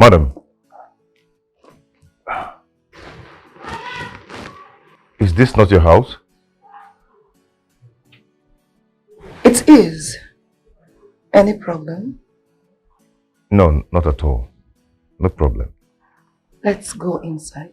Madam, is this not your house? It is. Any problem? No, not at all. No problem. Let's go inside.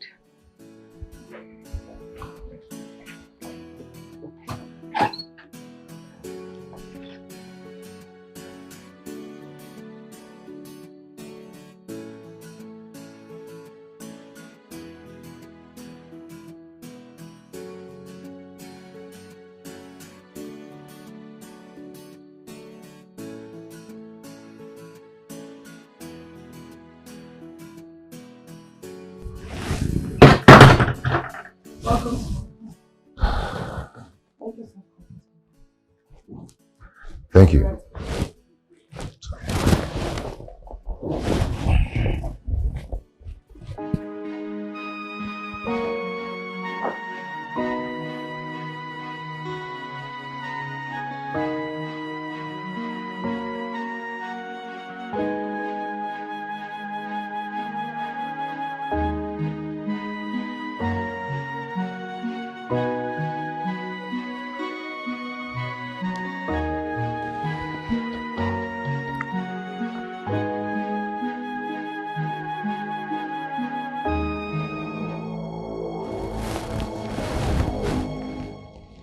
Thank you.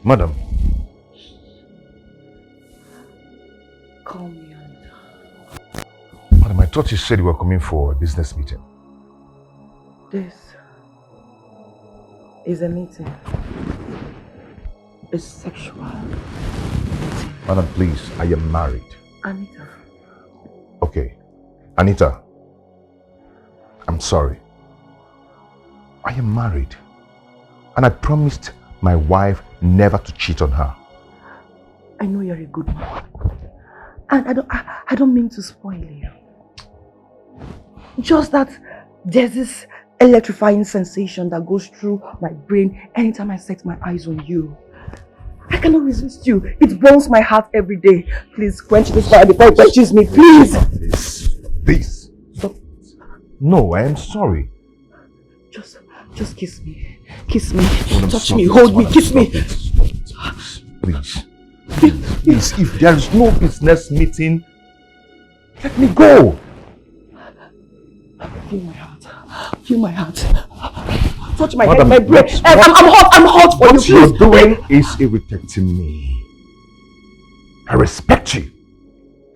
Madam. Call me Anita. Madam, I thought you said you were coming for a business meeting. This is a meeting. A sexual meeting. Madam, please, I am married. Anita. Okay. Anita, I'm sorry. I am married. And I promised my wife never to cheat on her. I know you're a good man. And I don't mean to spoil you. Just that there's this electrifying sensation that goes through my brain anytime I set my eyes on you. I cannot resist you. It burns my heart every day. Please quench this fire before it quenches me, please. Please. Stop. No, I am sorry. Just kiss me. Kiss me. Touch me. Hold me. Kiss me. Please. Please. If there is no business meeting, let me go. Feel my heart. Feel my heart. Touch my head, my brain. I'm hot for you. What you're doing is irritating me. I respect you.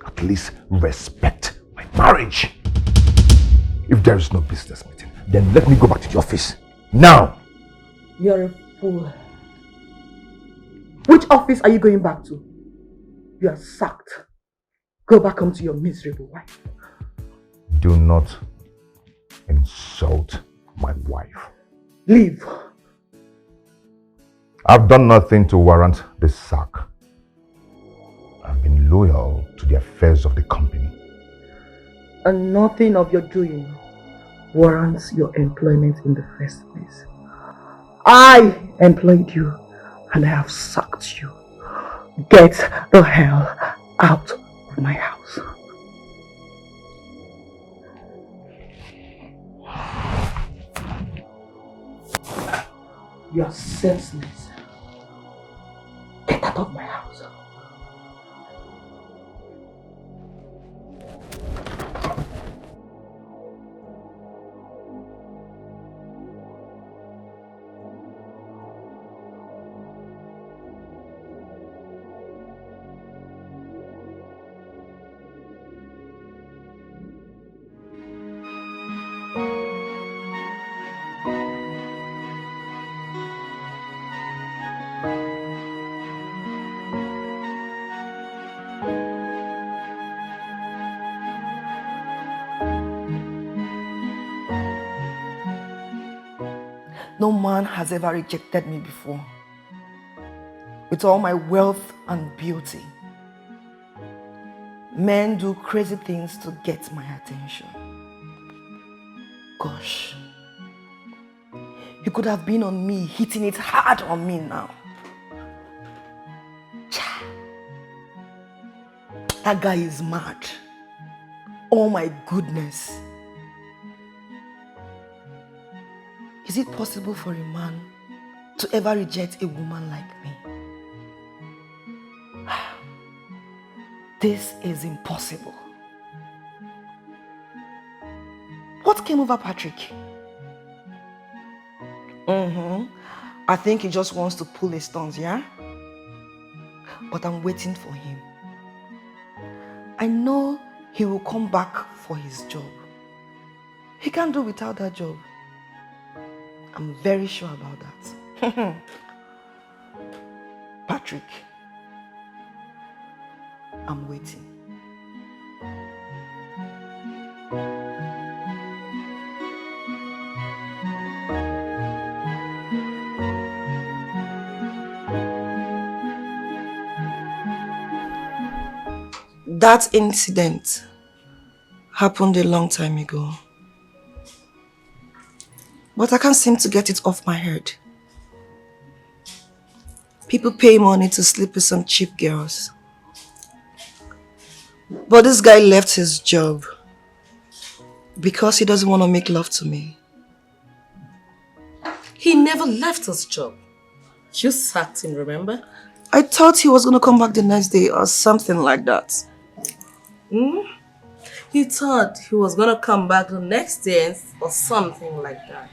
At least respect my marriage. If there is no business meeting, then let me go back to the office. Now! You're a fool. Which office are you going back to? You are sacked. Go back home to your miserable wife. Do not insult my wife. Leave. I've done nothing to warrant this sack. I've been loyal to the affairs of the company. And nothing of your doing warrants your employment in the first place. I employed you and I have sacked you. Get the hell out of my house. You are senseless. Get out of my house. No man has ever rejected me before. With all my wealth and beauty, men do crazy things to get my attention. Gosh, you could have been on me, hitting it hard on me now. That guy is mad. Oh my goodness. Is it possible for a man to ever reject a woman like me? This is impossible. What came over Patrick? I think he just wants to pull his stunts, yeah? But I'm waiting for him. I know he will come back for his job. He can't do without that job. I'm very sure about that. Patrick, I'm waiting. That incident happened a long time ago. But I can't seem to get it off my head. People pay money to sleep with some cheap girls. But this guy left his job because he doesn't want to make love to me. He never left his job. You sacked him, remember? I thought he was going to come back the next day or something like that. You thought he was gonna come back the next day or something like that.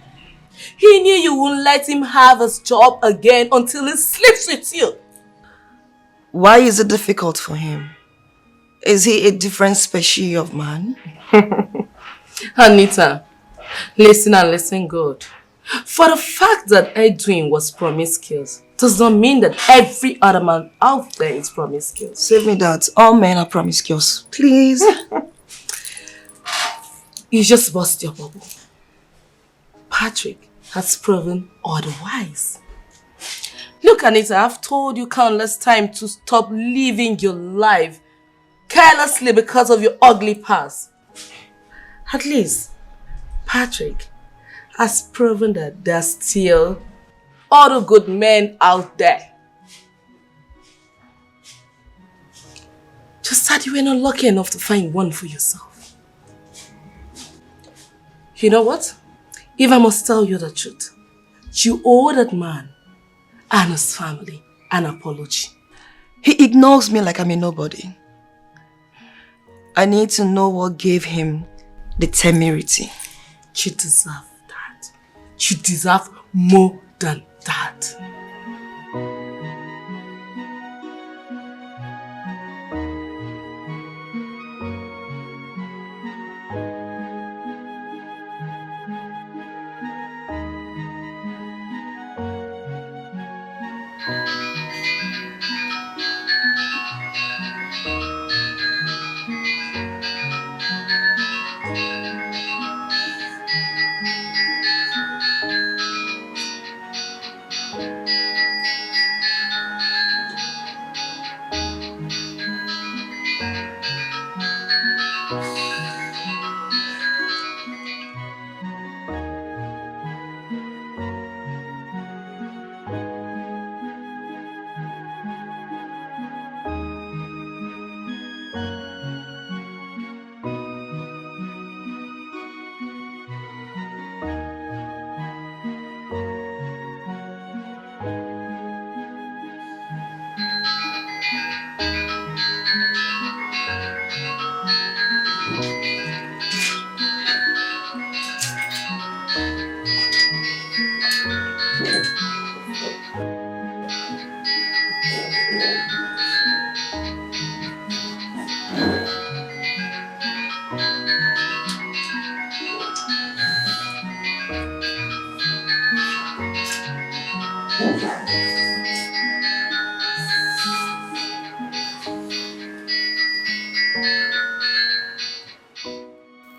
He knew you wouldn't let him have his job again until he sleeps with you. Why is it difficult for him? Is he a different species of man? Anita, listen and listen good. For the fact that Edwin was promiscuous does not mean that every other man out there is promiscuous. Save me that. All men are promiscuous. Please. You just bust your bubble. Patrick has proven otherwise. Look, Anita, I've told you countless times to stop living your life carelessly because of your ugly past. At least, Patrick has proven that there's still other good men out there. Just that you were not lucky enough to find one for yourself. You know what? If I must tell you the truth, you owe that man and his family an apology. He ignores me like I'm a nobody. I need to know what gave him the temerity. You deserve that. You deserve more than that.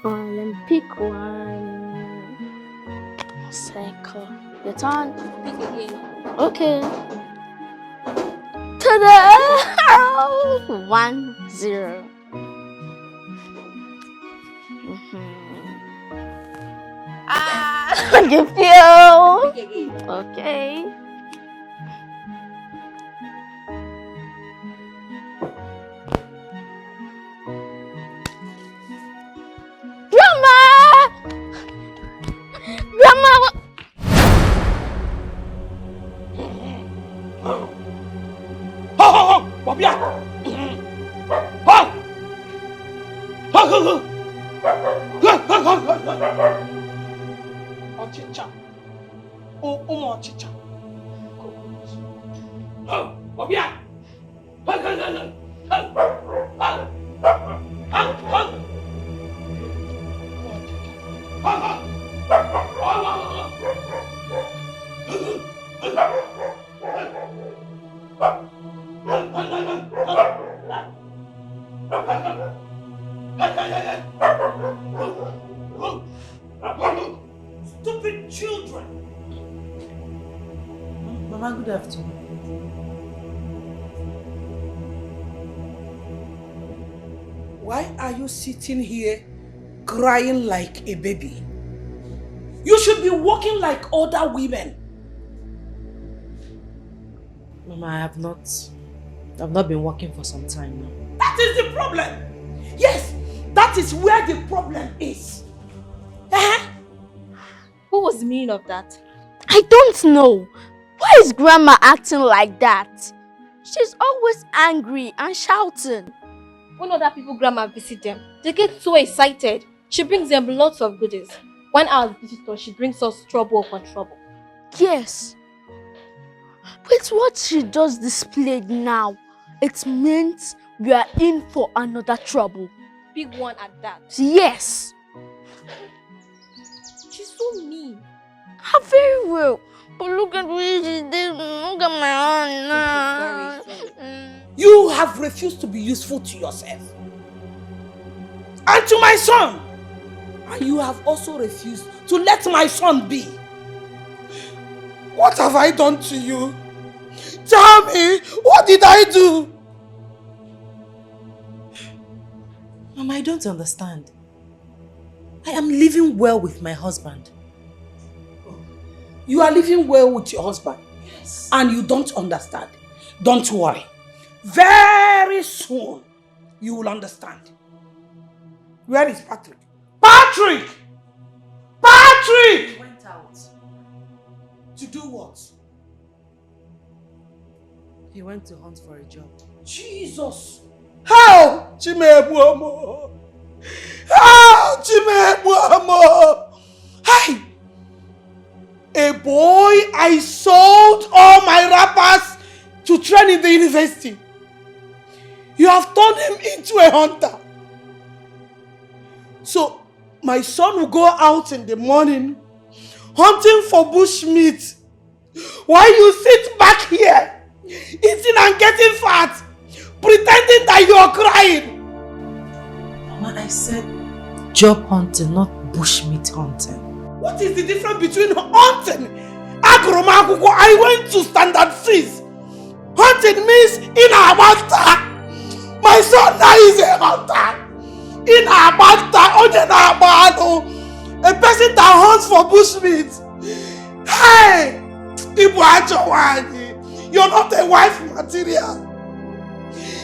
Let me pick one. Cycle. Your turn. Pick again. Okay. Ta-da! 1-0. Give you. Pick again. Okay. Grandma! Grandma! Ọchịcha. Obia! Stupid children! Mama, good afternoon. Why are you sitting here crying like a baby? You should be walking like other women. Mama, I've not been working for some time now. That is the problem. Yes, that is where the problem is. What was the meaning of that? I don't know. Why is Grandma acting like that? She's always angry and shouting. When other people Grandma visit them, they get so excited. She brings them lots of goodies. When our visitor, she brings us trouble upon trouble. Yes. But what she just displayed now, it means we are in for another trouble. Big one at that. Yes. She's so mean. How very well. But look at what she did. Look at my hand. You have refused to be useful to yourself and to my son. And you have also refused to let my son be. What have I done to you? Tell me, what did I do? Mama, I don't understand. I am living well with my husband. You are living well with your husband. Yes. And you don't understand. Don't worry. Very soon, you will understand. Where is Patrick? Patrick! Patrick! He went out. To do what? He went to hunt for a job. Jesus! How? Chimebuomo! How? Chimebuomo! Hi! A boy I sold all my wrappers to train in the university. You have turned him into a hunter. So, my son will go out in the morning hunting for bushmeat while you sit back here eating and getting fat, pretending that you are crying. Mama, I said job hunting, not bushmeat hunting. What is the difference between hunting? I went to standard fees. Hunting means in a hunter. My son now is a hunter. In a hunter, a person that hunts for bushmeat. Hey, you're not a wife material.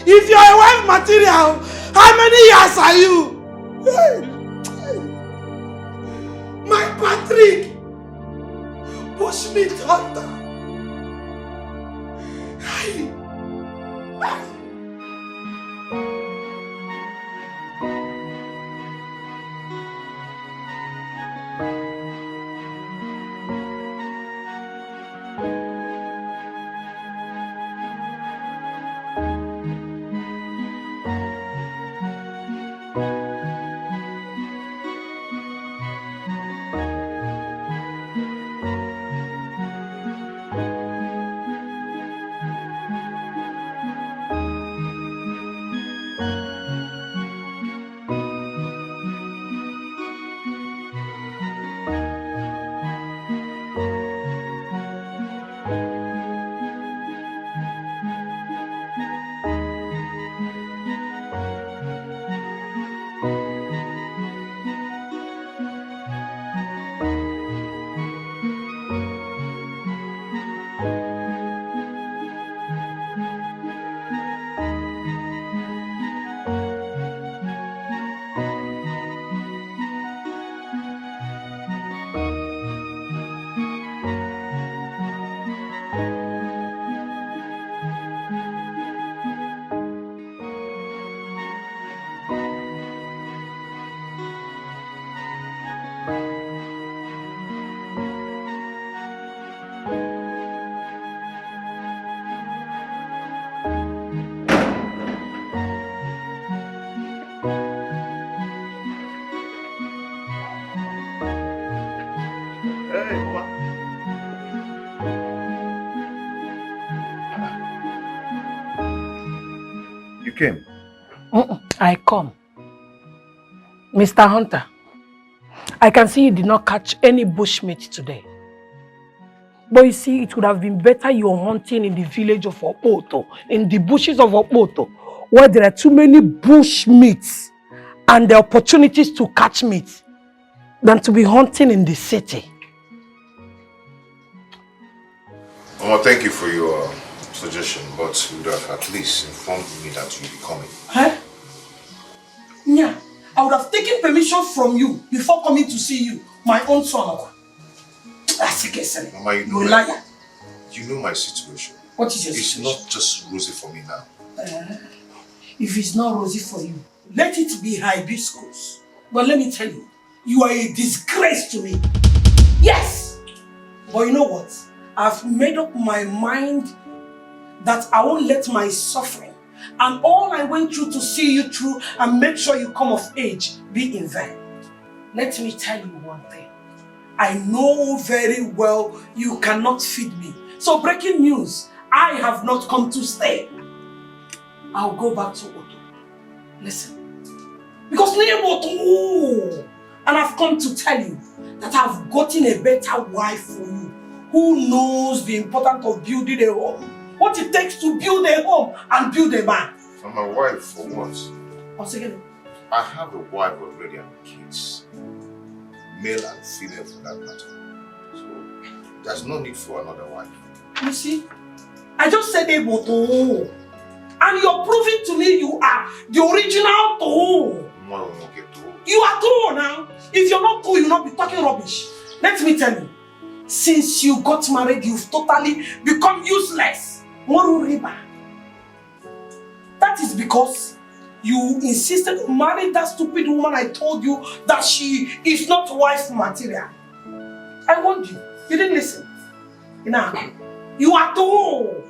If you're a wife material, how many years are you? My Patrick, bushmeat hunter. Hey. came. I come. Mr. Hunter, I can see you did not catch any bushmeat today. But you see, it would have been better you're hunting in the village of Opoto, in the bushes of Opoto, where there are too many bush meats and the opportunities to catch meat, than to be hunting in the city. Mama, thank you for your suggestion, but you would have at least informed me that you'll be coming. Huh? Yeah, I would have taken permission from you before coming to see you, my own son. Mama, you know my situation. What is your situation? situation? It's not just rosy for me now. If it's not rosy for you, let it be hibiscus. But let me tell you, you are a disgrace to me. Yes! But you know what? I've made up my mind that I won't let my suffering and all I went through to see you through and make sure you come of age be in vain. Let me tell you one thing. I know very well you cannot feed me. So breaking news, I have not come to stay. I'll go back to Oto. Listen. Because and I've come to tell you that I've gotten a better wife for you who knows the importance of building a home. What it takes to build a home and build a man. For my wife, for what? Once again. I have a wife already and kids. Male and female for that matter. So there's no need for another wife. You see? I just said Eboto. And you're proving to me you are the original Toho. You are Toho now. If you're not Toho, you'll not be talking rubbish. Let me tell you. Since you got married, you've totally become useless. Moru Riba. That is because you insisted on marrying that stupid woman I told you that she is not wife material. I warned you. You didn't listen. Now, you are Toho.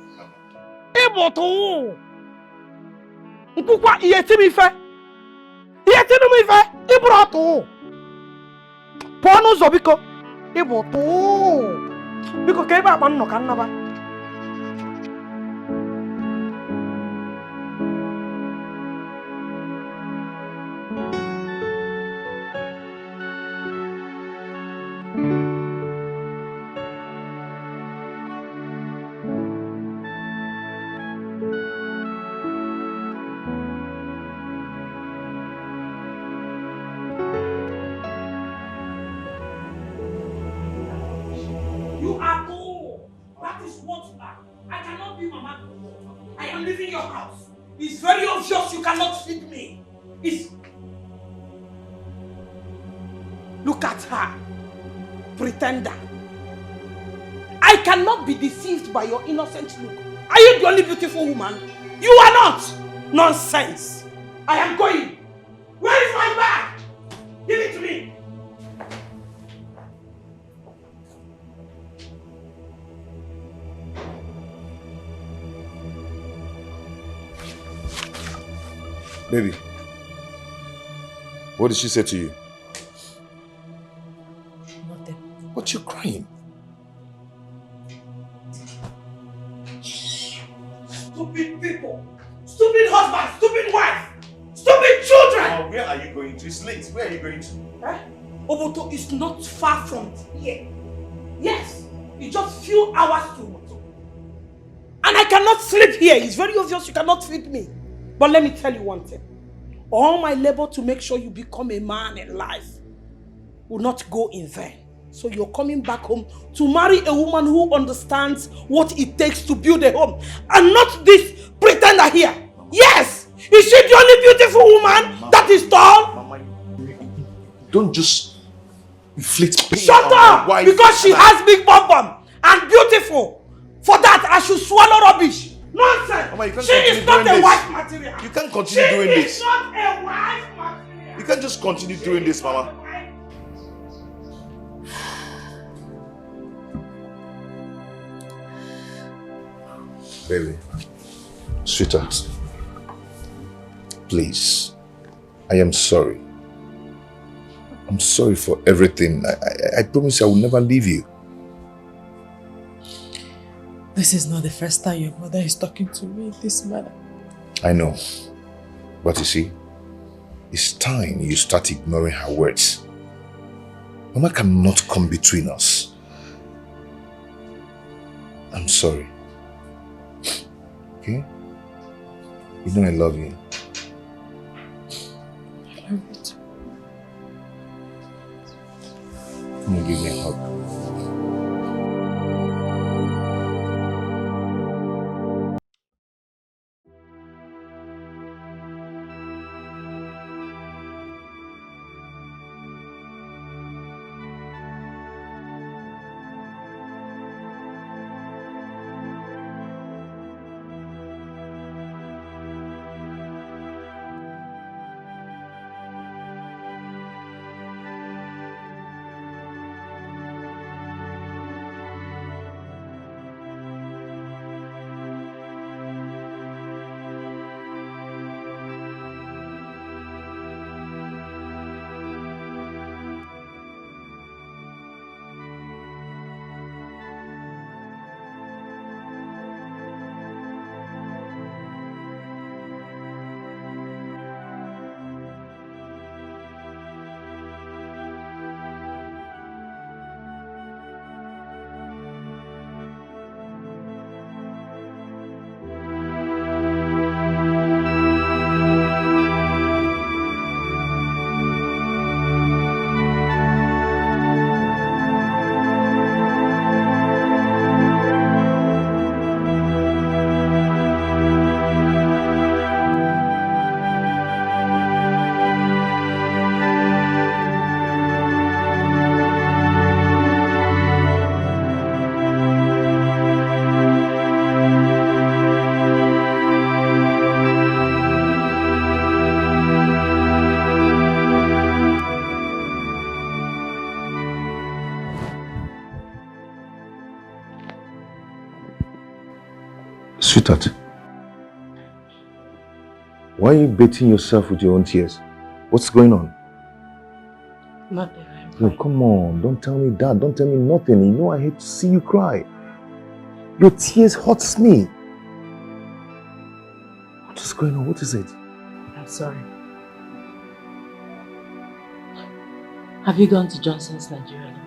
Ebo Toho. Nkukwa iyetimi fe. Iyetimi fe. Ibro Toho. Pono zobiko. Ebo Toho. Biko keba akpan no kannaba. You are poor. That is what you are. I cannot be Mama. I am leaving your house. It's very obvious you cannot feed me. Look at her. Pretender. I cannot be deceived by your innocent look. Are you the only beautiful woman? You are not. Nonsense. I am going. Where is my bag? Give it to me. Baby, what did she say to you? Nothing. What you crying? Stupid people, stupid husband, stupid wife, stupid children! Where are you going to? It's late. Where are you going to? Oboto is not far from here. Yes, it's just few hours to Oboto. And I cannot sleep here. It's very obvious you cannot feed me. But let me tell you one thing. All my labor to make sure you become a man in life will not go in vain. So you're coming back home to marry a woman who understands what it takes to build a home. And not this pretender here. Yes! Is she the only beautiful woman Mama, that is tall? Mama, don't just inflict pain. Shut up! Wife. Because she has big bum bum and beautiful. For that I should swallow rubbish. Nonsense! Mama, she is not a wife material. You can't continue doing this. She is not a wife material. You can't just continue doing this, Mama. Baby, sweetheart, please, I am sorry. I'm sorry for everything. I promise I will never leave you. This is not the first time your mother is talking to me in this manner. I know. But you see, it's time you start ignoring her words. Mama cannot come between us. I'm sorry. Okay? You know I love you. I love you too. Come on, give me a hug. Sweetheart, why are you baiting yourself with your own tears? What's going on? Nothing. No, come on. Don't tell me that. Don't tell me nothing. You know I hate to see you cry. Your tears hurts me. What is going on? What is it? I'm sorry. Have you gone to Johnson's Nigeria Limited?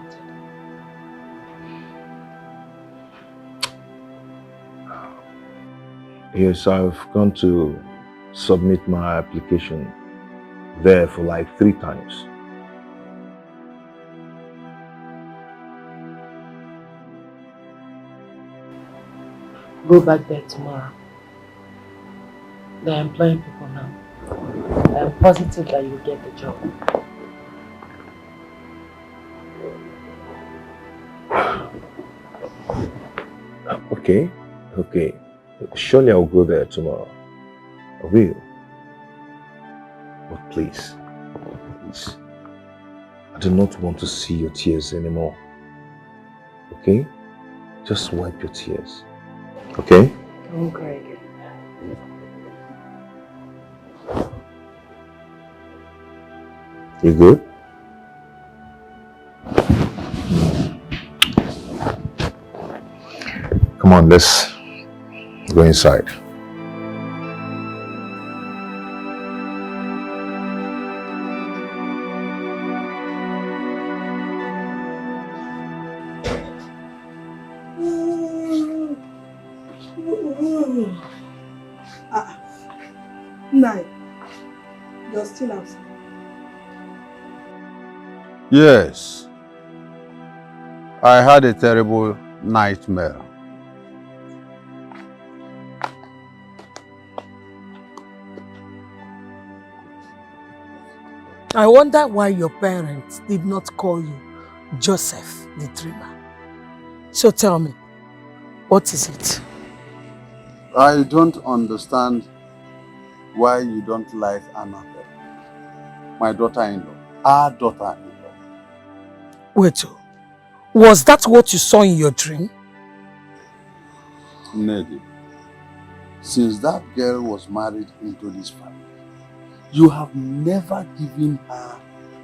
Yes, I've gone to submit my application there for like 3 times. Go back there tomorrow. They're employing people now. I'm positive that you'll get the job. Okay, okay. Surely I'll go there tomorrow. I will. But please, please, I do not want to see your tears anymore. Okay? Just wipe your tears. Okay? I won't cry again. You good? Come on, let's go inside. Nine. You're still outside. Yes. I had a terrible nightmare. I wonder why your parents did not call you Joseph the Dreamer. So tell me, what is it? I don't understand why you don't like Annabelle, my daughter-in-law, our daughter-in-law. Wait, was that what you saw in your dream? Nelly, since that girl was married into this family, you have never given her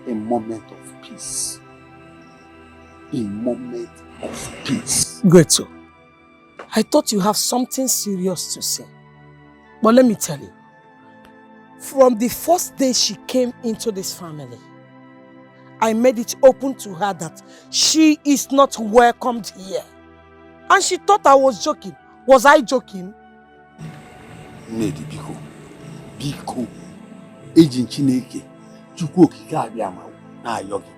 a moment of peace. A moment of peace. Great. I thought you have something serious to say. But let me tell you, From the first day she came into this family, I made it open to her that she is not welcomed here. And she thought I was joking. Was I joking? Nedi Biko. Biko. Agent Chineke. Chukwu okike abịama na yogi.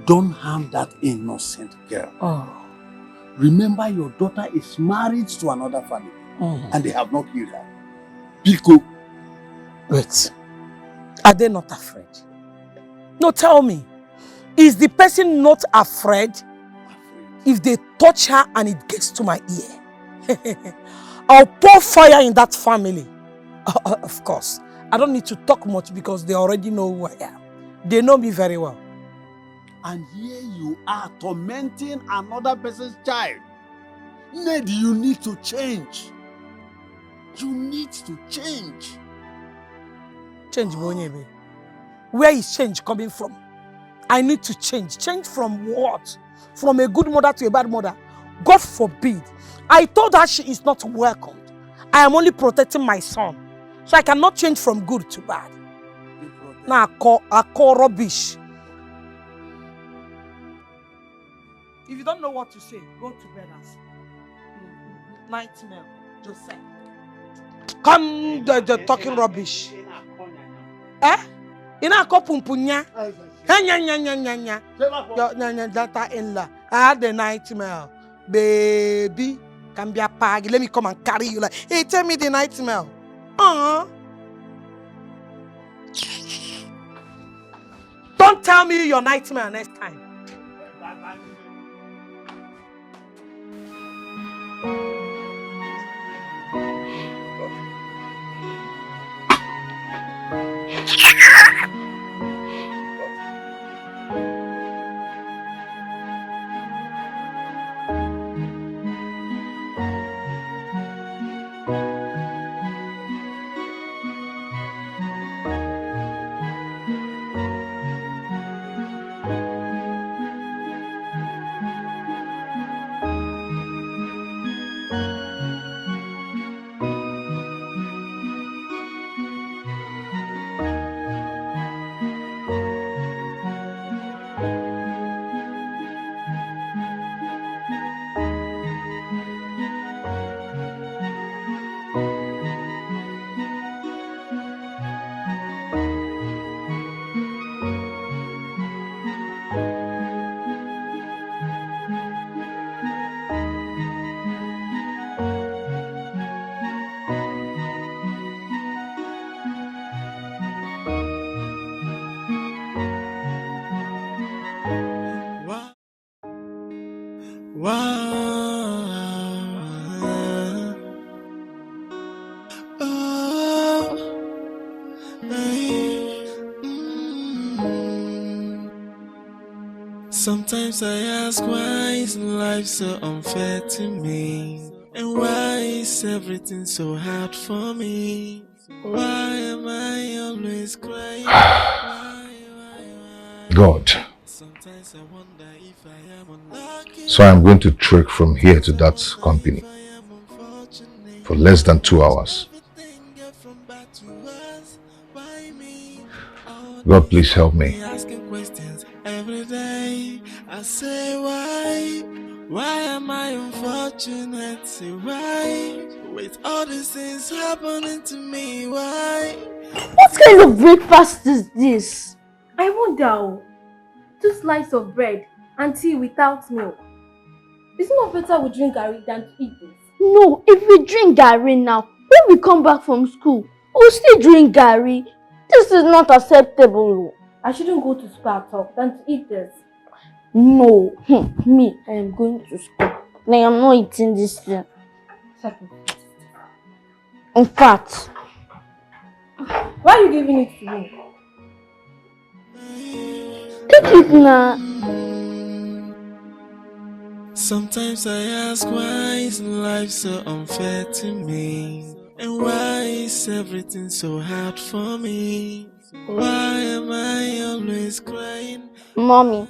Don't harm that innocent girl. Oh. Remember, your daughter is married to another family. And they have not killed her. Biko. Wait. Are they not afraid? No, tell me. Is the person not afraid if they touch her and it gets to my ear? I'll pour fire in that family. Of course. I don't need to talk much because they already know who I am. They know me very well. And here you are tormenting another person's child. Ned, you need to change. You need to change. Change, Bonyebe. Where is change coming from? I need to change. Change from what? From a good mother to a bad mother? God forbid. I told her she is not welcomed. I am only protecting my son. So I cannot change from good to bad. Now I call rubbish. If you don't know what to say, go to bed and sleep. Nightmare, Joseph. Come, the talking rubbish. Eh? Ina ko pumpunya. Nya. Your daughter-in-law. I had the nightmare. Baby, can be a pag. Let me come and carry you. Like, hey, tell me the nightmare. Don't tell me your nightmare next time. Sometimes I ask, why is life so unfair to me? And why is everything so hard for me? Why am I always crying? God. Sometimes I wonder if I am unlucky. So I'm going to trek from here to that company for less than 2 hours. God, please help me. Asking questions every day. I say, why am I unfortunate? Say, why? With all these things happening to me, why? What kind of breakfast is this? I wonder. 2 slices of bread and tea without milk. Is it not better we drink garri than to eat this? No, if we drink garri now, when we come back from school, we'll still drink garri. This is not acceptable. I shouldn't go to school at all than to eat this. No, me, I am going to school. I am not eating this thing. In fact, why are you giving it to me? Take it now. Sometimes I ask, why is life so unfair to me? And why is everything so hard for me? Why am I always crying? Mommy,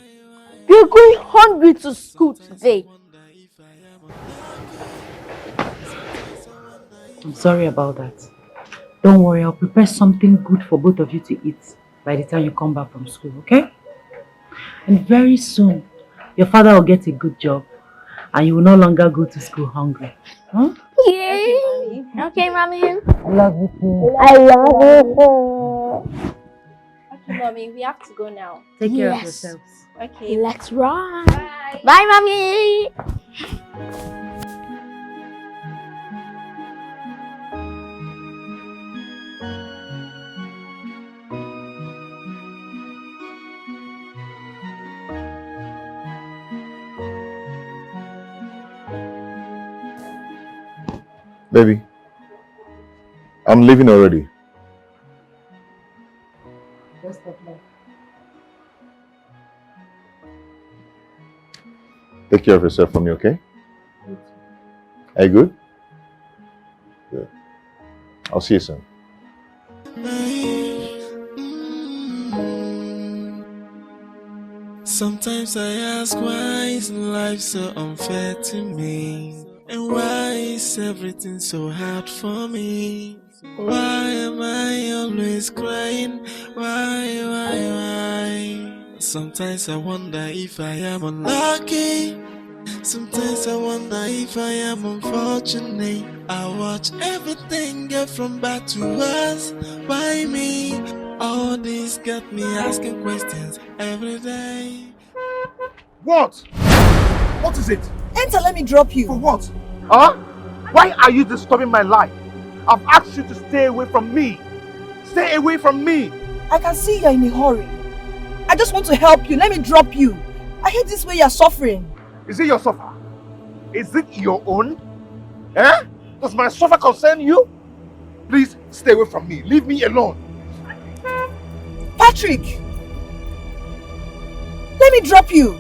we're going hungry to school today. I'm sorry about that. Don't worry, I'll prepare something good for both of you to eat by the time you come back from school, okay? And very soon, your father will get a good job and you will no longer go to school hungry. Huh? Yay! Okay, Mommy. I love you too. I love you. Okay, Mommy, we have to go now. Take care of yourselves. Okay. Let's run. Bye. Bye, Mommy. Baby, I'm leaving already. Just step left. Take care of yourself for me, okay? Are you good? Good. I'll see you soon. Sometimes I ask, why is life so unfair to me? And why is everything so hard for me? Why am I always crying? Why? Sometimes I wonder if I am unlucky. Sometimes I wonder if I am unfortunate. I watch everything get from bad to worse. Why me? All this got me asking questions every day. What? What is it? Enter, let me drop you. For what? Huh? Why are you disturbing my life? I've asked you to stay away from me. Stay away from me. I can see you're in a hurry. I just want to help you. Let me drop you. I hate this way you're suffering. Is it your suffer? Is it your own? Eh? Does my suffer concern you? Please stay away from me. Leave me alone. Patrick! Let me drop you.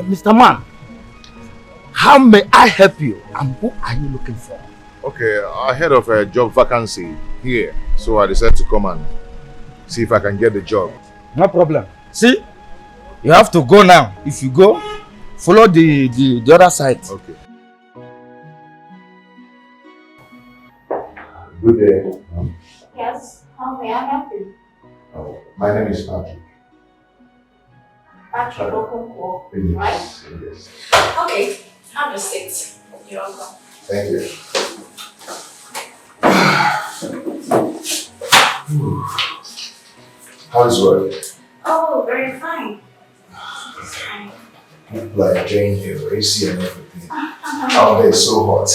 Mr. Man, how may I help you and who are you looking for? Okay, I heard of a job vacancy here, so I decided to come and see if I can get the job. No problem. See, you have to go now. If you go, follow the other side. Okay. Good day. Yes, how may I help you? My name is Patrick. Patrick Okonkwo, Yes, right? yes. Okay, have a seat. You're welcome. Thank you. How's work? Oh, very fine. Like enjoying the AC and everything. Out there is so hot.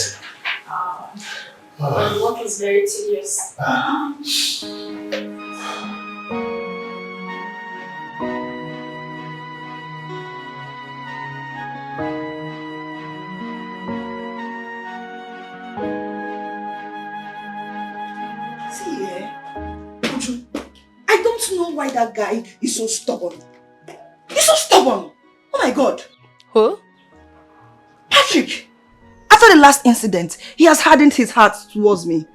The work is very tedious. See here, Uju, I don't know why that guy is so stubborn. He's so stubborn. Oh my God. Who? Patrick. After the last incident, he has hardened his heart towards me.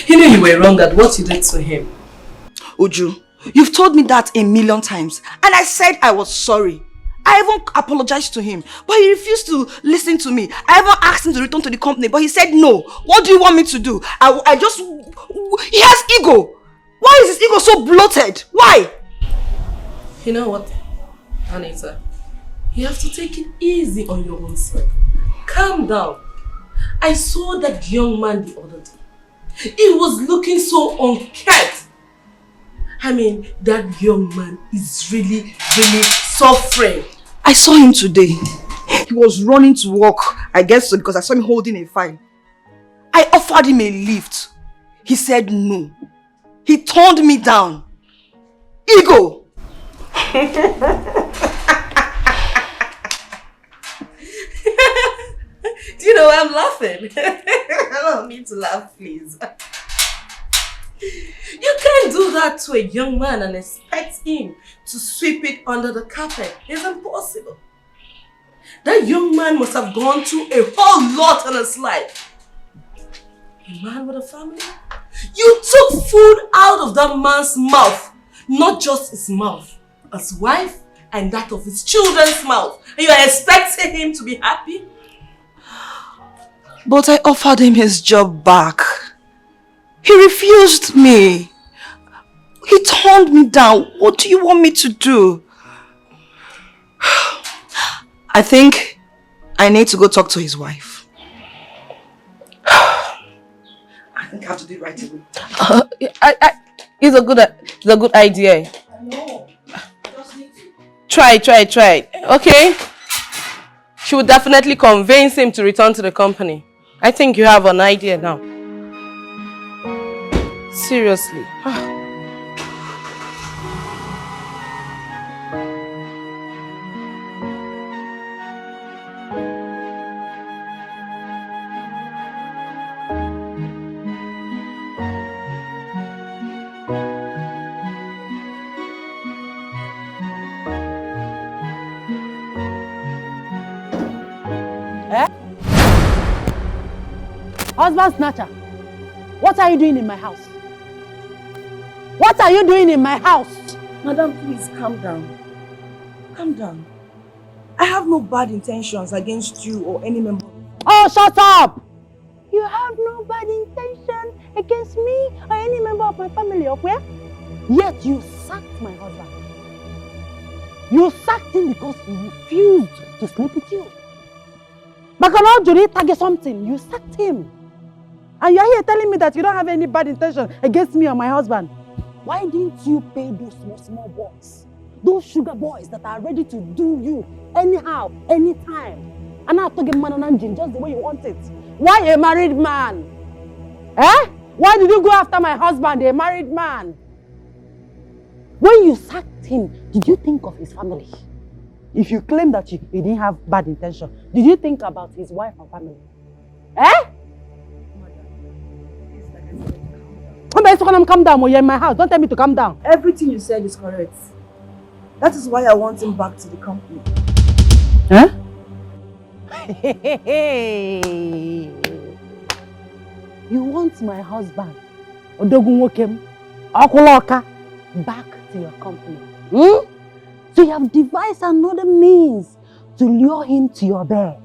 You know you were wrong at what you did to him. Uju, you've told me that a million times, and I said I was sorry. I even apologized to him, but he refused to listen to me. I even asked him to return to the company, but he said no. What do you want me to do? I just... He has ego. Why is his ego so bloated? Why? You know what, Anita? You have to take it easy on your own self. Calm down. I saw that young man the other day. He was looking so unkempt. I mean, that young man is really suffering. I saw him today. He was running to work. I guess so because I saw him holding a file. I offered him a lift. He said no. He turned me down. Ego! Do you know why I'm laughing? I don't need to laugh, please. You can't do that to a young man and expect him to sweep it under the carpet. It's impossible. That young man must have gone through a whole lot in his life. A man with a family? You took food out of that man's mouth. Not just his mouth, his wife and that of his children's mouth. And you are expecting him to be happy? But I offered him his job back. He refused me. He turned me down. What do you want me to do? I think I need to go talk to his wife. I think I have to do it right away. It's a good idea. No, I just need to. Try. Okay? She would definitely convince him to return to the company. I think you have an idea now. Seriously. Husband snatcher, what are you doing in my house? What are you doing in my house? Madam, please calm down. Calm down. I have no bad intentions against you or any member. Oh, shut up! You have no bad intention against me or any member of my family, okay? Yet you sacked my husband. You sacked him because he refused to sleep with you. Bakano Juri target something, you sacked him. And you're here telling me that you don't have any bad intention against me or my husband. Why didn't you pay those small boys? Those sugar boys that are ready to do you anyhow, anytime. And now to get man on engine just the way you want it. Why a married man? Eh? Why did you go after my husband, a married man? When you sacked him, did you think of his family? If you claim that you didn't have bad intention, did you think about his wife and family? Eh? Calm down, you're in my house. Don't tell me to calm down. Everything you said is correct. That is why I want him back to the company. Huh? You want my husband, Odogunwokem, Okuloka, back to your company. Hmm? So you have devised another means to lure him to your bed.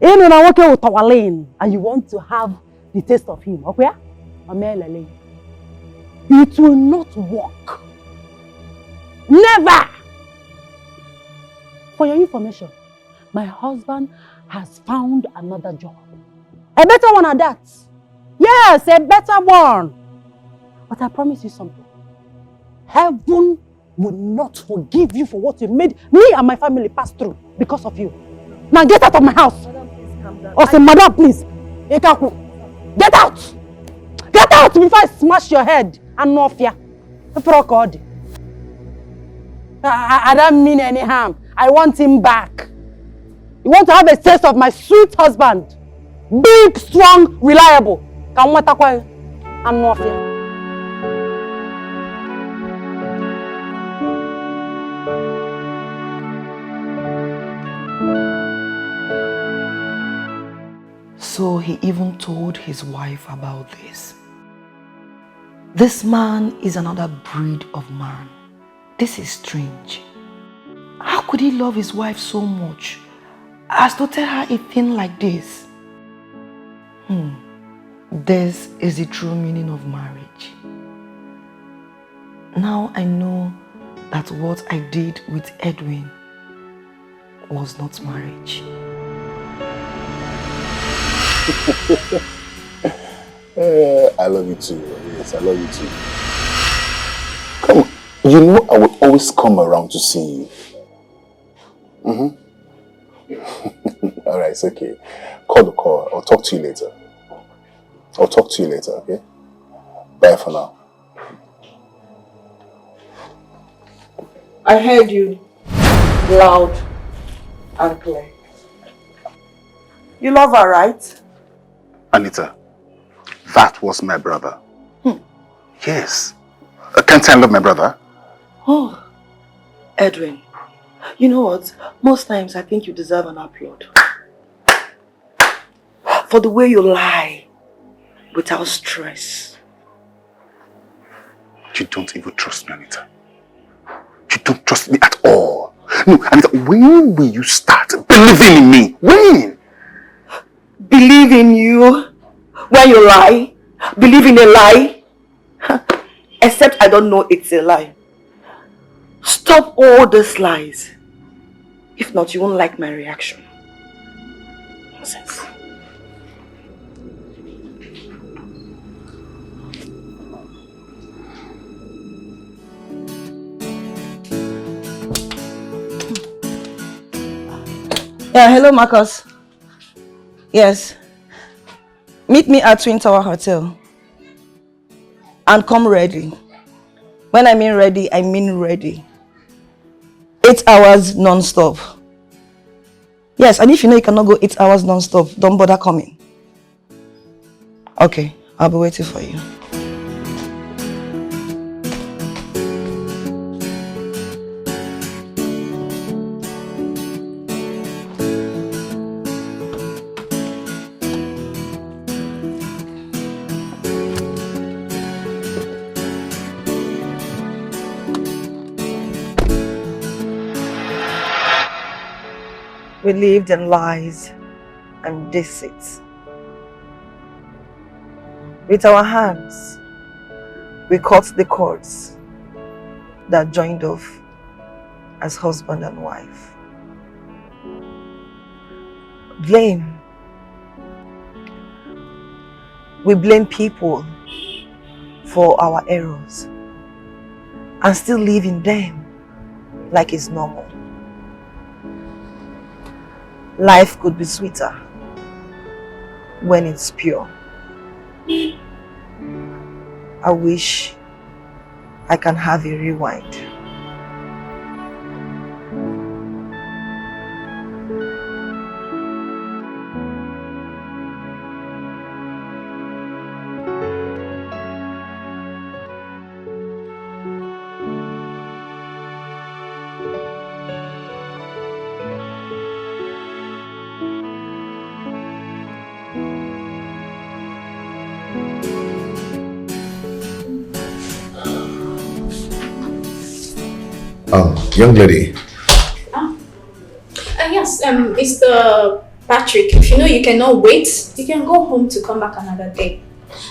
And you want to have the taste of him, okay? It will not work. Never! For your information, my husband has found another job. A better one at that. Yes, a better one. But I promise you something. Heaven will not forgive you for what you made me and my family pass through because of you. Now get out of my house. Madam, please calm down. Oh, say, madam, please. Get out! Get out before I smash your head and no fear. I don't mean any harm. I want him back. You want to have a taste of my sweet husband. Big, strong, reliable. And no fear. So he even told his wife about this. This man is another breed of man. This is strange. How could he love his wife so much as to tell her a thing like this? This is the true meaning of marriage. Now I know that what I did with Edwin was not marriage. I love you too. Yes, I love you too. Come, you know I will always come around to see you. Alright, it's okay. Call the call. I'll talk to you later. Okay? Bye for now. I heard you loud and clear. You love her, right? Anita, that was my brother. Yes. Can't I love my brother? Oh, Edwin, you know what? Most times I think you deserve an applaud. For the way you lie without stress. You don't even trust me, Anita. You don't trust me at all. No, Anita, when will you start believing in me? When? Believe in you when you lie? Believe in a lie? Except I don't know it's a lie. Stop all these lies. If not, you won't like my reaction. Nonsense. Yeah, hello Marcus. Yes. Meet me at Twin Tower Hotel. And come ready. When I mean ready, I mean ready. 8 hours non-stop. Yes, and if you know you cannot go 8 hours non-stop, don't bother coming. Okay, I'll be waiting for you. We lived in lies and deceit. With our hands, we cut the cords that joined us as husband and wife. Blame. We blame people for our errors and still live in them like it's normal. Life could be sweeter when it's pure. I wish I can have a rewind. Young lady. Yes, Mr. Patrick, if you know you cannot wait, you can go home to come back another day.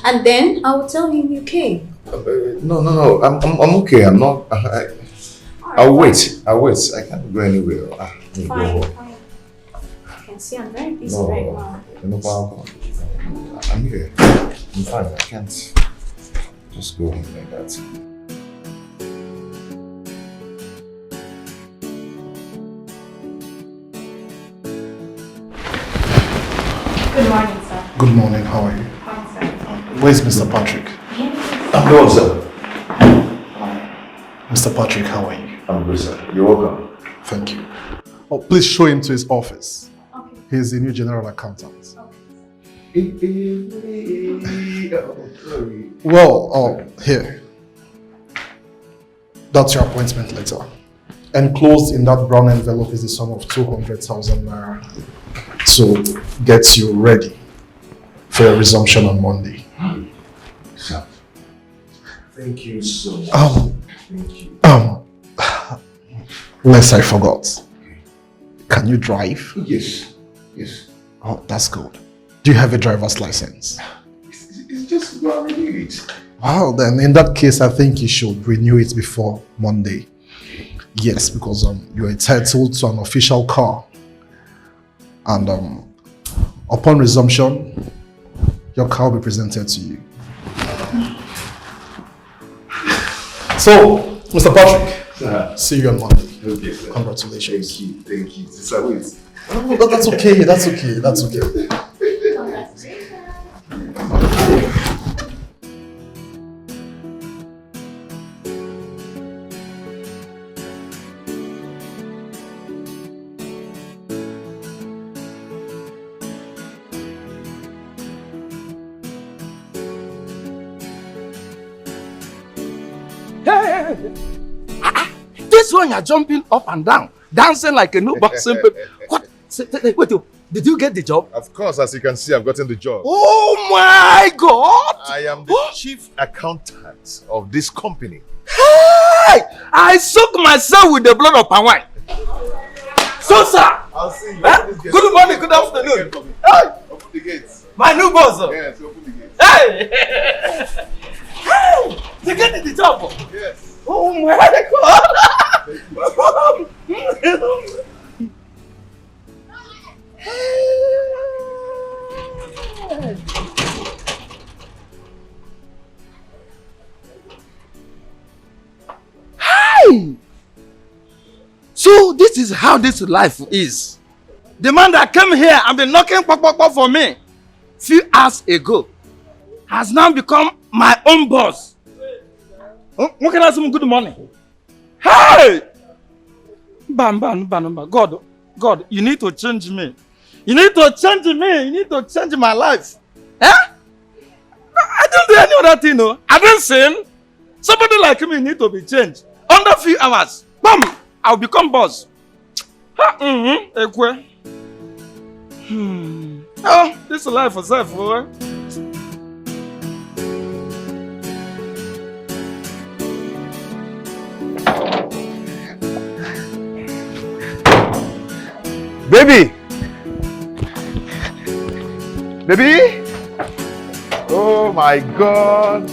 And then I will tell him you came. No. I'm okay. I'm not. I'll wait. I can't go anywhere. Fine. I can see I'm very busy right now. No problem. I'm here. I'm fine. I can't just go home like that. Good morning, sir. Good morning, how are you? Fine, sir. Where's Mr. Patrick? I'm good, sir. Mr. Patrick, how are you? I'm good, sir. You're welcome. Thank you. Oh, please show him to his office. Okay. He's the new general accountant. Well, here. That's your appointment letter. Enclosed in that brown envelope is the sum of 200,000 naira to get you ready for your resumption on Monday. Sir, thank you so much. Thank you. Lest I forgot. Can you drive? Yes. Oh, that's good. Do you have a driver's license? It's just go and renew it. Wow, then in that case, I think you should renew it before Monday. Yes, because you're entitled to an official car. And upon resumption, your car will be presented to you. So, Mr. Patrick, Sir. see you on Monday. Okay, sir. Congratulations. Thank you. Sir, wait. Oh, that's okay. That's okay. That's okay. This one you're jumping up and down, dancing like a new boxing people. What? Wait, did you get the job? Of course, as you can see, I've gotten the job. Oh my God! I am the chief accountant of this company. Hey! I soak myself with the blood of palm wine. So, sir. I'll see you. Good morning, good afternoon. Hey! Open the gates. My new boss. Yes, open the gates. Hey! Hey! You get the job? Yes. Oh my God! Hi! So this is how this life is. The man that came here and been knocking pop for me few hours ago has now become my own boss. What can I say? Good morning. Hey! Bam. God, you need to change me. You need to change me. You need to change my life. Eh? I don't do any other thing, no. I don't sin. Somebody like me need to be changed. Under a few hours, bam, I'll become boss. Oh, this is life for self, boy. Baby! Baby! Oh my God!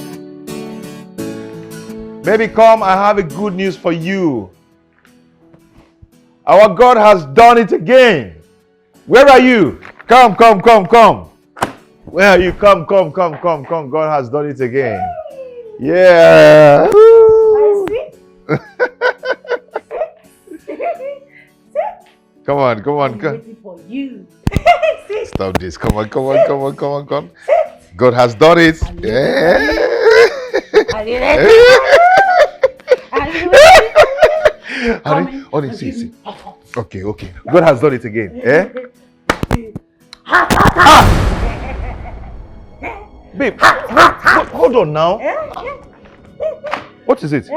Baby, come, I have a good news for you. Our God has done it again. Where are you? Come. Where are you? Come. God has done it again. Yeah. Come on. Waiting for you. Stop this. Come on. God has done it. Yeah. Are you ready? Honey, see. Okay. God has done it again. Eh? Babe, hold on now. What is it?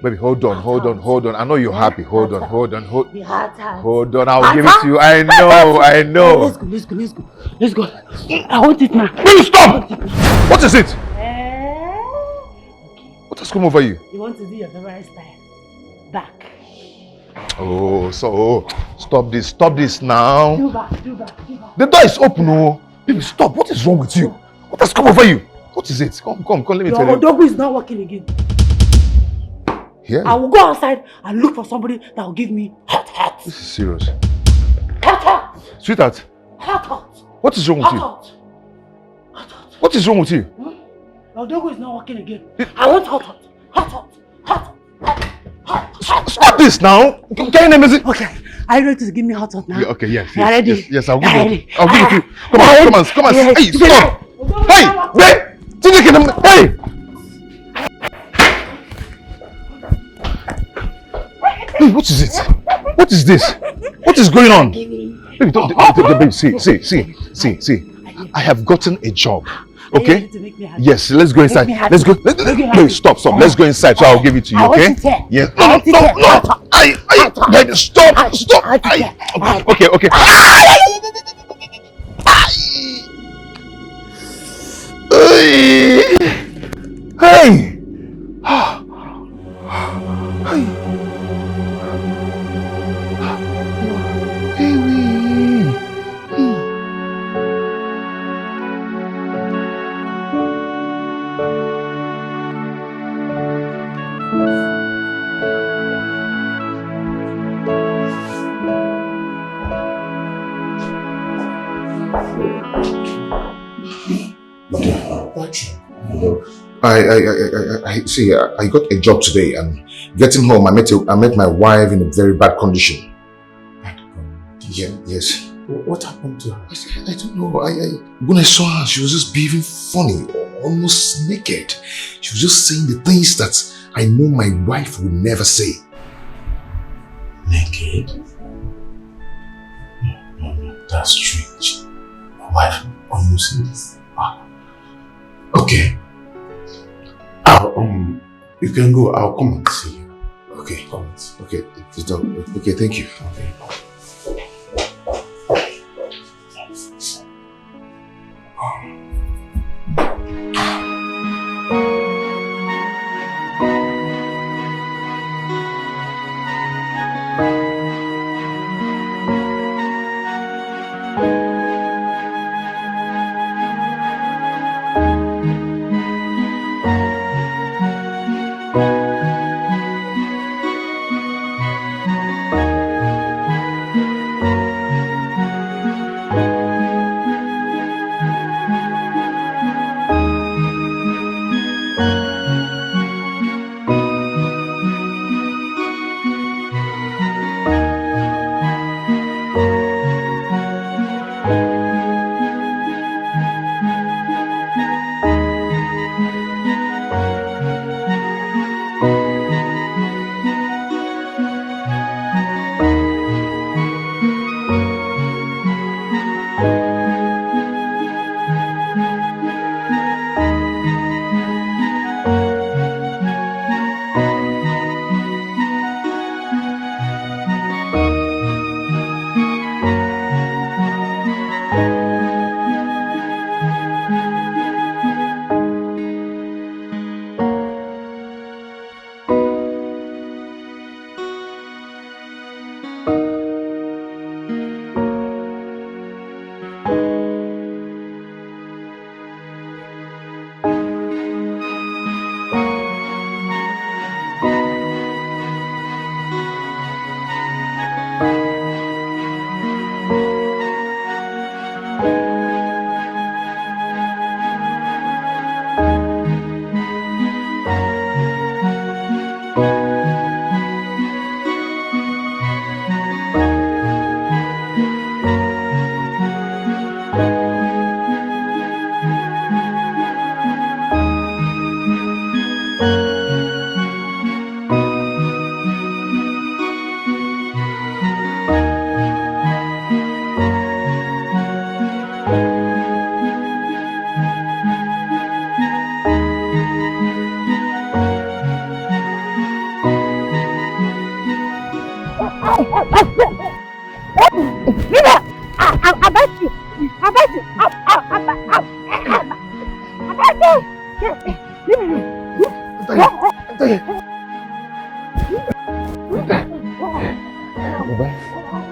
Baby, hold on. I know you're happy. Hold on. Hold on. I'll give it to you. I know. Let's go. I want it now. Please stop! What is it? What has come over you? You want to do your favorite style? Back. Oh, so stop this now. Do back. The door is open, oh. Baby, stop. What is wrong with you? What has come over you? What is it? Come, let me tell you. Your dog is not working again. Yeah. I will go outside and look for somebody that will give me hot. This is serious. Hot. Sweetheart. Hot. What is wrong with you? Hot. What is wrong with you? Your dog is not working again. I want hot. Stop this now. Can you name it? Okay. Are you ready to give me hot now? Yeah, okay, yes. You are ready? Yes, I'll give it. Ready? I'll give it to you. Come on. Hey, stop. Hey, wait. Hey. Hey, what is it? What is this? What is going on? Baby, baby, see. I have gotten a job. Okay? Yes, let's go inside. Let's go. Wait, stop. Let's go inside so I'll give it to you, okay? Yes. No. Stop. Okay. Hey. I see. I got a job today, and getting home, I met my wife in a very bad condition. Bad condition? Yeah, yes. What happened to her? I don't know. When I saw her, she was just behaving funny, almost naked. She was just saying the things that I know my wife would never say. Naked? No, that's strange. My wife almost said this. Okay. You can go. I'll come and see you. Okay. Come. Okay. Okay. Thank you. Okay.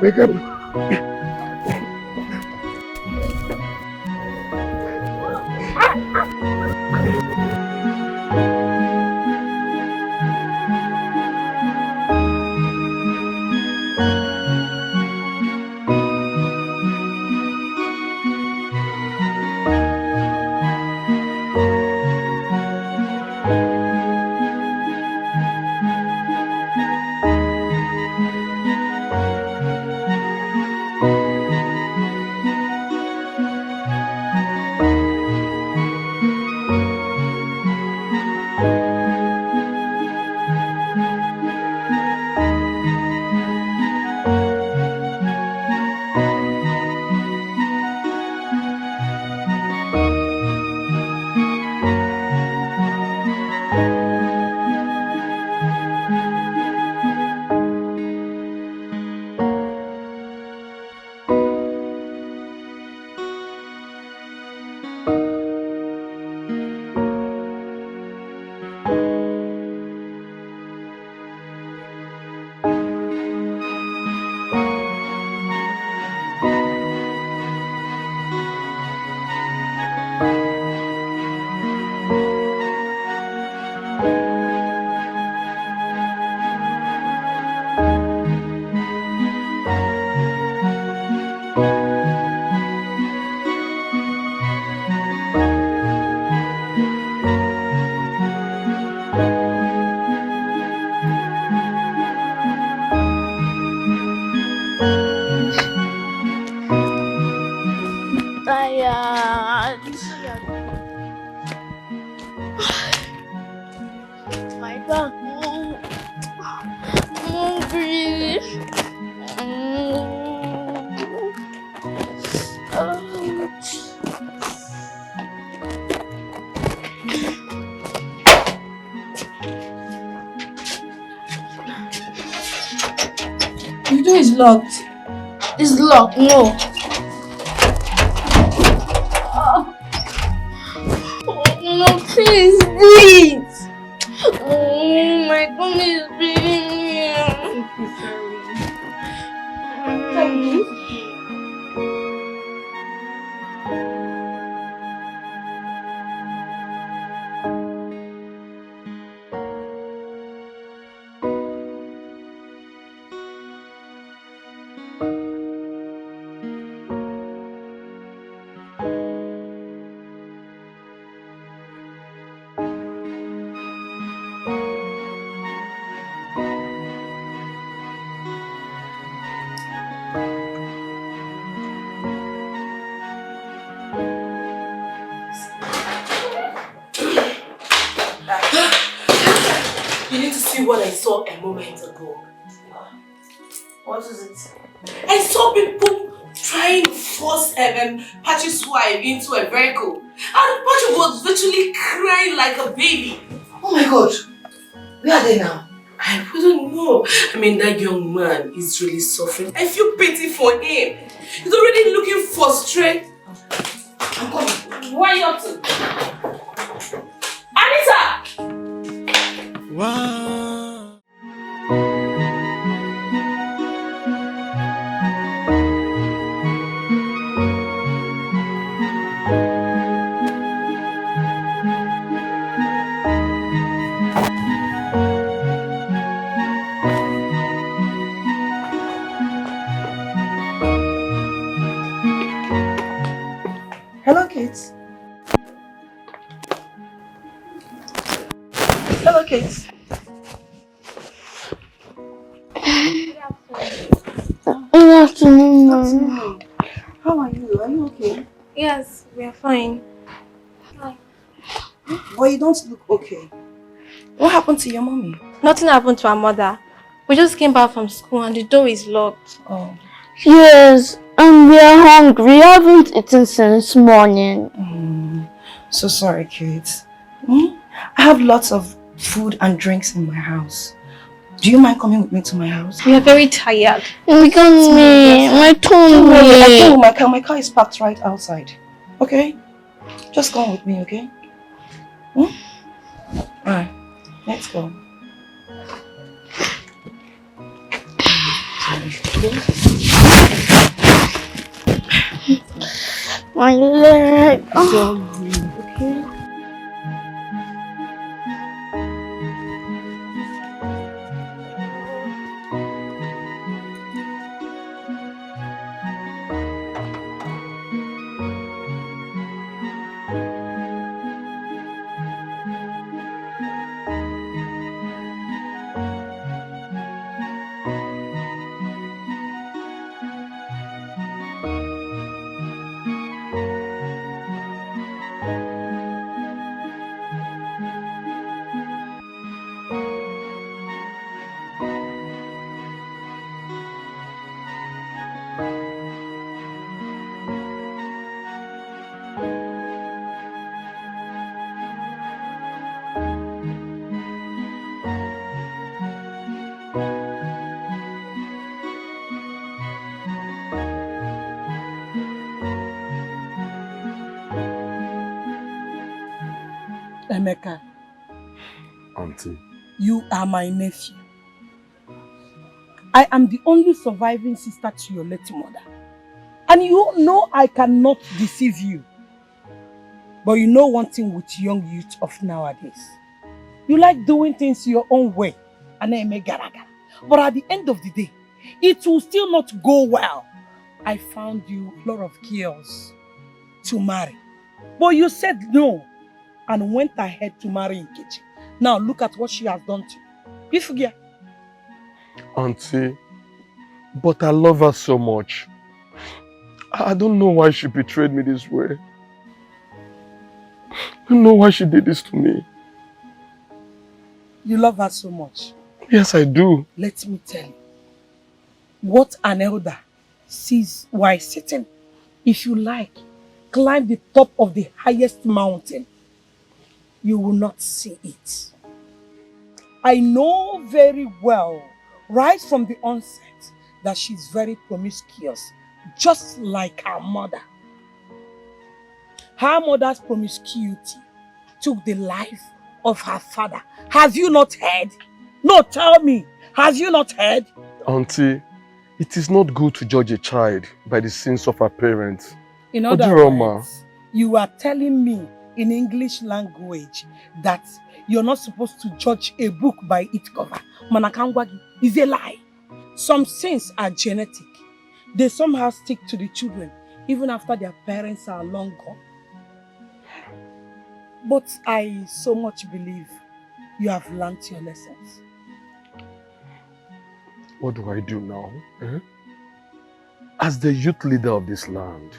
Wake up. back. I'm hungry. The door is locked. It's locked. No. No, please, please. Oh, my tummy is bleeding. You need to see what I saw a moment ago. What is it? I saw people trying to force Patchy's wife into a vehicle. And Patchy was literally crying like a baby. Oh my God. Where are they now? I wouldn't know. I mean, that young man is really suffering. I feel pity for him. He's already looking for strength. I'm coming. What are you up to? Anita! Wow. Hello, kids. Hello, kids. Good afternoon, Mom. How are you? Are you okay? Yes, we are fine. But you don't look okay. What happened to your mommy? Nothing happened to our mother. We just came back from school and the door is locked. Oh. Yes, and we are hungry. We haven't eaten since morning. So sorry, kids. I have lots of food and drinks in my house. Do you mind coming with me to my house? We are very tired. We can't me. My tummy. Don't worry, I came with my car. My car is parked right outside. Okay? Just come with me, okay? Alright, let's go. My leg. Okay. Emeka, Auntie. you are my nephew. I am the only surviving sister to your late mother. And you know I cannot deceive you. But you know one thing with young youth of nowadays. You like doing things your own way. And then make gara gara. But at the end of the day, it will still not go well. I found you a lot of girls to marry. But you said no and went ahead to marry Nkechi. Now look at what she has done to you. You forget. Auntie, but I love her so much. I don't know why she betrayed me this way. I don't know why she did this to me. You love her so much. Yes, I do. Let me tell you. What an elder sees while sitting. If you like, climb the top of the highest mountain. You will not see it. I know very well, right from the onset, that she's very promiscuous, just like her mother. Her mother's promiscuity took the life of her father. Have you not heard? No, tell me. Have you not heard? Auntie, it is not good to judge a child by the sins of her parents. In other words, you are telling me in English language that you're not supposed to judge a book by its cover. Manakangwagi is a lie. Some sins are genetic. They somehow stick to the children even after their parents are long gone. But I so much believe you have learned your lessons. What do I do now? Eh? As the youth leader of this land,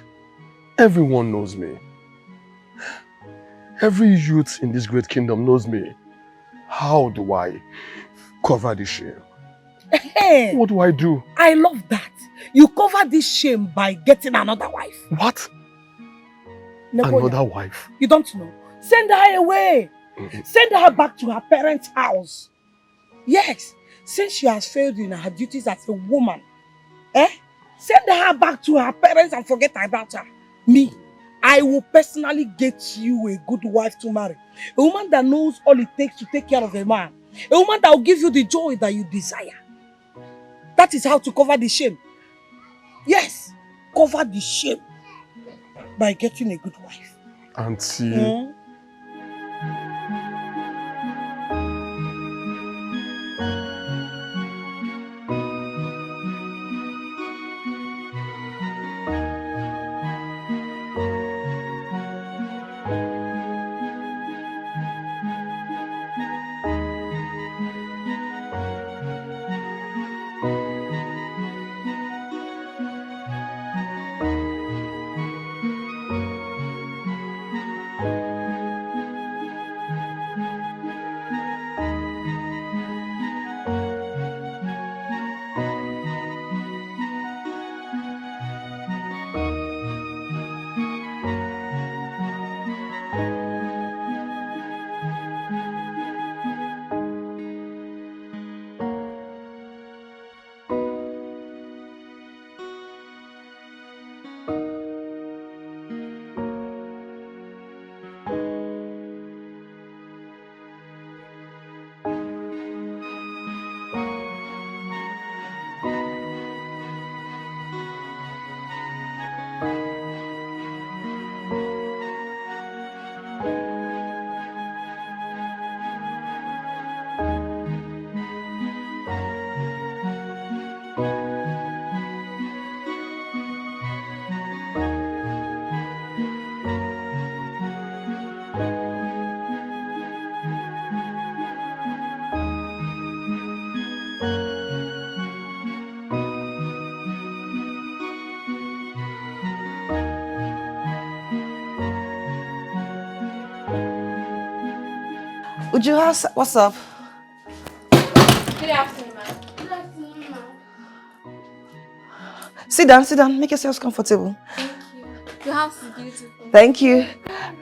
everyone knows me. Every youth in this great kingdom knows me. How do I cover this shame? Hey, what do I do? I love that. You cover this shame by getting another wife. What? Napoleon, another wife? You don't know. Send her away. Send her back to her parents' house. Yes, since she has failed in her duties as a woman, send her back to her parents and forget about her. Me, I will personally get you a good wife to marry. A woman that knows all it takes to take care of a man. A woman that will give you the joy that you desire. That is how to cover the shame. Yes, cover the shame by getting a good wife. Auntie. Uju, what's up? Good afternoon, ma'am. Good afternoon, ma'am. Sit down. Make yourselves comfortable. Thank you. Your house is beautiful. Thank you.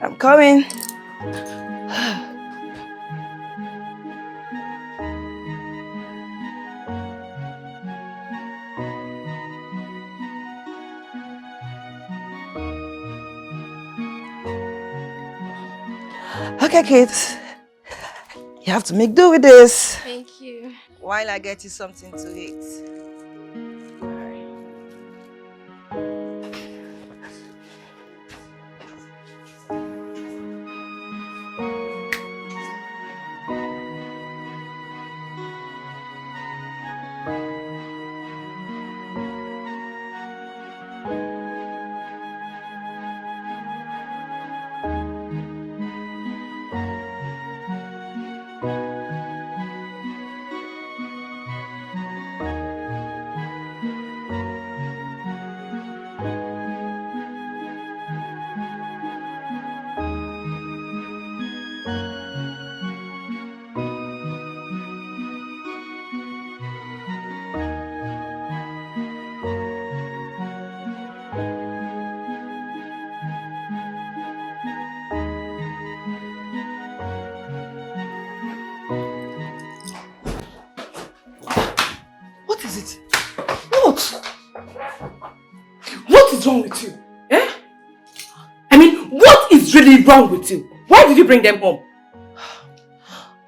I'm coming. Okay, kids. You have to make do with this. Thank you. While I get you something to eat. is wrong with you? Eh? I mean, what is really wrong with you? Why did you bring them home?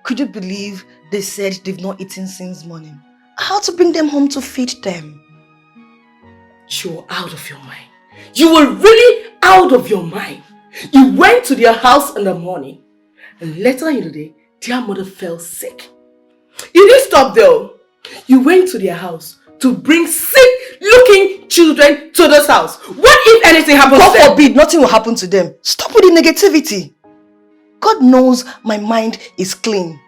Could you believe they said they've not eaten since morning? How to bring them home to feed them? You're out of your mind. You were really out of your mind. You went to their house in the morning and later in the day, their mother fell sick. You didn't stop though. You went to their house to bring sick-looking children to this house. What if anything happens to them? God forbid, nothing will happen to them. Stop with the negativity. God knows my mind is clean.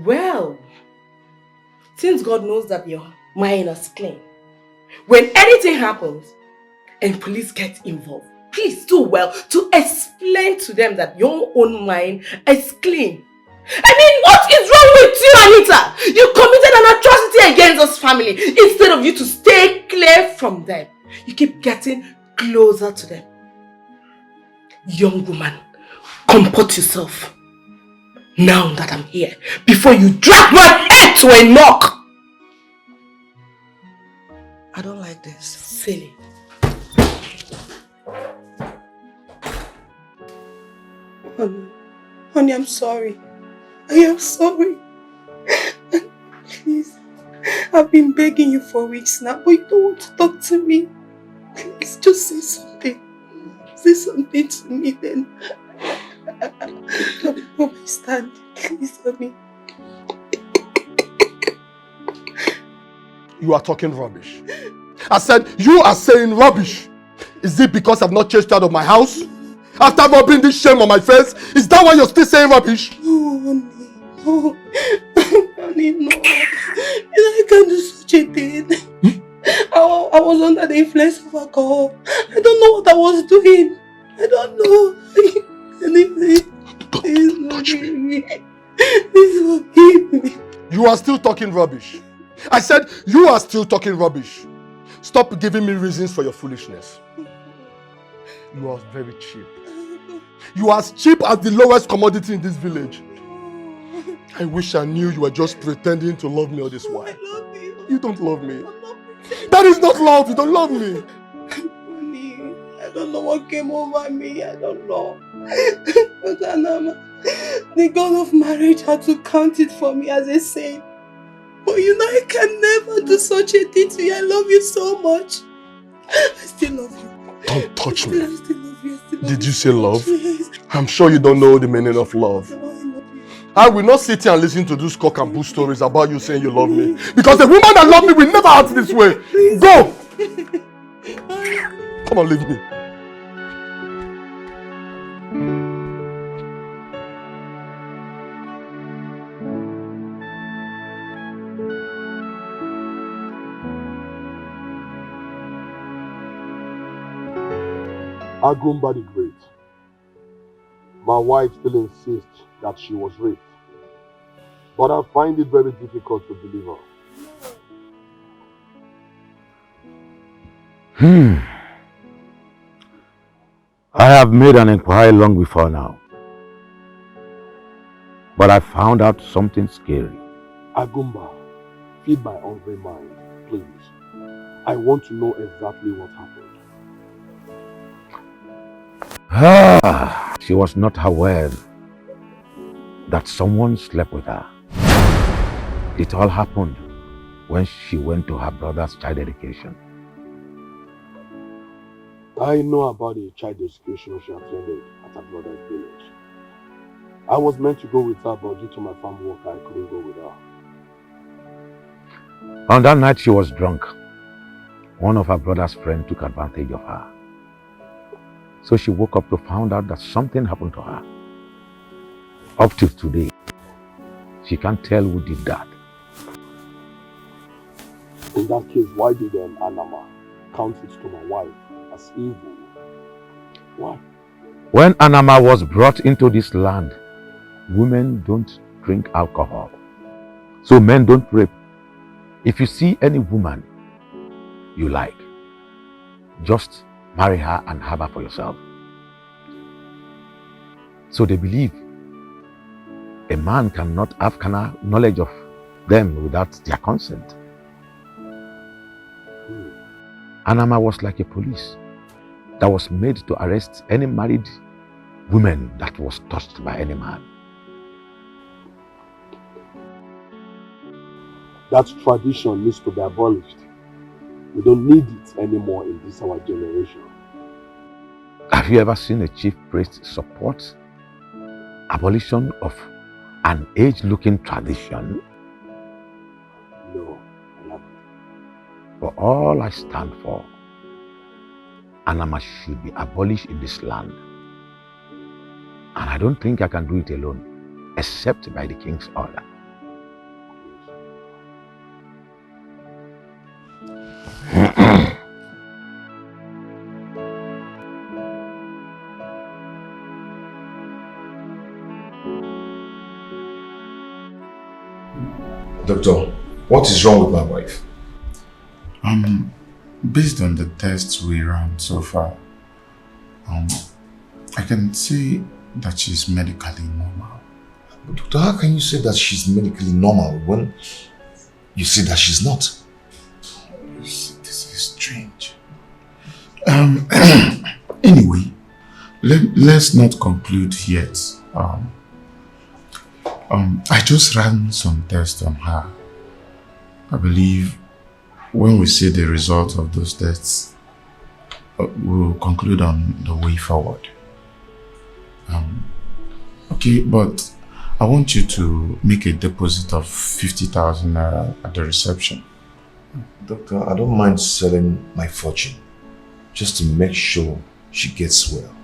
Well, since God knows that your mind is clean, when anything happens and police get involved, please do well to explain to them that your own mind is clean. I mean, what is wrong with you, Anita? You committed an atrocity against this family. Instead of you to stay clear from them, you keep getting closer to them. Young woman, comport yourself. Now that I'm here, before you drag my head to a knock. I don't like this. Silly. Honey, I'm sorry. I am sorry. Please, I've been begging you for weeks now, but you don't want to talk to me. Please, just say something. Say something to me then. I understand. Please help me. You are talking rubbish. I said, you are saying rubbish. Is it because I've not chased you out of my house? After rubbing this shame on my face? Is that why you're still saying rubbish? Oh, honey. Oh, honey, no. I can't do such a thing. I was under the influence of alcohol. I don't know what I was doing. I don't know. Please touch me. Please forgive me. You are still talking rubbish. I said, you are still talking rubbish. Stop giving me reasons for your foolishness. You are very cheap. You are as cheap as the lowest commodity in this village. I wish I knew you were just pretending to love me all this while. I love you. You don't love me. That is not love. You don't love me. Honey, I don't know what came over me. I don't know. But Anama, the God of marriage had to count it for me as a saint. But you know, I can never do such a thing to you. I love you so much. I still love you. Don't touch me. I still love you. Did you say love? Yes. I'm sure you don't know the meaning of love. I will not sit here and listen to those cock and bull stories about you saying you love me. Because the woman that loves me will never act this way. Go! Come on, leave me. Agumba the Great. My wife still insists that she was raped. But I find it very difficult to believe her. I have made an inquiry long before now. But I found out something scary. Agumba, feed my hungry mind, please. I want to know exactly what happened. She was not aware that someone slept with her. It all happened when she went to her brother's child education. I know about the child education she attended at her brother's village. I was meant to go with her, but due to my farm work, I couldn't go with her. On that night, she was drunk. One of her brother's friends took advantage of her. So she woke up to find out that something happened to her. Up till today, she can't tell who did that. In that case, why did Anama count it to my wife as evil? Why? When Anama was brought into this land, women don't drink alcohol. So men don't rape. If you see any woman you like, just marry her and have her for yourself. So they believe a man cannot have knowledge of them without their consent. Anama was like a police. that was made to arrest any married woman that was touched by any man. That tradition needs to be abolished. We don't need it anymore in this our generation. Have you ever seen a chief priest support abolition of an age-looking tradition? No, I haven't. For all I stand for, Anama should be abolished in this land. And I don't think I can do it alone, except by the king's order. Doctor, what is wrong with my wife? Based on the tests we ran so far, I can say that she's medically normal. But doctor, how can you say that she's medically normal when you say that she's not? This is strange. Anyway, let's not conclude yet. I just ran some tests on her. I believe when we see the result of those tests, we'll conclude on the way forward. Okay, but I want you to make a deposit of 50,000 naira at the reception. Doctor, I don't mind selling my fortune just to make sure she gets well.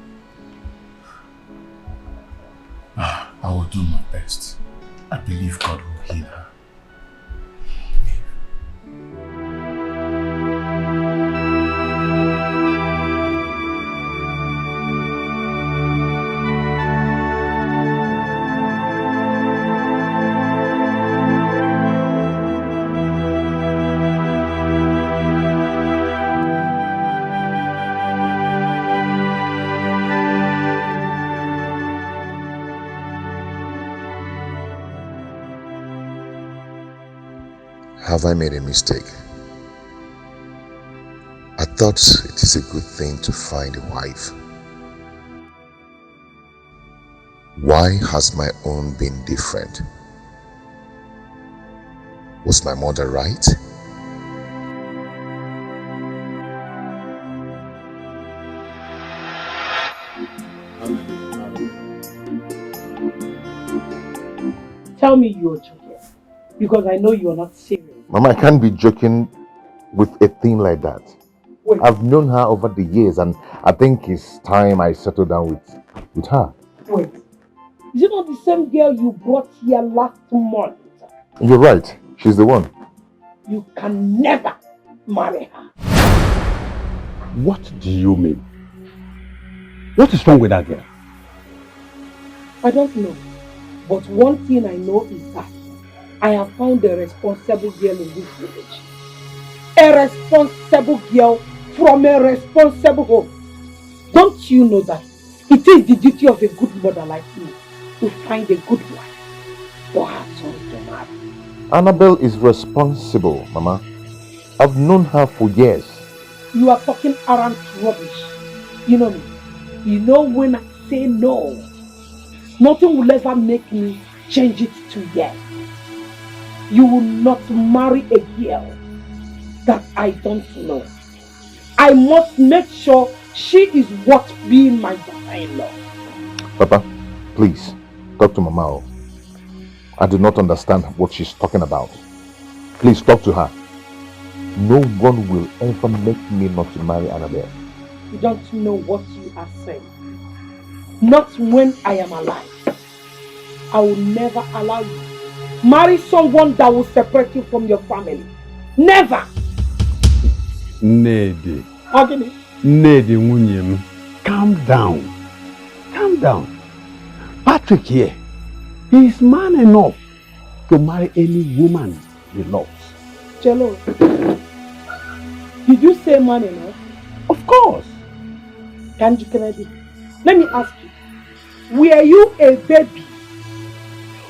I will do my best. I believe God will heal her. Have I made a mistake? I thought it is a good thing to find a wife. Why has my own been different? Was my mother right? Tell me you're joking, because I know you're not serious. Mama, I can't be joking with a thing like that. Wait. I've known her over the years and I think it's time I settle down with her. Wait, is it not the same girl you brought here last month? You're right, she's the one. You can never marry her. What do you mean? What is wrong with that girl? I don't know, but one thing I know is that I have found a responsible girl in this village. A responsible girl from a responsible home. Don't you know that it is the duty of a good mother like me to find a good wife for her son to marry? Annabelle is responsible, Mama. I've known her for years. You are talking arrant rubbish. You know me. You know when I say no, nothing will ever make me change it to yes. You will not marry a girl that I don't know. I must make sure she is worth being my daughter-in-law. Papa, please, talk to Mama. I do not understand what she's talking about. Please talk to her. No one will ever make me not to marry Annabelle. You don't know what you are saying. Not when I am alive. I will never allow you marry someone that will separate you from your family. Never! Nedi. Agini. Nedi Munyem. Calm down. Calm down. Patrick here. He is man enough to marry any woman he loves. Jello, did you say man enough? Of course. Kanji Kennedy, let me ask you. Were you a baby?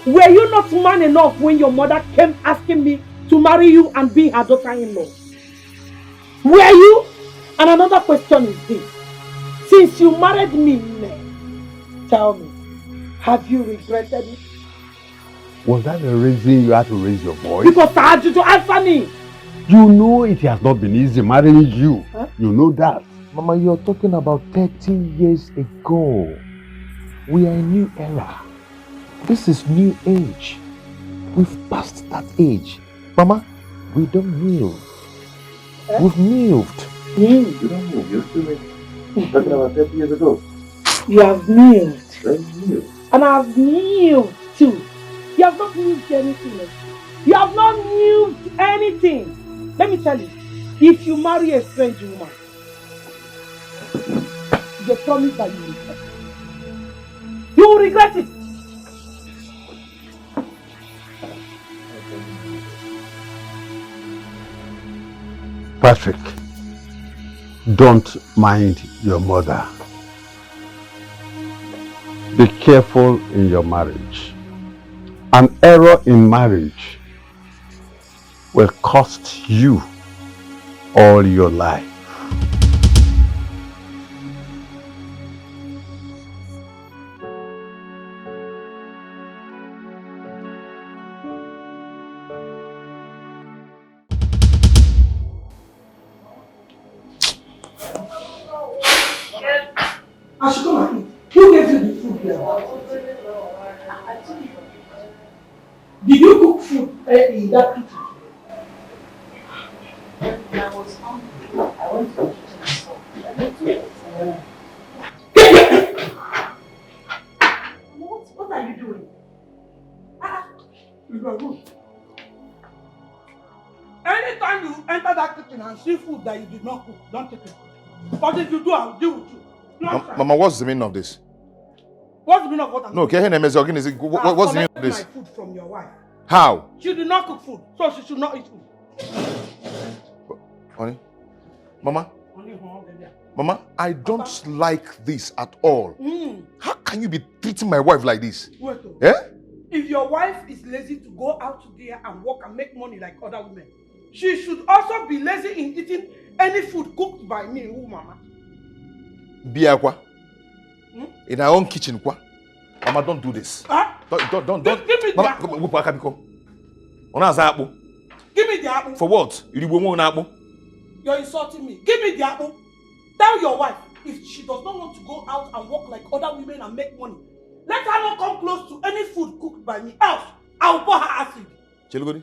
Were you not man enough when your mother came asking me to marry you and be her daughter-in-law? Were you? And another question is this. Since you married me, tell me, have you regretted it? Was that the reason you had to raise your voice? Because I had you to answer me. You know it has not been easy marrying you. Huh? You know that. Mama, you're talking about 30 years ago. We are in a new era. This is new age. We've passed that age. Mama, we don't move. We've moved. You don't move. You're still talking about 30 years ago. You have moved. Very new. And I have moved too. You have not moved anything. You have not moved anything. Let me tell you, if you marry a strange woman, they promise that you will regret it. You will regret it. Patrick, don't mind your mother. Be careful in your marriage. An error in marriage will cost you all your life. I should come and eat. Who gave you the food here? Did you cook food in that kitchen? I was hungry. I went to the kitchen. What are you doing? Anytime you enter that kitchen and see food that you did not cook, don't take it. But if you do, I'll deal with you. Mama, what's the meaning of this? What's the meaning of what I'm No, saying? what's the meaning of this? My food from your wife. How? She did not cook food, so she should not eat food. Honey? Mama? Mama, I don't like this at all. How can you be treating my wife like this? Wait, eh? If your wife is lazy to go out there and work and make money like other women, she should also be lazy in eating any food cooked by me, Mama. Biakwa? In our own kitchen, kwa? Mama, don't do this. Don't. Give me the apple. Give me the apple. For what? You're insulting me. Give me the apple. Tell your wife, if she does not want to go out and work like other women and make money, let her not come close to any food cooked by me. Else, I'll pour her acid. Chelugodi,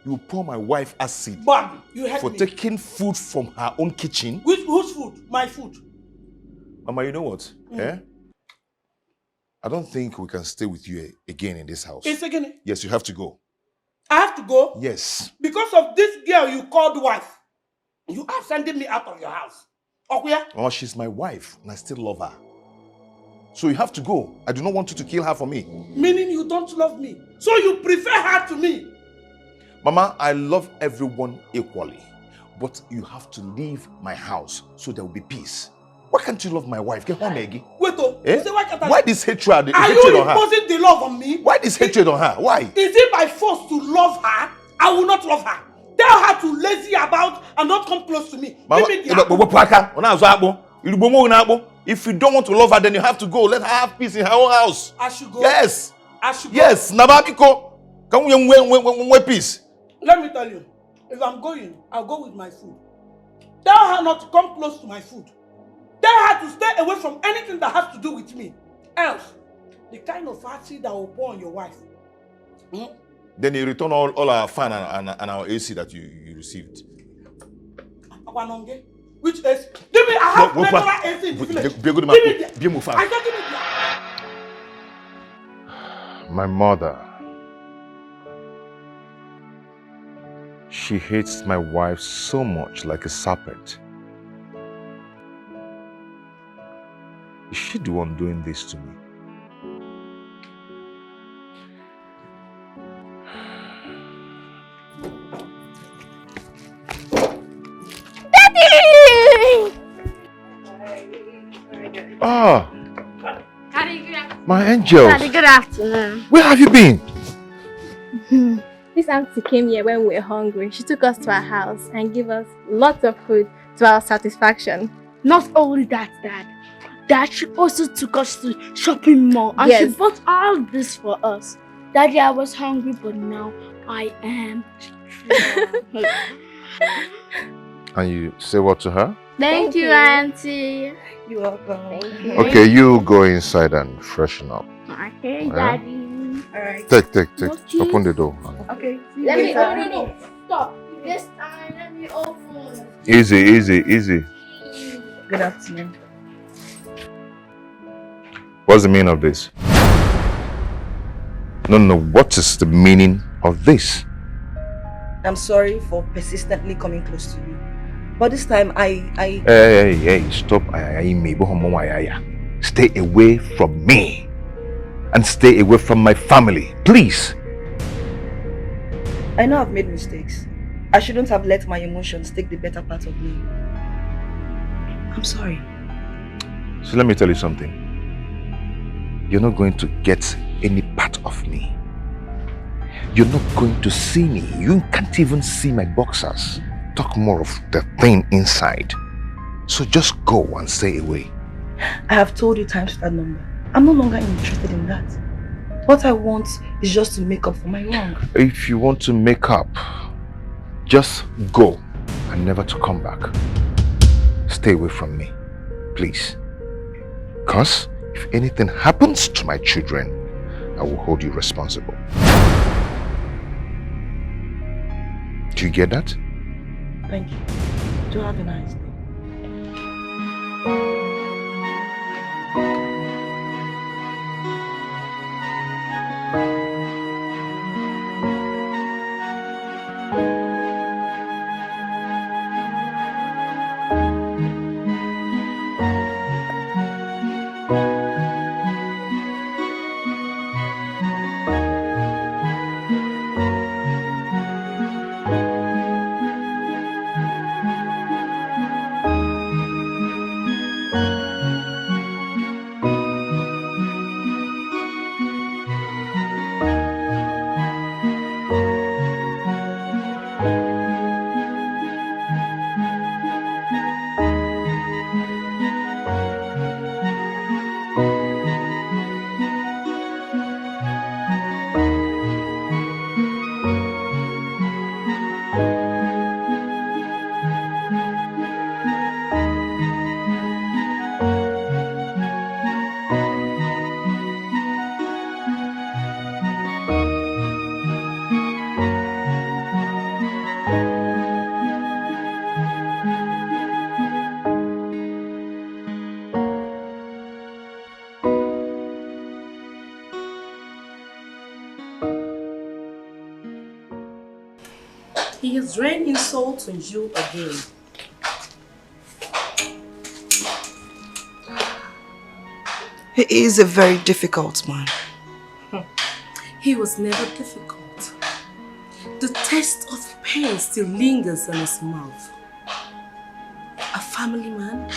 you pour my wife acid Bobby, you heard for me. taking food from her own kitchen? Whose food? My food. Mama, you know what? I don't think we can stay with you again in this house. It's again? Yes, you have to go. I have to go? Yes. Because of this girl you called wife, you are sending me out of your house. Okay? Mama, she's my wife and I still love her. So you have to go. I do not want you to kill her for me. Meaning you don't love me. So you prefer her to me. Mama, I love everyone equally. But you have to leave my house so there will be peace. Why can't you love my wife? Get home, Maggie. Wait, why this hatred on her? Are you imposing the love on me? Why this hatred on her? Why? Is it by force to love her? I will not love her. Tell her to lazy about and not come close to me. Mama, give me the apple. If you don't want to love her, then you have to go. Let her have peace in her own house. I should go? Yes. I should go? Yes. Nababiko. Can we peace? Let me tell you, if I'm going, I'll go with my food. Tell her not to come close to my food. Tell her to stay away from anything that has to do with me. Else, the kind of acid that will pour on your wife. Then you return all our fan and our AC that you received. Which AC? Give me, I have regular AC in the village. Give me the, I don't give me the. My mother. She hates my wife so much, like a serpent. Is she the one doing this to me? Daddy! Ah! My angels! Daddy, good afternoon. Where have you been? This auntie came here when we were hungry. She took us to her house and gave us lots of food to our satisfaction. Not only that, Dad, she also took us to shopping mall and she bought all this for us. Daddy, I was hungry, but now I am strong. And you say what to her? Thank you, Auntie. You're welcome. Thank you. Okay, you go inside and freshen up. Okay, Yeah? Daddy. Alright. Take. Okay. Open the door. Okay. Let me open it. Stop. This time, let me open. Easy. Good afternoon. What's the meaning of this? No, what is the meaning of this? I'm sorry for persistently coming close to you. But this time I Hey, stop. Stay away from me. And stay away from my family, please. I know I've made mistakes. I shouldn't have let my emotions take the better part of me. I'm sorry. So let me tell you something. You're not going to get any part of me. You're not going to see me. You can't even see my boxers. Talk more of the thing inside. So just go and stay away. I have told you times that number. I'm no longer interested in that. What I want is just to make up for my wrong. If you want to make up, just go and never to come back. Stay away from me, please. Because if anything happens to my children, I will hold you responsible. Do you get that? Thank you. Do have a nice day. He has rained insults on you again. He is a very difficult man. He was never difficult. The taste of pain still lingers in his mouth. A family man,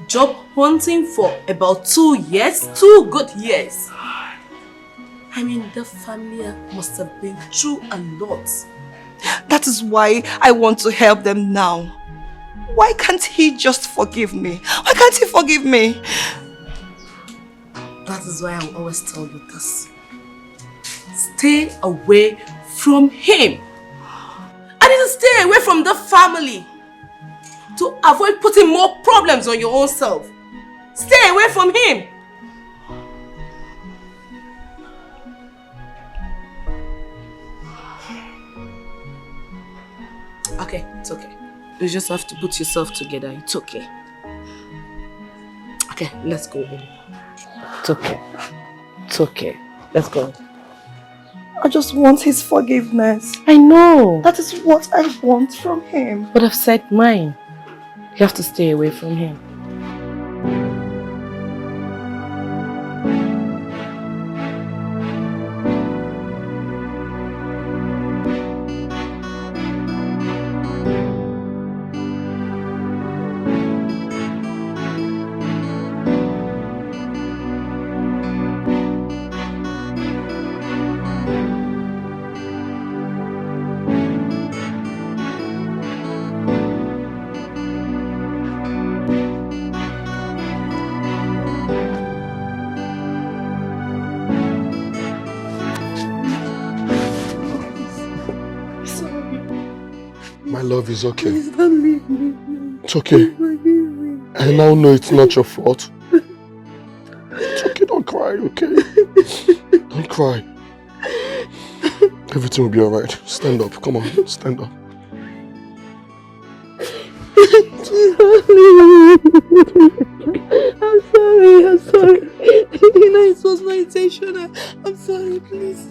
job hunting for about 2 years, 2 good years. I mean, the family must have been through a lot. That is why I want to help them now. Why can't he just forgive me? Why can't he forgive me? That is why I always tell you this. Stay away from him. I need to stay away from the family to avoid putting more problems on your own self. Stay away from him. Okay, it's okay. You just have to put yourself together. It's okay. Okay, let's go. It's okay. It's okay. Let's go. I just want his forgiveness. I know. That is what I want from him. But I've said mine. You have to stay away from him. My love is okay. Please don't leave me. It's okay. Forgive me. I now know it's not your fault. It's okay, don't cry, okay? Don't cry. Everything will be alright. Stand up, come on, stand up. I'm sorry, I'm sorry. You know, it was my intention. I'm sorry, please.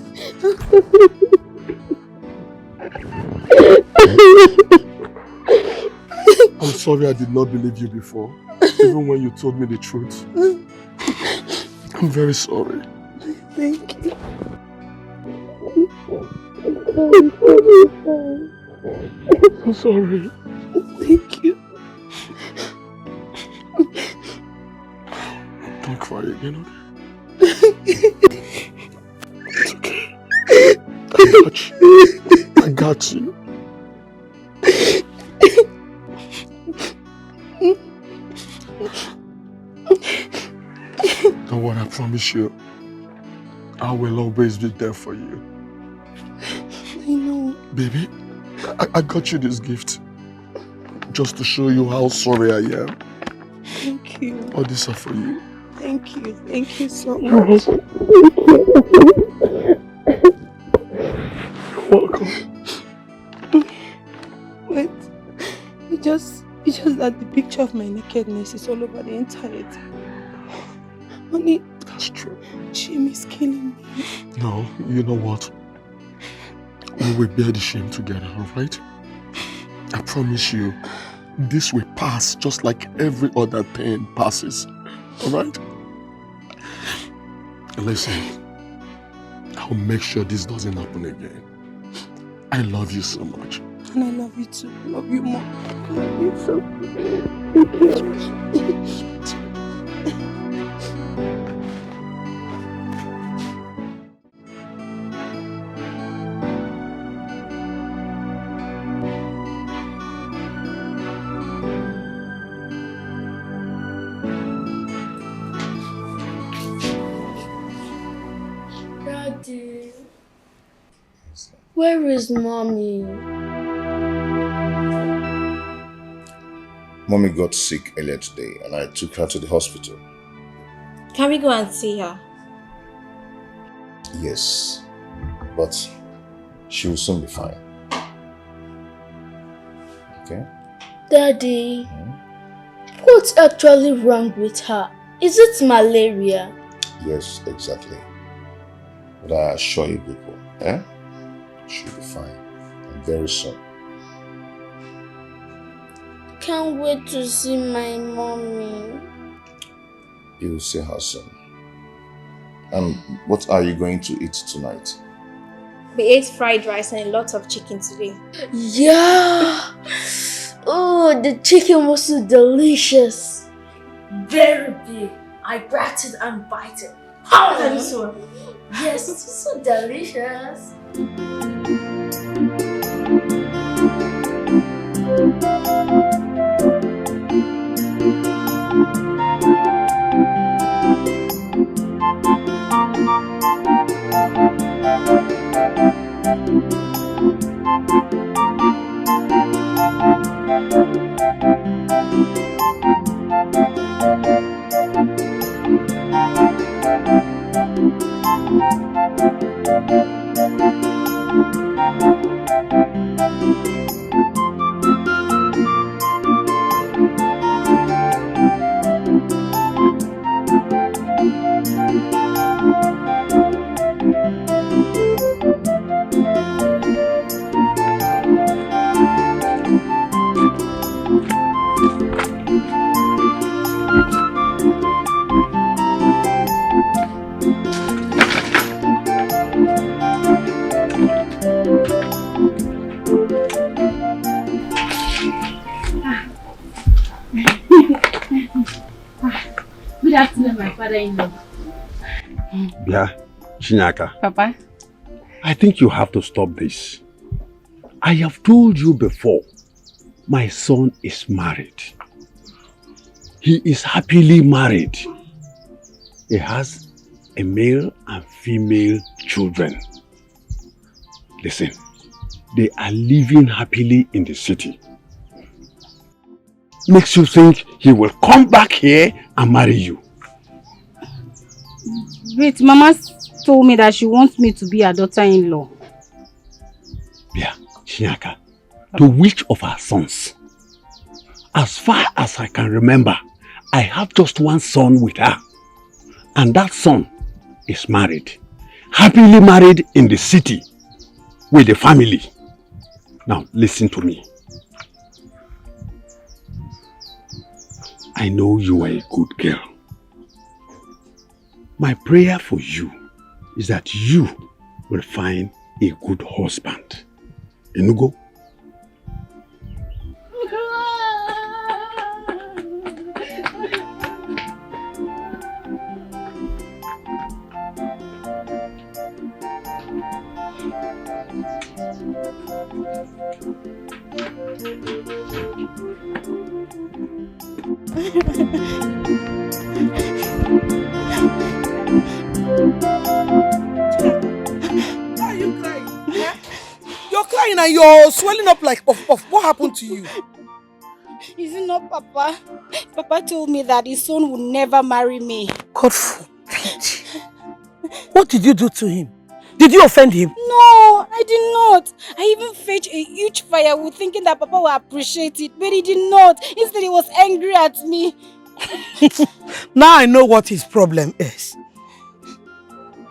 I'm sorry I did not believe you before, even when you told me the truth. I'm very sorry. Thank you. I'm sorry. Thank you. Don't cry again, okay? It's okay. I got you. I got you. Don't worry, I promise you, I will always be there for you. I know. Baby, I got you this gift just to show you how sorry I am. Thank you. All these are for you. Thank you. Thank you so You're much. welcome. Wait. It's just that the picture of my nakedness is all over the internet. Honey, that's true. Shame is killing me. No, you know what? We will bear the shame together, alright? I promise you, this will pass just like every other pain passes, alright? Listen, I'll make sure this doesn't happen again. I love you so much. And I love you too. I love you more. I love you so much. Thank you. Daddy, where is Mommy? Mommy got sick earlier today and I took her to the hospital. Can we go and see her? Yes, but she will soon be fine. Okay? Daddy, what's actually wrong with her? Is it malaria? Yes, exactly. But I assure you people, she'll be fine. And very soon. Can't wait to see my mommy. You will see her soon. And what are you going to eat tonight? We ate fried rice and a lot of chicken today. Yeah! Oh, the chicken was so delicious. Very big. I grabbed it and bite it. How this one? Yes, it's so delicious. Good afternoon, my father-in-law. Yeah, Chinyaka. Papa? I think you have to stop this. I have told you before, my son is married. He is happily married. He has a male and female children. Listen, they are living happily in the city. Makes you think he will come back here and marry you. Wait, Mama told me that she wants me to be her daughter-in-law. Yeah, Shinyaka, to which of our sons? As far as I can remember, I have just one son with her. And that son is married. Happily married in the city with the family. Now, listen to me. I know you are a good girl. My prayer for you is that you will find a good husband. Enugo? Why are you crying? Eh? You're crying and you're swelling up like puff puff. What happened to you? Is it not Papa? Papa told me that his son will never marry me. God forbid. What did you do to him? Did you offend him? No, I did not. I even fetched a huge firewood thinking that Papa would appreciate it, but he did not. Instead, he was angry at me. Now I know what his problem is.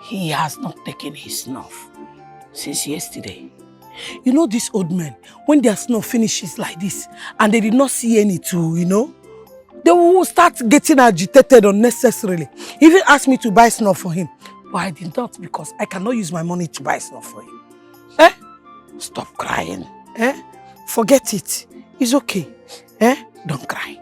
He has not taken his snuff since yesterday. You know these old men, when their snuff finishes like this and they did not see any too, they will start getting agitated unnecessarily. He even asked me to buy snuff for him. But I did not because I cannot use my money to buy snuff for him. Eh? Stop crying. Eh? Forget it. It's okay. Eh? Don't cry.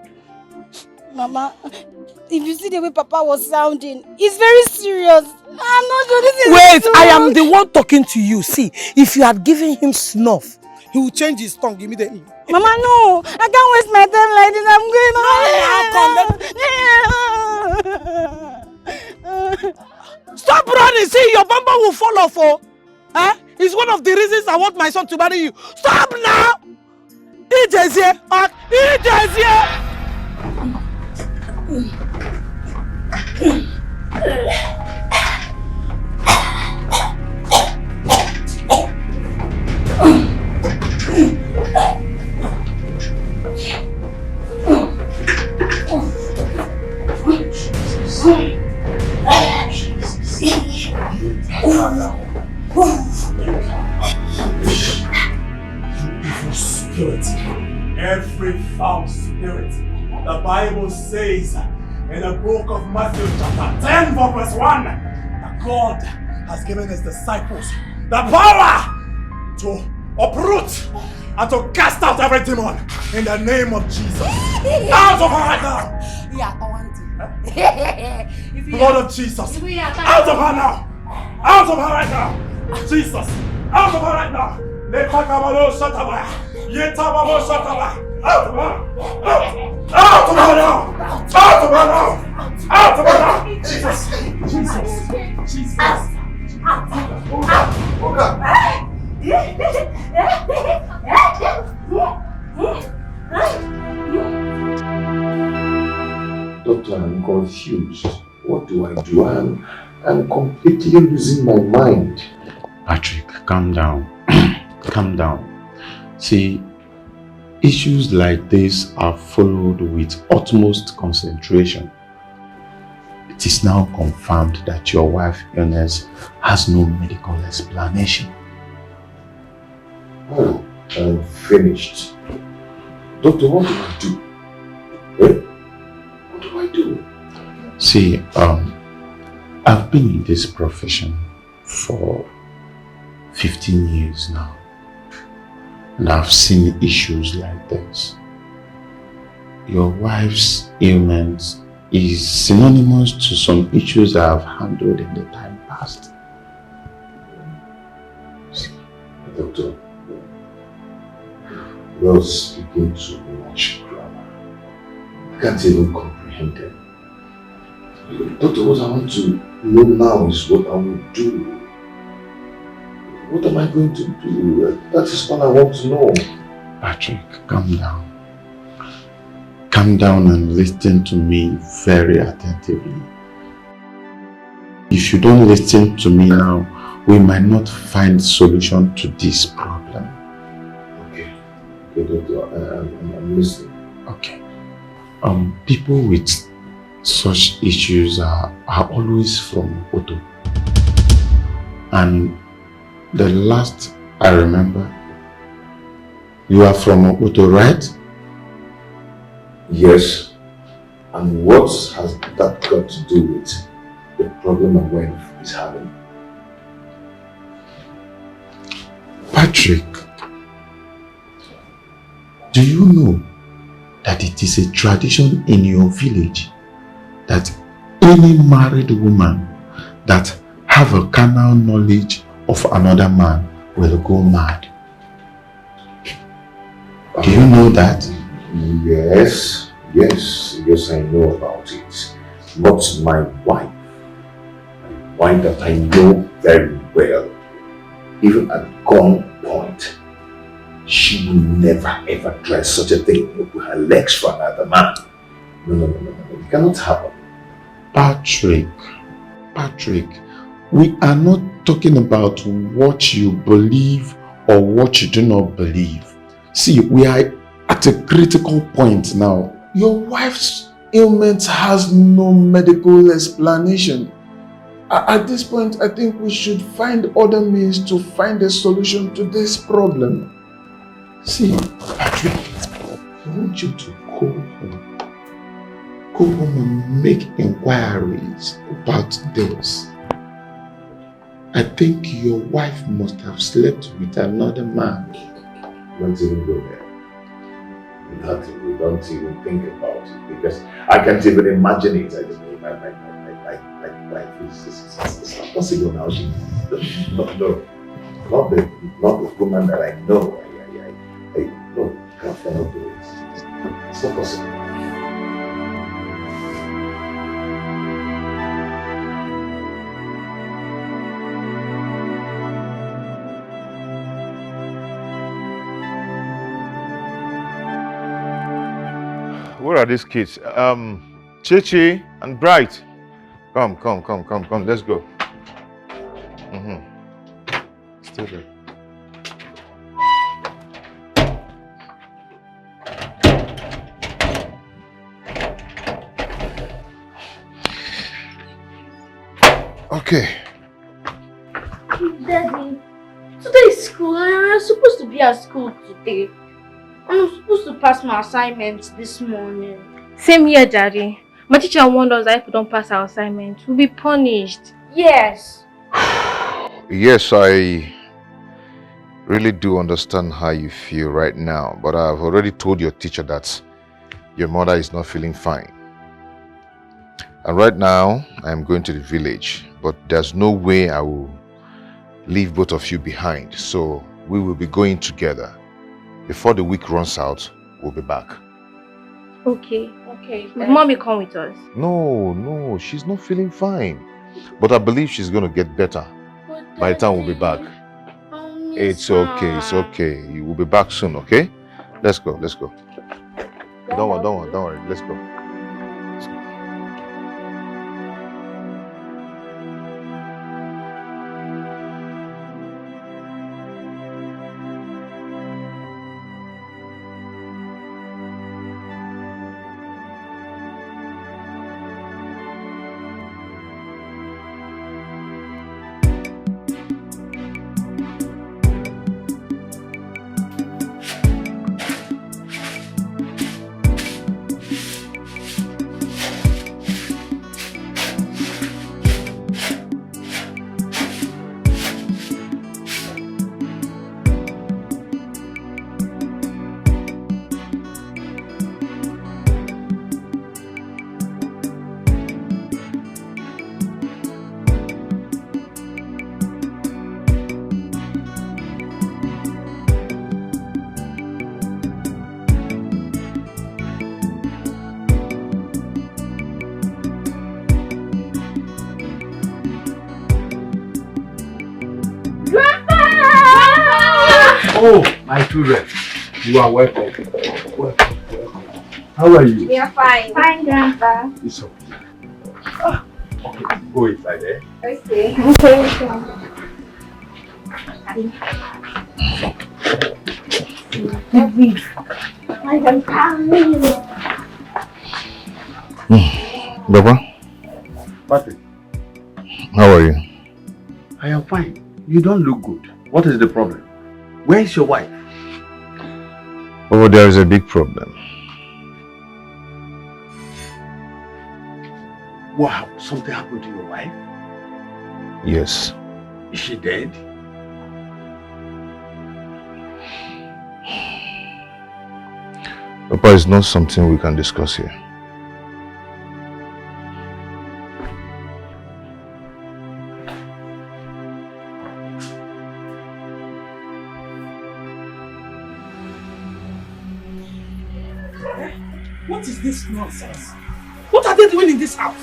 Mama, if you see the way Papa was sounding, he's very serious. I'm not sure this is Wait, true. I am the one talking to you. See, if you had given him snuff, he will change his tongue immediately. Mama, no. I can't waste my time like this. I'm going on. Stop running. See, your bumper will fall off. Oh. Eh? It's one of the reasons I want my son to marry you. Stop now. Eat is here. Eat is here. Spirit, every foul spirit. The Bible says in the book of Matthew chapter 10 verse 1 that God has given his disciples the power to uproot and to cast out every demon in the name of Jesus. Out of her right now! Blood of Jesus! Out of her now! Out of her right now! Jesus! Out of her right now! Out of her! Out of her! Out of her now! Out of her now! Out of her now! Jesus! Jesus! Jesus! Doctor, I'm confused. What do? I'm completely losing my mind. Patrick, calm down. Calm down. See, issues like this are followed with utmost concentration. It is now confirmed that your wife's illness has no medical explanation. Oh, I'm finished. Doctor, what do I do? Eh? What do I do? See, I've been in this profession for 15 years now. And I've seen issues like this. Your wife's ailment is synonymous to some issues I've handled in the time past. Doctor, you're speaking too much grammar. I can't even comprehend them. Doctor, what I want to know now is what I will do. What am I going to do? That is all I want to know. Patrick, calm down. Calm down and listen to me very attentively. If you don't listen to me now, we might not find solution to this problem. Okay, Doctor, I'm listening. Okay. People with such issues are always from Oto. And the last I remember, you are from Oto, right? Yes. And what has that got to do with the problem my wife is having? Patrick, do you know that it is a tradition in your village that any married woman that have a carnal knowledge of another man will go mad? Do you know that? Yes, I know about it. But my wife that I know very well, even at gunpoint, she will never ever try such a thing with her legs for another man. No, it cannot happen. Patrick, we are not talking about what you believe or what you do not believe. See, we are at a critical point now. Your wife's ailment has no medical explanation. At this point, I think we should find other means to find a solution to this problem. See, Patrick, I want you to go home. Go home and make inquiries about this. I think your wife must have slept with another man. Don't even go there. We don't even think about it because I can't even imagine it. I just know my wife is not possible now. She not the woman that I know. Cannot do it. It's not possible. Where are these kids? Chichi and Bright. Come, let's go. Stay there. Okay. Daddy, today is school and I'm supposed to be at school today. I'm supposed to pass my assignments this morning. Same here, Daddy. My teacher warned us that if we don't pass our assignment, we'll be punished. Yes. Yes, I really do understand how you feel right now, but I've already told your teacher that your mother is not feeling fine. And right now, I'm going to the village, but there's no way I will leave both of you behind. So we will be going together. Before the week runs out, we'll be back. Okay. Will Mommy come with us? No, she's not feeling fine. But I believe she's going to get better by the time we'll be back. It's okay. You will be back soon, okay? Let's go. Don't worry. Let's go. Oh, my children. You are welcome. Welcome. How are you? We are fine. Fine, Grandpa. It's okay. Okay, go inside there. Okay. I am coming. Baba, Patrick, how are you? I am fine. You don't look good. What is the problem? Where is your wife? Oh, there is a big problem. What? Something happened to your wife? Yes. Is she dead? Papa, it's not something we can discuss here. What is this nonsense? What are they doing in this house?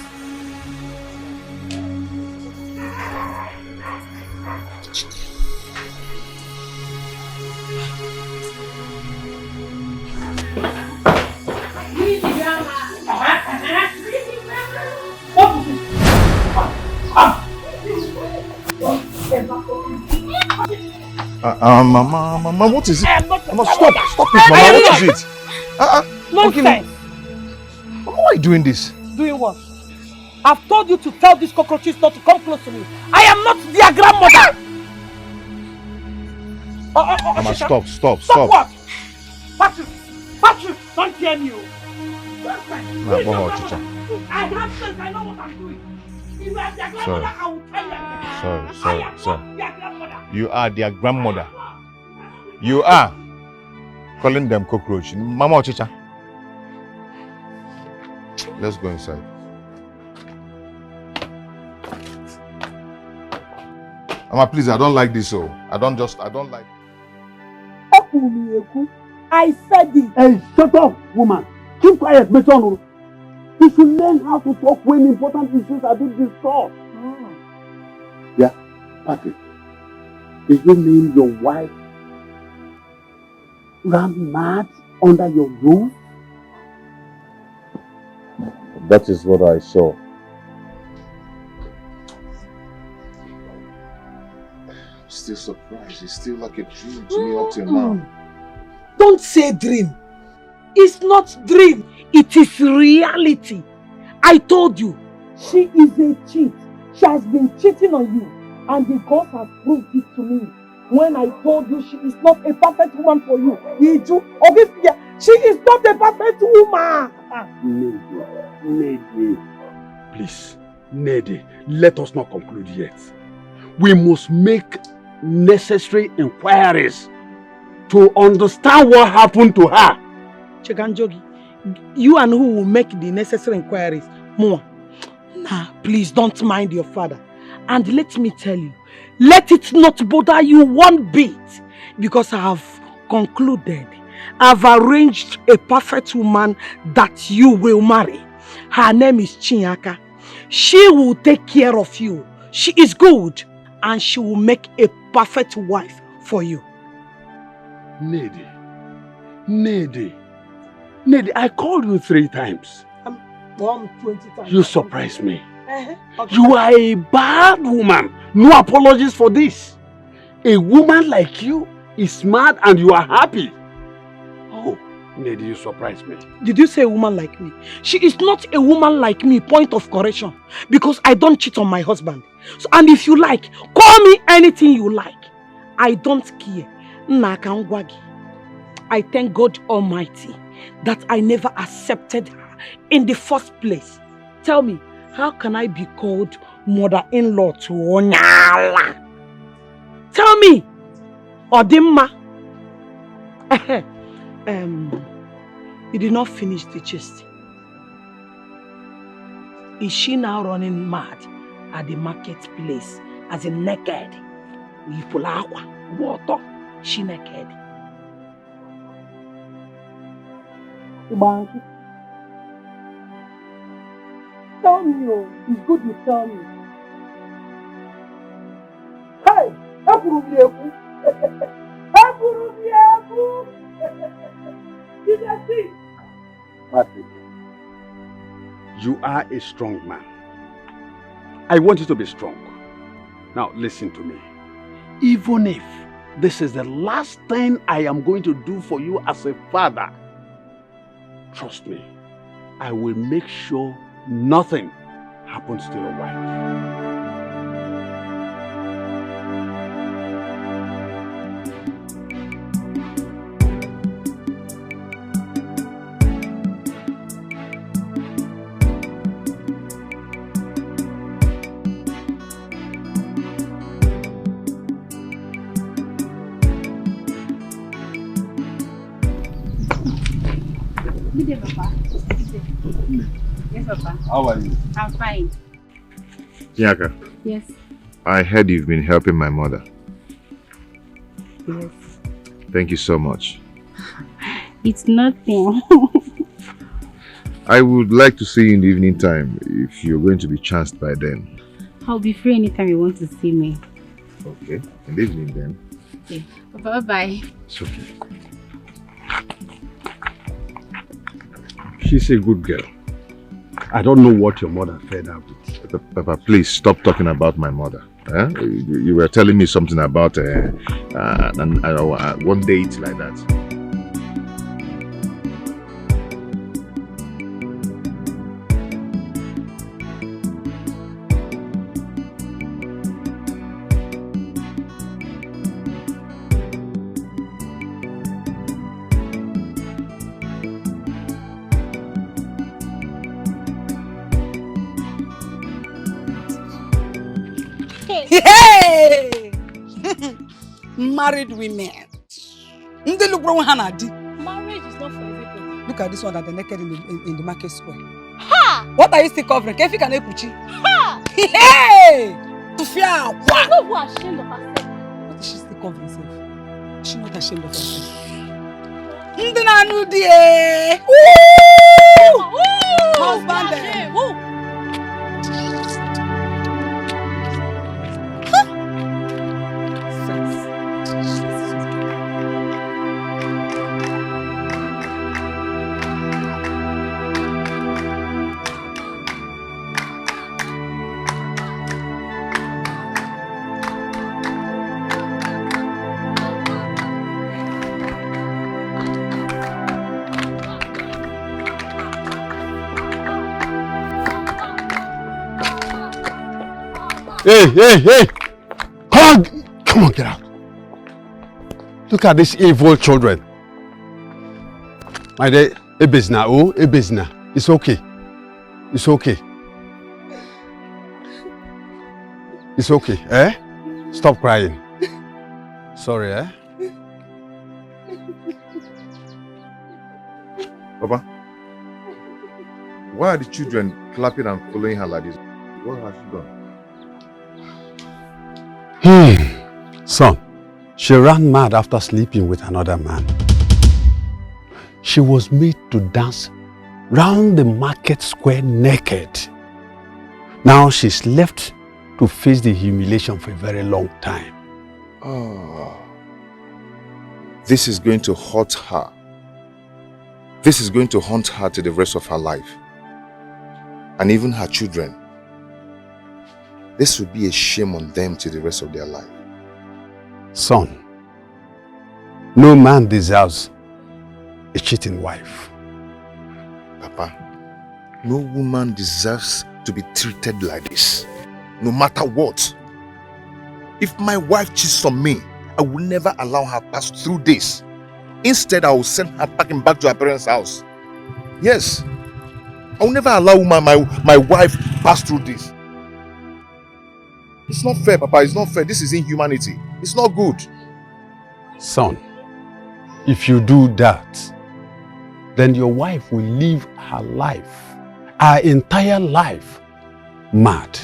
Mama, what is it? Mama, stop it, Mama, what is it? Nonsense! Mama, why are you doing this? Doing what? I've told you to tell these cockroaches not to come close to me. I am not their grandmother! Mama, stop. Stop what? Patrick, don't tell me. Nah, go on, Chicha. I have sense, I know what I'm doing. If you are their grandmother, I will tell you. Sorry. Their grandmother. You are their grandmother. You are calling them cockroach. Mama or Chicha? Let's go inside. Mama, please, I don't like this. I don't like. I said it. Hey, shut up, woman. Keep quiet, Meton. You should learn how to talk when important issues are being discussed. Yeah, Patrick. Do you mean your wife ran mad under your roof? That is what I saw. I'm still surprised. It's still like a dream to me up till now. Don't say dream. It's not dream. It is reality. I told you, she is a cheat. She has been cheating on you. And the God has proved it to me. When I told you she is not a perfect woman for you. She is not a perfect woman. Nede. Please, Nede, let us not conclude yet. We must make necessary inquiries to understand what happened to her. Cheganjogi, you and who will make the necessary inquiries? More. Nah, please don't mind your father. And let me tell you, let it not bother you one bit. Because I have concluded, I've arranged a perfect woman that you will marry. Her name is Chinyaka. She will take care of you. She is good. And she will make a perfect wife for you. Nede, I called you 3 times. 20 times. You surprised me. Okay. You are a bad woman. No apologies for this. A woman like you is mad and you are happy. Oh, Nede, you surprised me. Did you say a woman like me? She is not a woman like me, point of correction. Because I don't cheat on my husband. So, and if you like, call me anything you like. I don't care. I thank God Almighty that I never accepted her in the first place. Tell me, how can I be called mother-in-law to Onyala? Tell me, Odimma. You did not finish the gist. Is she now running mad at the marketplace as a naked? Water, she naked. Tell me, it's good you tell me. Hey, You are a strong man. I want you to be strong. Now listen to me. Even if this is the last thing I am going to do for you as a father, trust me, I will make sure nothing happens to your wife. Good day, Papa. Good day. Yes, Papa. How are you? I'm fine. Nyaka, Yes. I heard you've been helping my mother. Yes. Thank you so much. It's nothing. I would like to see you in the evening time if you're going to be chanced by then. I'll be free anytime you want to see me. Okay, in the evening then. Okay. Bye-bye. It's okay. She's a good girl. I don't know what your mother fed her with. Papa, please stop talking about my mother. You were telling me something about one date like that. Hey! Married women. They look wrong, Hanadi. Marriage is not for everybody. Look at this one that they're naked in the market square. Ha! What are you still covering? Kefi can Ekuchi. Ha! Hey! To fear. She's not who ashamed of herself. What is she still covering herself? Is she not ashamed of herself? Ndinanudie! Woo! Husband there. Woo! Hey! Come on, get out. Look at these evil children. My dear, Ebezna. It's okay. It's okay. It's okay, eh? Stop crying. Sorry, eh? Papa, why are the children clapping and following her like this? What has she done? Son, she ran mad after sleeping with another man. She was made to dance round the market square naked. Now she's left to face the humiliation for a very long time. Oh, this is going to hurt her. This is going to haunt her to the rest of her life. And even her children. This will be a shame on them to the rest of their life. Son, no man deserves a cheating wife. Papa, no woman deserves to be treated like this. No matter what. If my wife cheats on me, I will never allow her pass through this. Instead, I will send her packing back to her parents' house. Yes. I will never allow my wife pass through this. It's not fair, Papa. It's not fair. This is inhumanity. It's not good. Son, if you do that, then your wife will live her life, her entire life, mad.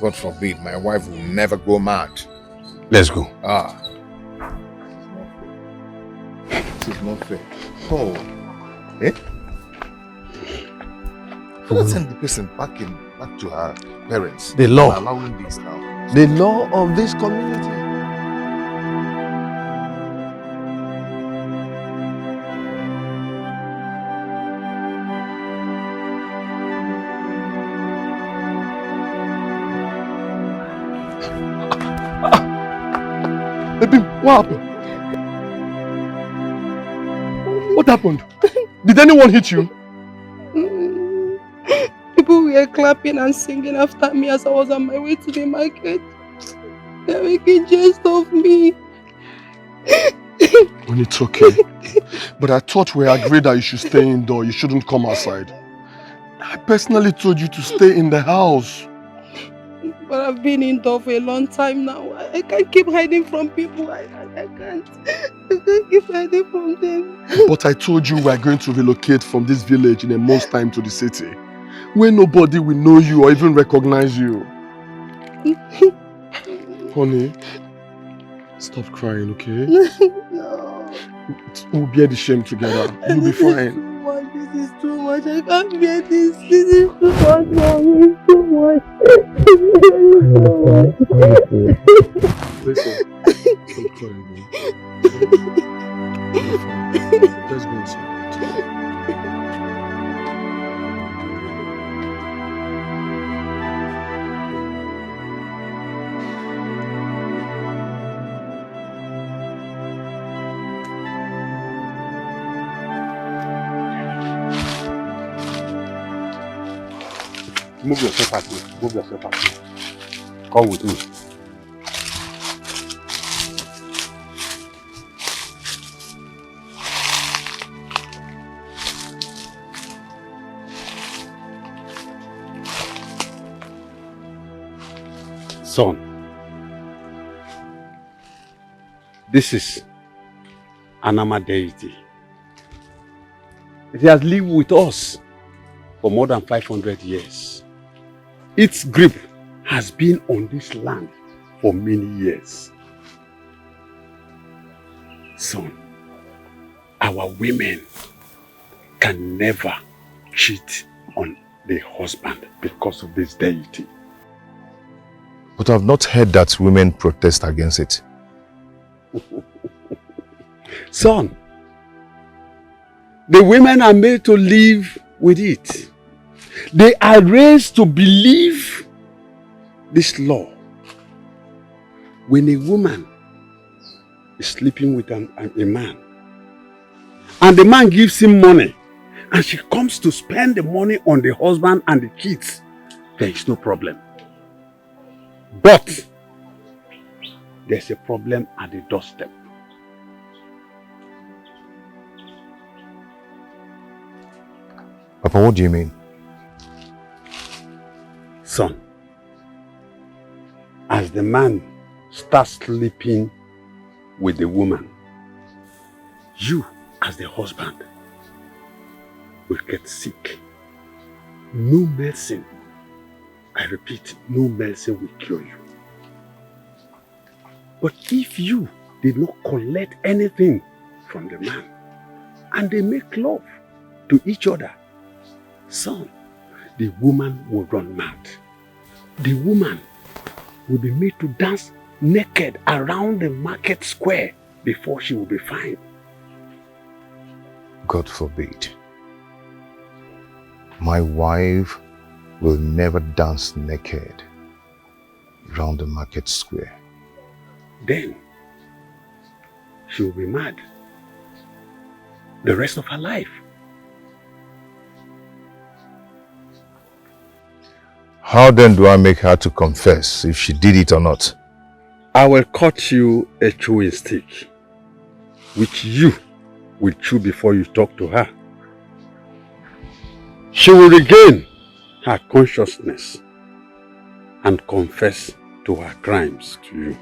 God forbid, my wife will never go mad. Let's go. This is not fair. Oh. Eh? Let's send the person back to her parents. The law. I'm allowing this now. The law of this community. What happened? What happened? Did anyone hit you? People were clapping and singing after me as I was on my way to the market. They're making jest of me. When it's okay. But I thought we agreed that you should stay indoor. You shouldn't come outside. I personally told you to stay in the house. But I've been indoor for a long time now. I can't keep hiding from people. I can't keep hiding from them. But I told you we are going to relocate from this village in a month's time to the city, where nobody will know you or even recognize you. Honey, stop crying, okay? No. We'll bear the shame together. You'll be fine. This is too much. I can't bear this. This is too much, Mommy. It's too much. Listen, stop crying, man. Let's go inside. Move yourself out, man. Move yourself out. Come with me. Son, this is Anama deity. It has lived with us for more than 500 years. Its grip has been on this land for many years. Son, our women can never cheat on the husband because of this deity. But I've not heard that women protest against it. Son, the women are made to live with it. They are raised to believe this law. When a woman is sleeping with a man, and the man gives him money, and she comes to spend the money on the husband and the kids, there is no problem. But there's a problem at the doorstep. Papa, what do you mean? Son, as the man starts sleeping with the woman, you as the husband will get sick. No medicine, I repeat, no medicine will cure you. But if you did not collect anything from the man and they make love to each other, son, the woman will run mad. The woman will be made to dance naked around the market square before she will be fine. God forbid. My wife will never dance naked around the market square. Then she will be mad the rest of her life. How then do I make her to confess if she did it or not? I will cut you a chewing stick, which you will chew before you talk to her. She will regain her consciousness and confess to her crimes to you.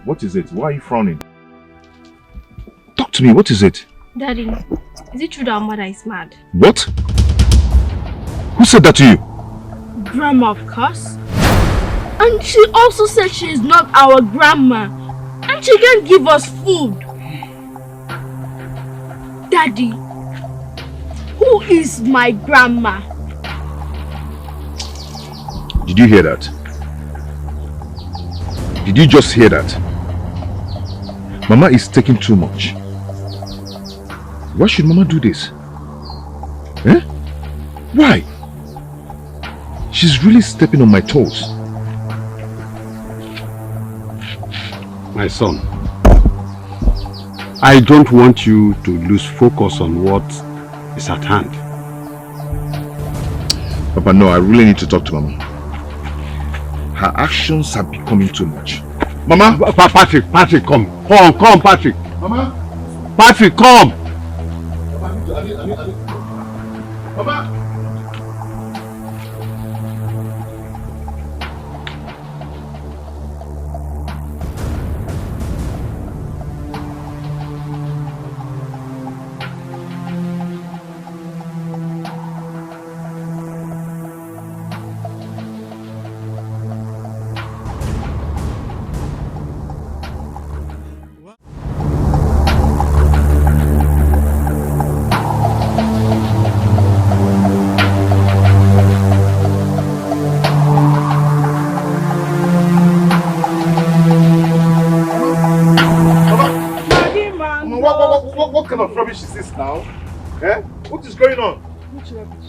What is it? Why are you frowning? to me. What is it? Daddy, is it true that our mother is mad? What? Who said that to you? Grandma, of course. And she also said she is not our grandma. And she can't give us food. Daddy, who is my grandma? Did you hear that? Did you just hear that? Mama is taking too much. Why should Mama do this? Eh? Why? She's really stepping on my toes. My son, I don't want you to lose focus on what is at hand. Papa, no, I really need to talk to Mama. Her actions are becoming too much. Mama! Patrick, come. Come, Patrick. Mama! Patrick, come! Mama! What kind of rubbish is this now? Eh? What is going on?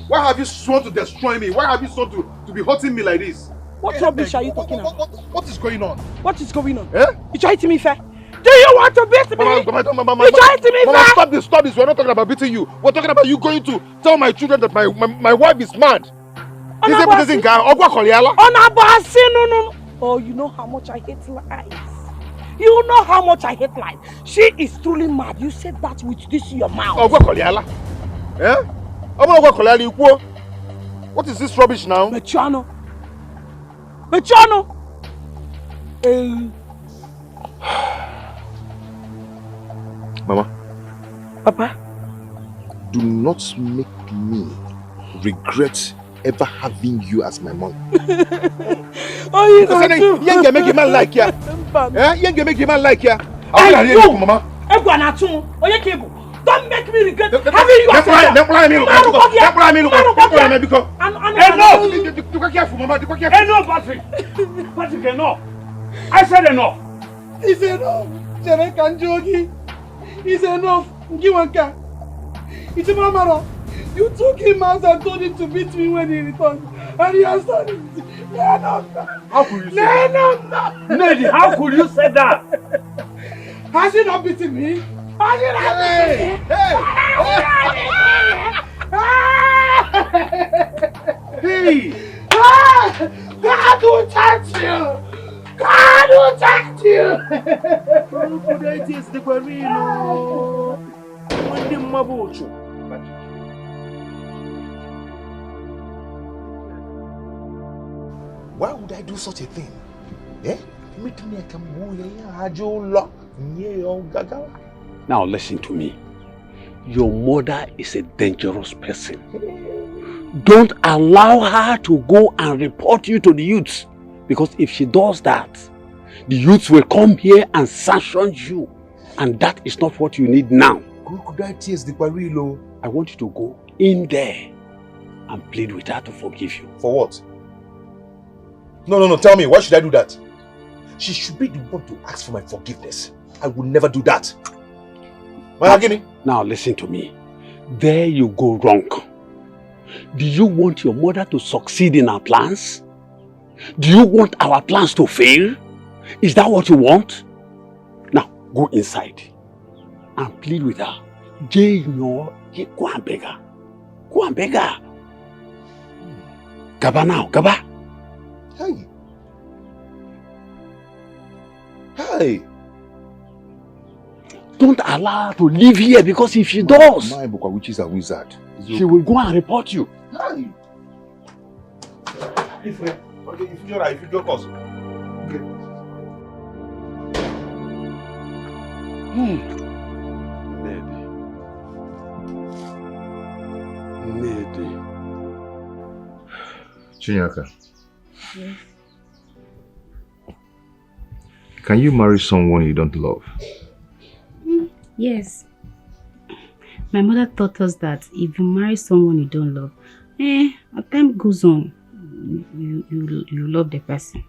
Why have you sworn to destroy me? Why have you sworn to be hurting me like this? What rubbish are you talking about? What is going on? What is going on? Eh? You trying to me fair? Do you want to beat me? Mama, You trying to me fair? Stop this. We're not talking about beating you. We're talking about you going to tell my children that my wife is mad. No. Oh, you know how much I hate lies. You know how much I hate lies. She is truly mad. You said that with this in your mouth. Eh? What is this rubbish now? Mechano. Mama. Papa. Do not make me regret ever having you as my mom. Oh, you know you ain't make a man like ya. Eh? You ain't make a man like ya. Mama. Don't make me regret having you as my Enough, Patrick! Patrick, enough! I said enough! It's enough! It's enough! It's Mama. You took him out and told him to beat me when he returned. And he has done it. How could you say that? Neddy, how could you say that? Has he not beaten me? Has he not beaten me? Hey! God will touch you! God will touch you! Why would I do such a thing? Eh? Now listen to me. Your mother is a dangerous person. Don't allow her to go and report you to the youths. Because if she does that, the youths will come here and sanction you. And that is not what you need now. I want you to go in there and plead with her to forgive you. For what? No, tell me, why should I do that? She should be the one to ask for my forgiveness. I will never do that. Now listen to me. There you go wrong. Do you want your mother to succeed in our plans? Do you want our plans to fail? Is that what you want? Now, go inside and plead with her. Go and beg her. Go and beg her. Gaba now, Gaba. Hey. Don't allow her to live here, because if she does, My witch is a wizard. She will go and report you. Hey. Okay, if you joke us. Okay. Chinyaka, Yes. can you marry someone you don't love? Yes. My mother taught us that if you marry someone you don't love, as time goes on, you love the person.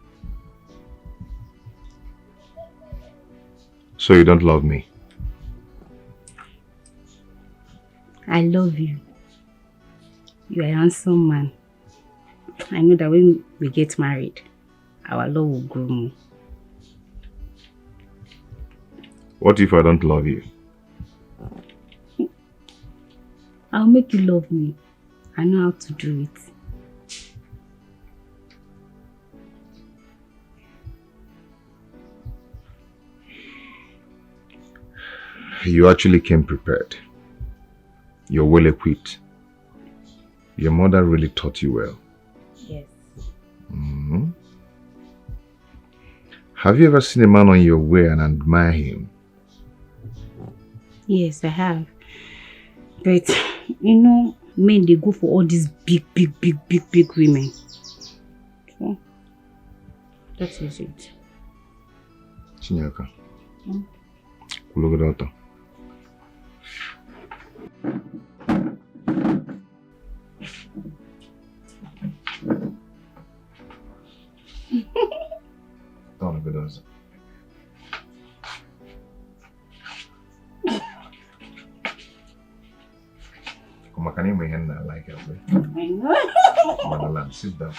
So you don't love me? I love you. You are a handsome man. I know that when we get married, our love will grow more. What if I don't love you? I'll make you love me. I know how to do it. You actually came prepared. You're well equipped. Your mother really taught you well. Yes. Mm-hmm. Have you ever seen a man on your way and admire him? Yes, I have. But, you know, men, they go for all these big women. So, that is it. Chinyaka. Look at that. Don't look at us. Come on, can you make it like it? I know. Come on, sit down.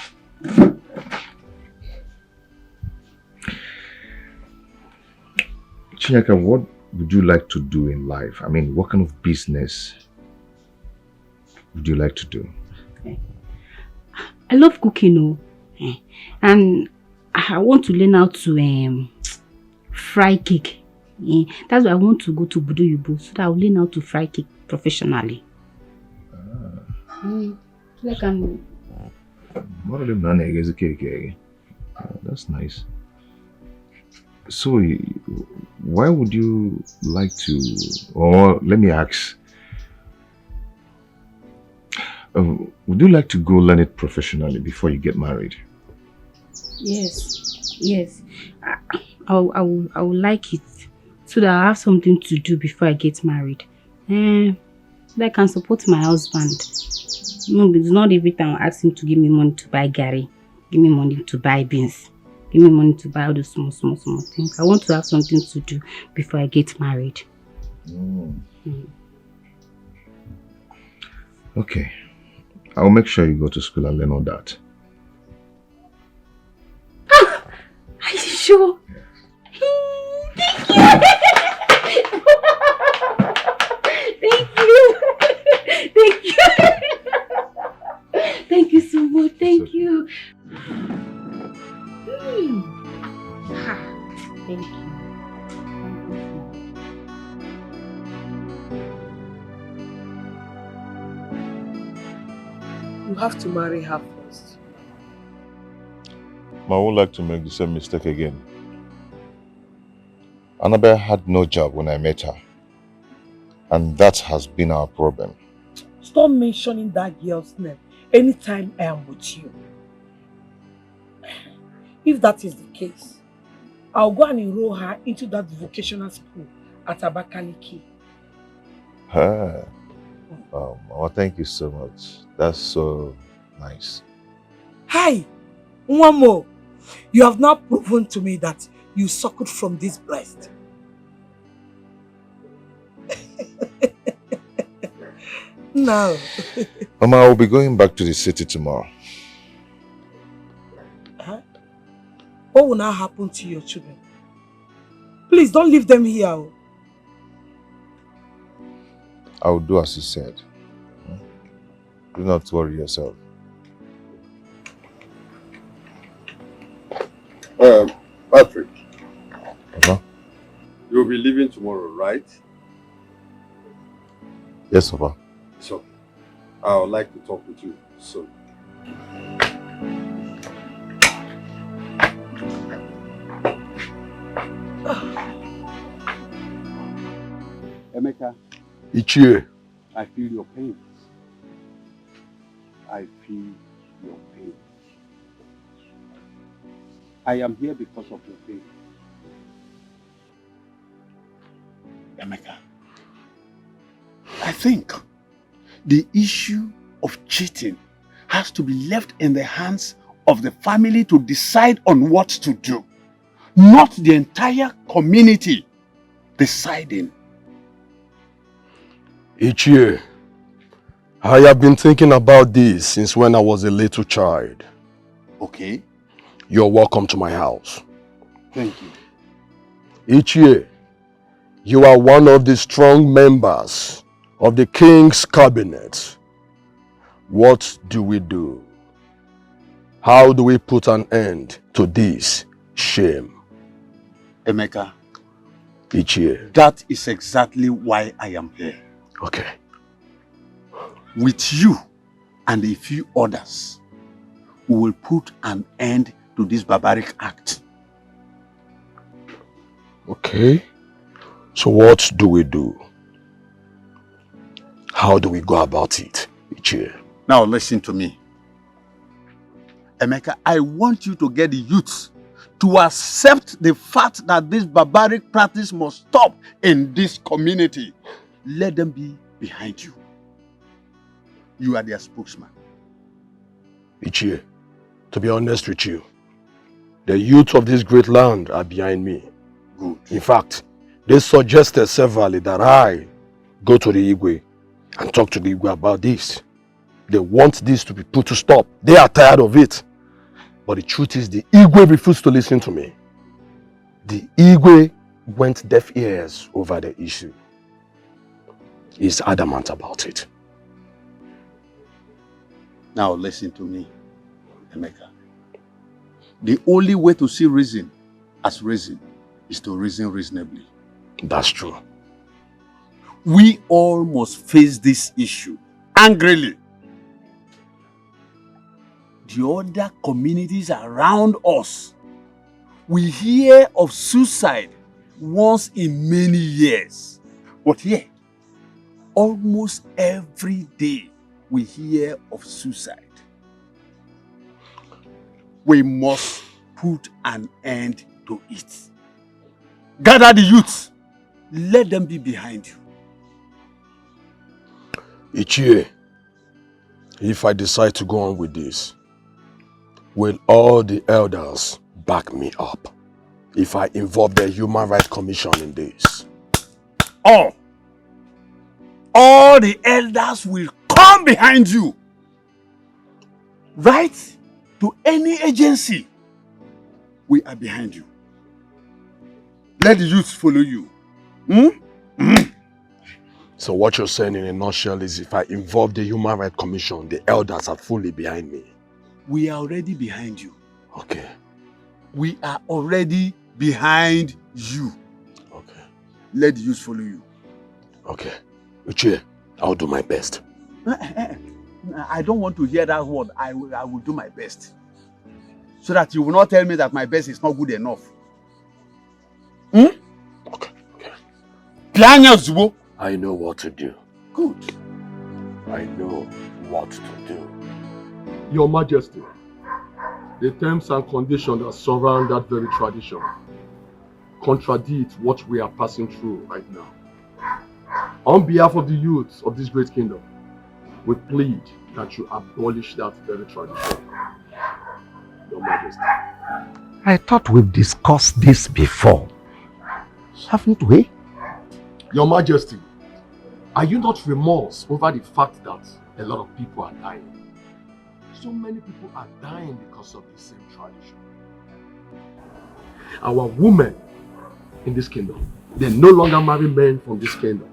Chinyaka, what would you like to do in life? I mean, what kind of business would you like to do? I love cooking, and I want to learn how to fry cake. That's why I want to go to Budu Yubo so that I'll learn how to fry cake professionally. So I can. What are them is a cake? That's nice. So, why would you like to, or let me ask, would you like to go learn it professionally before you get married? Yes. I would like it so that I have something to do before I get married. So that I can support my husband. No, it's not every time I ask him to give me money to buy Gary, give me money to buy beans, give me money to buy all those small things. I want to have something to do before I get married. Okay. I'll make sure you go to school and learn all that. Are you sure? Thank you! Thank you! Thank you so much. Thank you. Thank you. You have to marry her first. I won't like to make the same mistake again. Annabelle had no job when I met her. And that has been our problem. Stop mentioning that girl's name anytime I am with you. If that is the case, I'll go and enroll her into that vocational school at Abakaliki. Mama, thank you so much. That's so nice. Hi, one more. You have now proven to me that you suckled from this breast. No. Mama, I will be going back to the city tomorrow. Huh? What will now happen to your children? Please don't leave them here. I will do as you said. Do not worry yourself. Patrick. Papa? You'll be leaving tomorrow, right? Yes, Papa. So, I would like to talk with you soon. Emeka. Ichie. I feel your pain. I feel your pain. I am here because of your faith. Emeka, I think the issue of cheating has to be left in the hands of the family to decide on what to do, not the entire community deciding. Each year, I have been thinking about this since when I was a little child. Okay. You're welcome to my house. Thank you. Each year, you are one of the strong members of the king's cabinet. What do we do? How do we put an end to this shame? Emeka, each year. That is exactly why I am here. Okay. With you and a few others, we will put an end to this barbaric act. Okay. So what do we do? How do we go about it each year? Now listen to me. Emeka, I want you to get the youths to accept the fact that this barbaric practice must stop in this community. Let them be behind you. You are their spokesman. Each year, to be honest with you, the youth of this great land are behind me. Good. In fact, they suggested severally that I go to the Igwe and talk to the Igwe about this. They want this to be put to stop. They are tired of it. But the truth is the Igwe refused to listen to me. The Igwe went deaf ears over the issue. He's adamant about it. Now listen to me, Emeka. The only way to see reason as reason is to reason reasonably. That's true. We all must face this issue angrily. The other communities around us, we hear of suicide once in many years. But here, almost every day we hear of suicide. We must put an end to it. Gather the youths. Let them be behind you. Each year, if I decide to go on with this, will all the elders back me up if I involve the Human Rights Commission in this? All the elders will come behind you. Right to any agency, we are behind you. Let the youth follow you. So what you're saying in a nutshell is if I involve the Human Rights Commission, the elders are fully behind me. We are already behind you. Okay. We are already behind you. Okay. Let the youth follow you. Okay. Uche, I'll do my best. I don't want to hear that word. I will do my best. So that you will not tell me that my best is not good enough. Okay. I know what to do. Good. I know what to do. Your Majesty, the terms and conditions that surround that very tradition contradict what we are passing through right now. On behalf of the youths of this great kingdom, we plead that you abolish that very tradition. Your Majesty. I thought we've discussed this before. Haven't we? Your Majesty, are you not remorse over the fact that a lot of people are dying? So many people are dying because of the same tradition. Our women in this kingdom, they no longer marry men from this kingdom.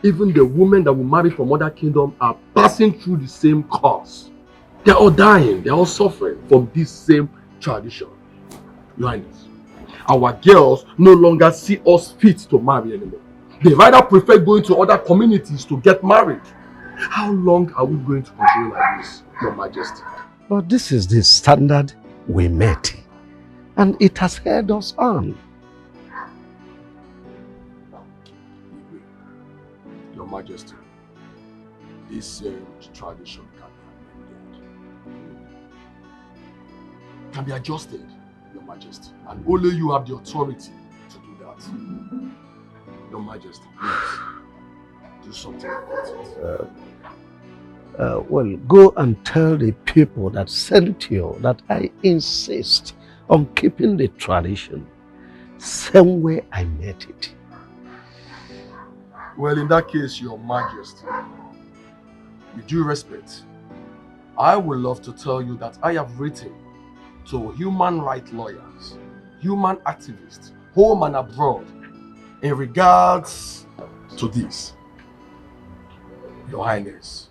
Even the women that will marry from other kingdoms are passing through the same course. They're all dying, they're all suffering from this same tradition. Your Highness, our girls no longer see us fit to marry anymore. They rather prefer going to other communities to get married. How long are we going to continue like this, Your Majesty? But this is the standard we met, and it has held us on. Your Majesty, this tradition can be adjusted. Your Majesty. And only you have the authority to do that. Your Majesty, please, do something about it. Well, go and tell the people that sent you that I insist on keeping the tradition same way I met it. Well, in that case, Your Majesty, with due respect, I would love to tell you that I have written to human rights lawyers, human activists, home and abroad, in regards to this. Your Highness,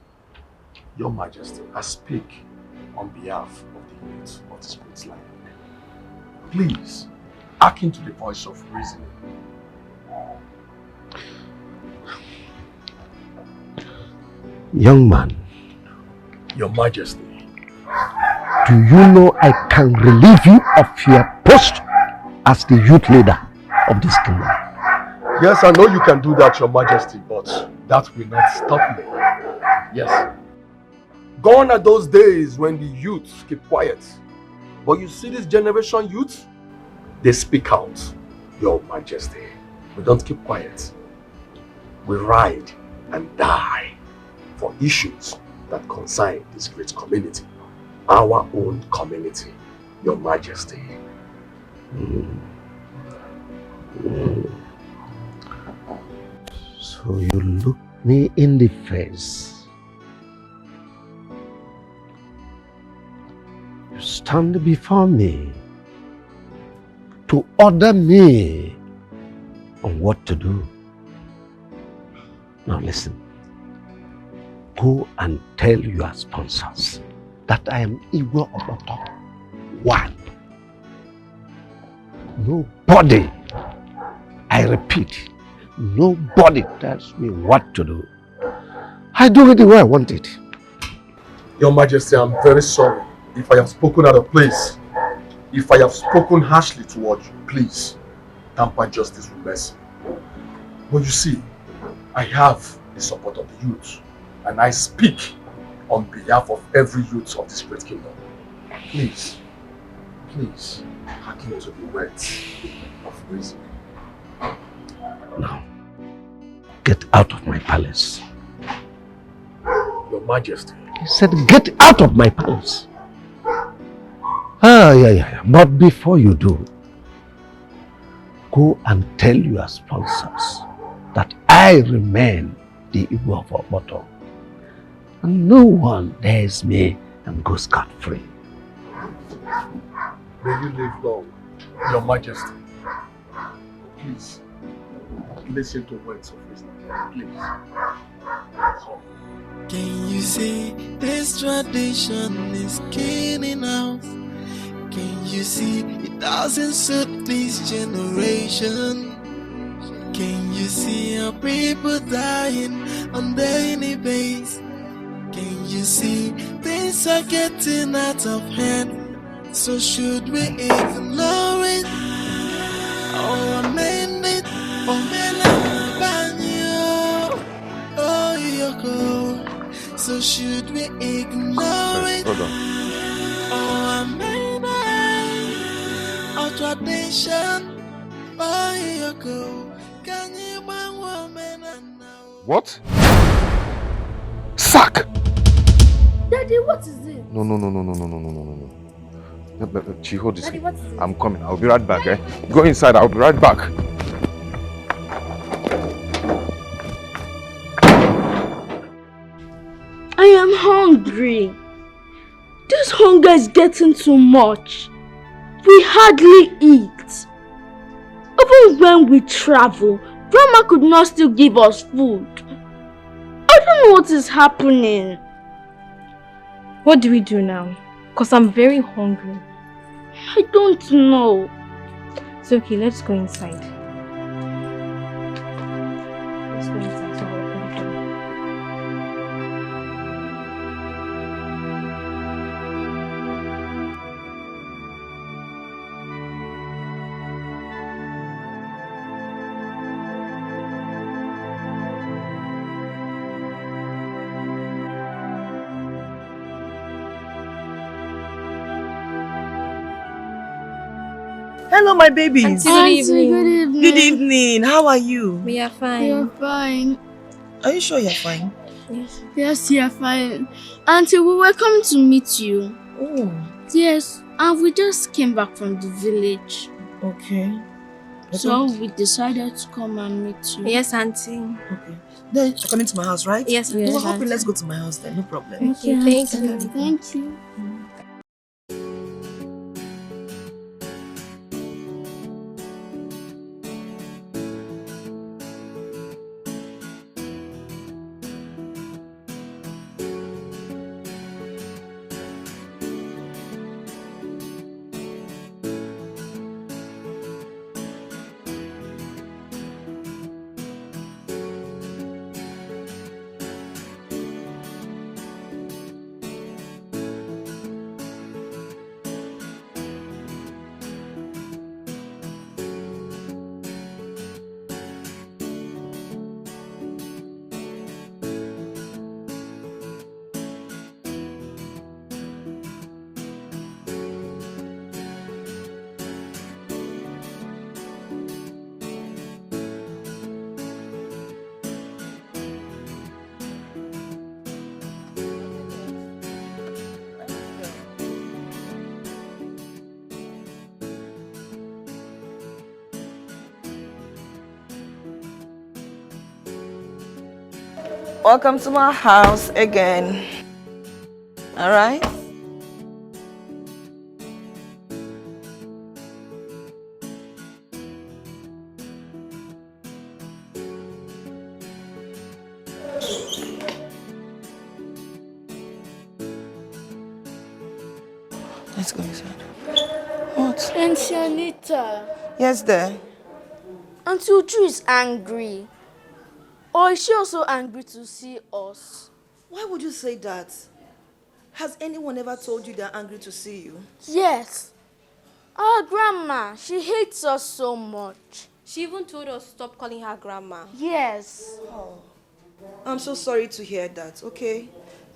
Your Majesty, I speak on behalf of the youth of this great land. Please, hearken to the voice of reasoning. Young man, Your Majesty, do you know I can relieve you of your post as the youth leader of this kingdom? yes, I know you can do that, Your Majesty, but that will not stop me. Yes. Gone are those days when the youth keep quiet. But you see this generation youth, they speak out, Your Majesty. We don't keep quiet. We ride and die for issues that concern this great community. Our own community, Your Majesty. So you look me in the face. You stand before me to order me on what to do. Now listen. Go and tell your sponsors that I am Igwe Oboto. One. Nobody, I repeat, nobody tells me what to do. I do it the way I want it. Your Majesty, I'm very sorry if I have spoken out of place. If I have spoken harshly towards you, please tamper justice with mercy. But you see, I have the support of the youth, and I speak on behalf of every youth of this great kingdom. Please, please, hearken to the words of reason. Now, get out of my palace. Your Majesty. I said, get out of my palace. Yeah. But before you do, go and tell your sponsors that I remain the Igwe of Oboto. And no one dares me and go scot-free. May you live long, Your Majesty. Please, listen to words of wisdom. Please. Can you see this tradition is killing us? Can you see it doesn't suit this generation? Can you see our people dying on daily basis? Can you see things are getting out of hand? So should we ignore it or amend it or oh, Yoko? So should we ignore it or amend it or tradition? Oh, Yoko, can you bang woman and now? What? Sack! Daddy, what is it? No. Chiho, this Daddy, way. what is it? I'm coming. I'll be right back, eh? Go inside. I'll be right back. I am hungry. This hunger is getting too much. We hardly eat. Even when we travel, Grandma could not still give us food. I don't know what is happening. What do we do now? Because I'm very hungry. I don't know. It's okay, let's go inside. Let's go inside so we'll open the door. Hello, my babies. Auntie, good evening. Good evening. Good evening. How are you? We are fine. You're fine. Are you sure you're fine? Yes. Yes, you're fine. Auntie, we were coming to meet you. Oh. Yes, and we just came back from the village. Okay. So we decided to come and meet you. Yes, Auntie. Okay. Then you're coming to my house, right? Yes, We're yes, hoping Auntie. let's go to my house then, no problem. Okay, thank you. Thank you. Welcome to my house again. All right? Let's go inside. What? Auntie Anita. Yes, there. Auntie Uju is angry. Or is she also angry to see us? Why would you say that? Has anyone ever told you they're angry to see you? Yes. Our grandma, she hates us so much. She even told us to stop calling her grandma. Yes. Oh. I'm so sorry to hear that, okay?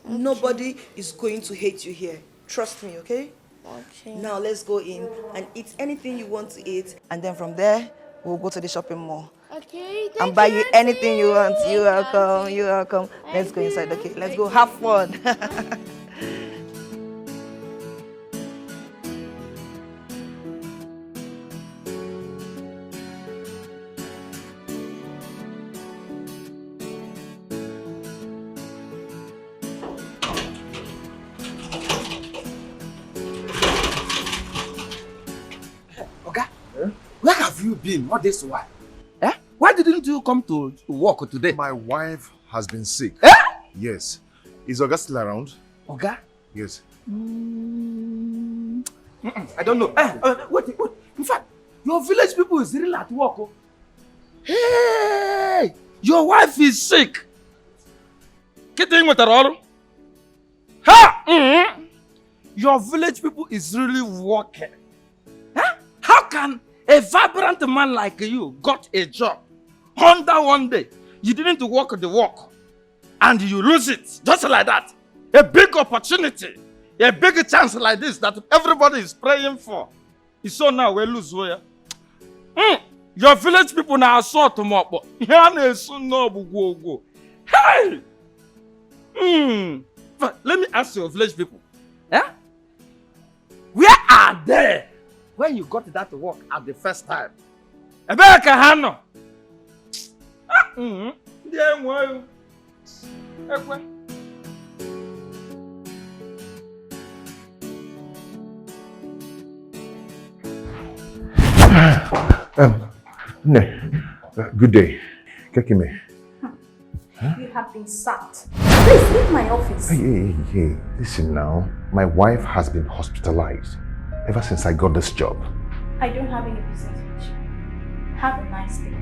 Nobody is going to hate you here. Trust me, okay? Okay. Now let's go in and eat anything you want to eat, and then from there, we'll go to the shopping mall. Okay, And buy you anything you want. You're welcome. You're welcome. Let's go inside. Okay, let's go. Have fun. Oga, where have you been all this while? Eh? Why didn't you come to work today? My wife has been sick. Eh? Yes. Is Oga still around? Oga? Yes. I don't know. Wait. In fact, your village people is really at work. Oh. Hey! Your wife is sick. Getting with her all? Ha! Your village people is really working. Huh? How can a vibrant man like you got a job under one day? You didn't work the work and you lose it just like that. A big opportunity, a big chance like this that everybody is praying for. You saw now we lose where? Your village people now saw tomorrow. Hey! But let me ask your village people. Eh? Where are they when you got that work at the first time? Ebeka Hano. There were Good day. Kekime. You have been sacked. Please leave my office. Hey. Listen now. My wife has been hospitalized ever since I got this job. I don't have any business with you. Have a nice day.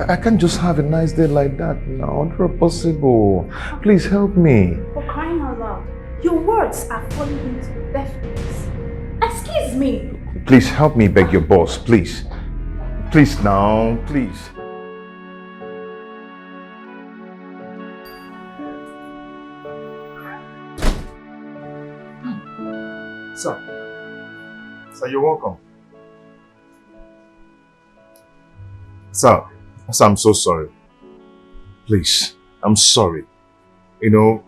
I can't just have a nice day like that now. Not possible. Please help me. For crying out loud, your words are falling into deaf ears. Excuse me. Please help me beg your boss, please. Please now, please. Sir, you're welcome. Sir, I'm so sorry. Please, I'm sorry. You know,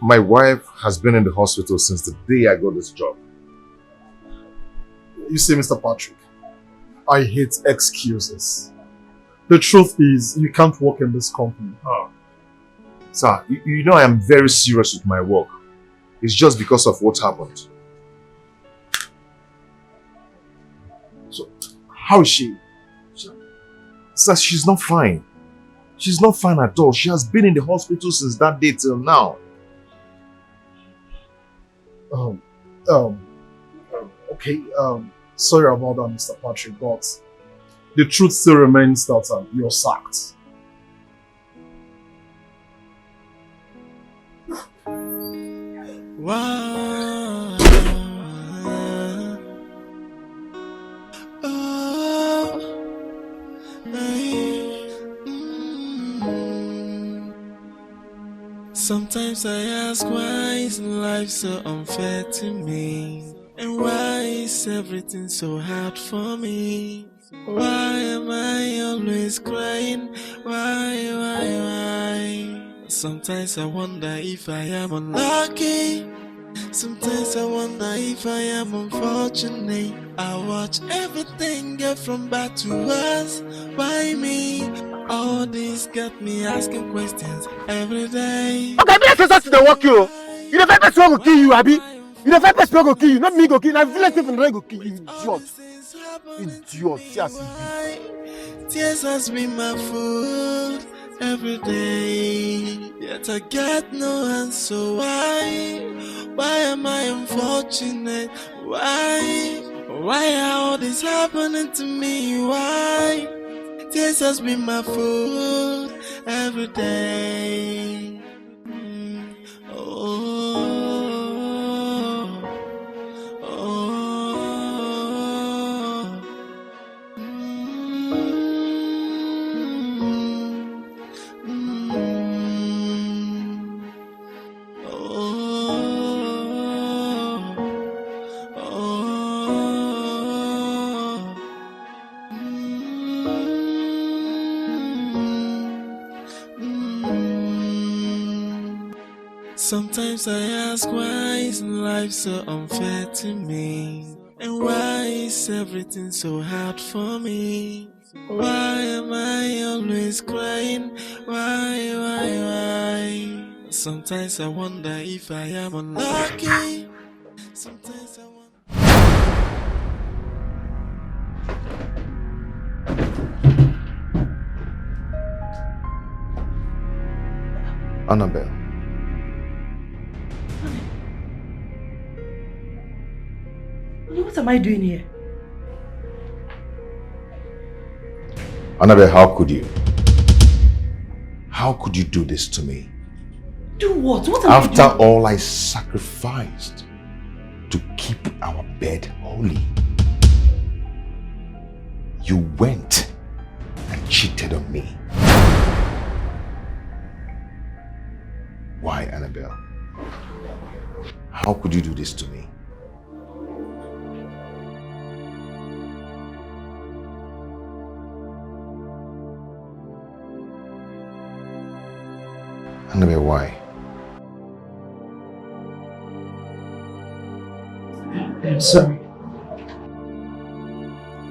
my wife has been in the hospital since the day I got this job. You see, Mr. Patrick, I hate excuses. The truth is, you can't work in this company. Oh. Sir, you know I am very serious with my work. It's just because of what happened. So, how is she? Sir, she's not fine. She's not fine at all. She has been in the hospital since that day till now. Okay, sorry about that, Mr. Patrick, but the truth still remains that you're sacked. Wow. Oh, hey. Sometimes I ask, why is life so unfair to me? And why is everything so hard for me? Why am I always crying? Why? Sometimes I wonder if I am unlucky. Sometimes I wonder if I am unfortunate. I watch everything get from bad to worse. Why me? All this got me asking questions every day. Okay, me say something dey work you. You the first person who go kill you, Abi. You the first person who go kill you, not me go kill you. Na village people no go kill you, idiot. Idiot, see as you be. Tears has been my food every day. Yet I get no answer. Why am I unfortunate? Why are all this happening to me? Why? Tears has been my food every day. Sometimes I ask, why is life so unfair to me? And why is everything so hard for me? Why am I always crying? Why? Sometimes I wonder if I am unlucky. Sometimes I wonder. Annabelle. What am I doing here? Annabelle, how could you? How could you do this to me? Do what? What am I doing? After all I sacrificed to keep our bed holy, you went and cheated on me. Why, Annabelle? How could you do this to me? Annabelle, why? I'm sorry.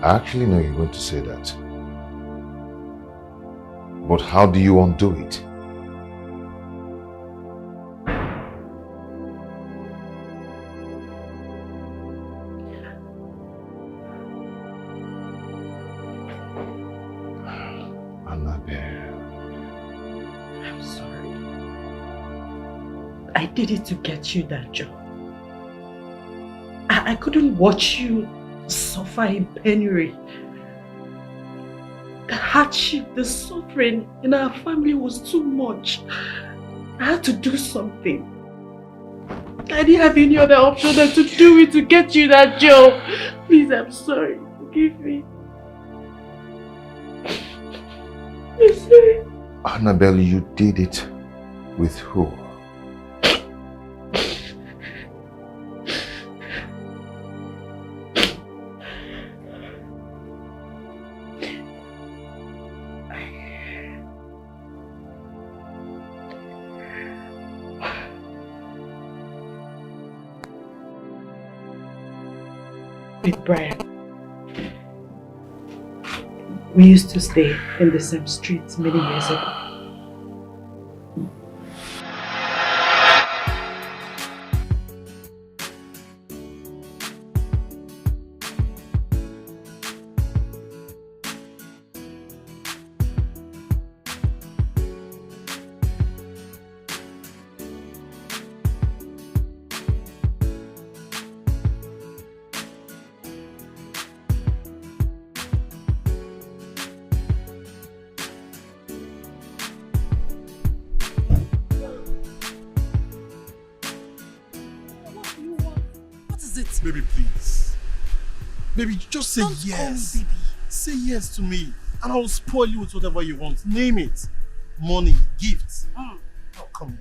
I actually know you're going to say that. But how do you undo it? I did it to get you that job. I couldn't watch you suffer in penury. The hardship, the suffering in our family was too much. I had to do something. I didn't have any other option than to do it to get you that job. Please, I'm sorry. Forgive me. I'm sorry. Annabelle, you did it with who? with Brian. We used to stay in the same street many years ago. Baby, please. Baby, just say Don't yes. call me baby. Say yes to me, and I'll spoil you with whatever you want. Name it. Money, gifts. Oh, come on.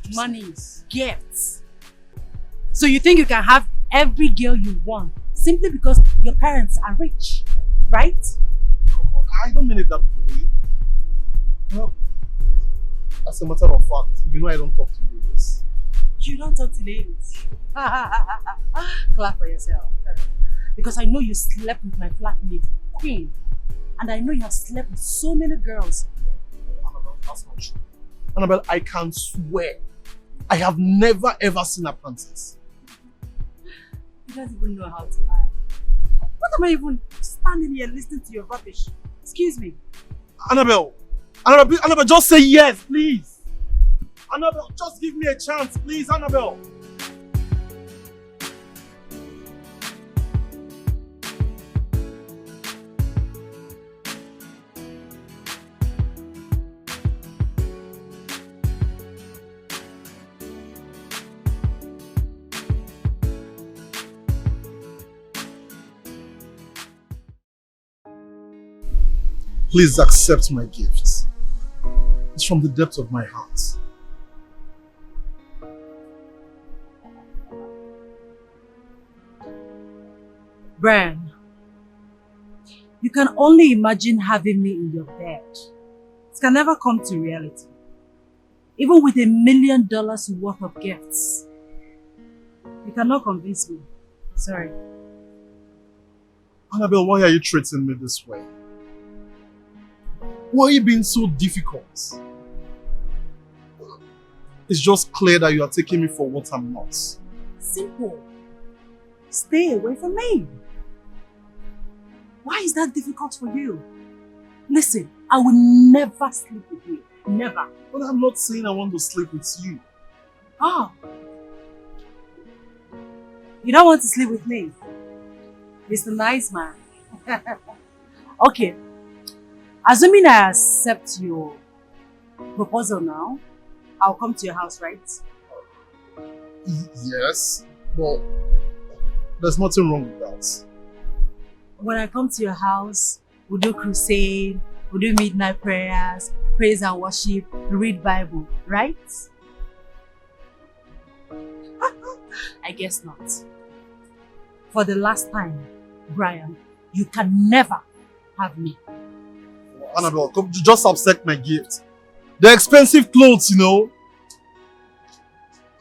Just Money, gifts. So you think you can have every girl you want simply because your parents are rich, right? Come on, I don't mean it that way. No. As a matter of fact, you know I don't talk to ladies. You don't talk to ladies. Clap for yourself. Because I know you slept with my flatmate, Queen. And I know you have slept with so many girls. Annabelle, that's not true. Annabelle, I can swear, I have never ever seen a princess. You don't even know how to lie. What am I even standing here listening to your rubbish? Excuse me. Annabelle, just say yes, please. Annabelle, just give me a chance, please, Annabelle. Please accept my gifts. It's from the depths of my heart. Brian, you can only imagine having me in your bed. It can never come to reality. Even with $1 million worth of gifts. You cannot convince me. Sorry. Annabelle, why are you treating me this way? Why are you being so difficult? It's just clear that you are taking me for what I'm not. Simple. Stay away from me. Why is that difficult for you? Listen, I will never sleep with you. Never. But I'm not saying I want to sleep with you. Oh. You don't want to sleep with me? Mr. Nice Man. Okay. Assuming I accept your proposal now, I'll come to your house, right? Yes, but there's nothing wrong with that. When I come to your house, we'll do crusade, we'll do midnight prayers, praise and worship, read Bible, right? I guess not. For the last time, Brian, you can never have me. Annabelle, come, just accept my gift. They're expensive clothes, you know.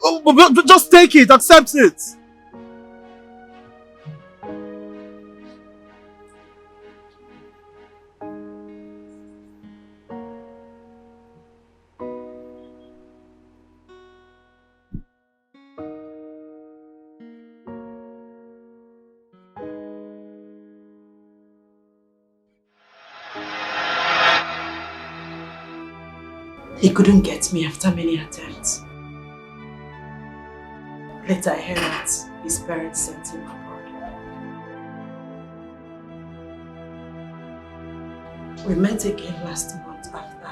Oh, but just take it, accept it. He couldn't get me after many attempts. Later I heard that his parents sent him abroad. We met again last month after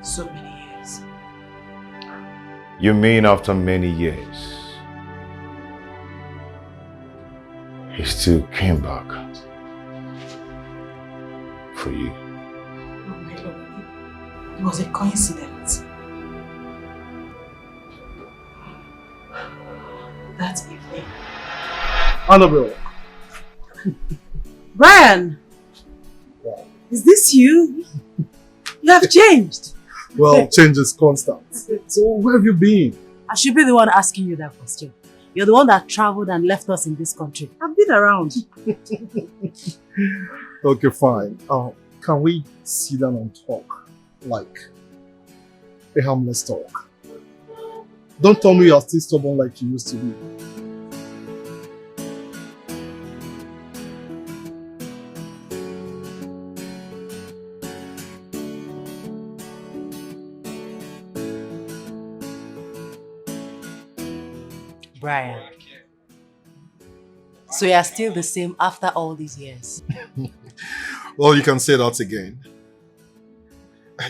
so many years. You mean after many years? He still came back for you. Oh my Lord, it was a coincidence. That evening. Annabelle. Brian! Is this you? You have changed. Well, change is constant. So where have you been? I should be the one asking you that question. You're the one that traveled and left us in this country. I've been around. Okay, fine. Can we sit down and talk? Like a harmless talk. Don't tell me you're still stubborn like you used to be. Brian. So you're still the same after all these years? Well, you can say that again.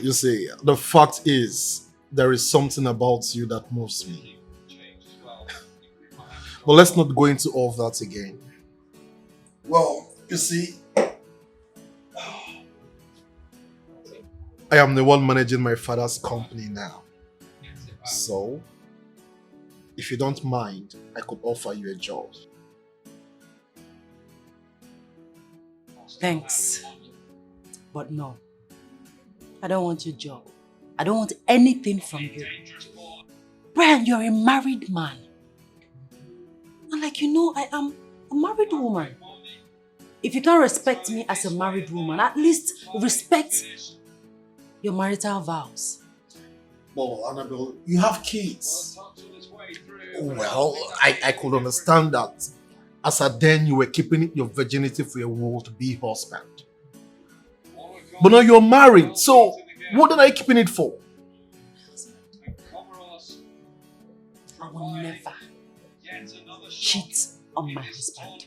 You see, the fact is, there is something about you that moves me. But let's not go into all of that again. Well, you see, I am the one managing my father's company now. So, if you don't mind, I could offer you a job. Thanks. But no. I don't want your job. I don't want anything from you. Brian, you're a married man. And like you know, I am a married woman. If you can't respect me as a married woman, at least respect your marital vows. Well, Annabelle, you have kids. Well, I could understand that. As a then, you were keeping your virginity for your would-be husband. But now you're married, so what are you keeping it for? I will never cheat on my husband.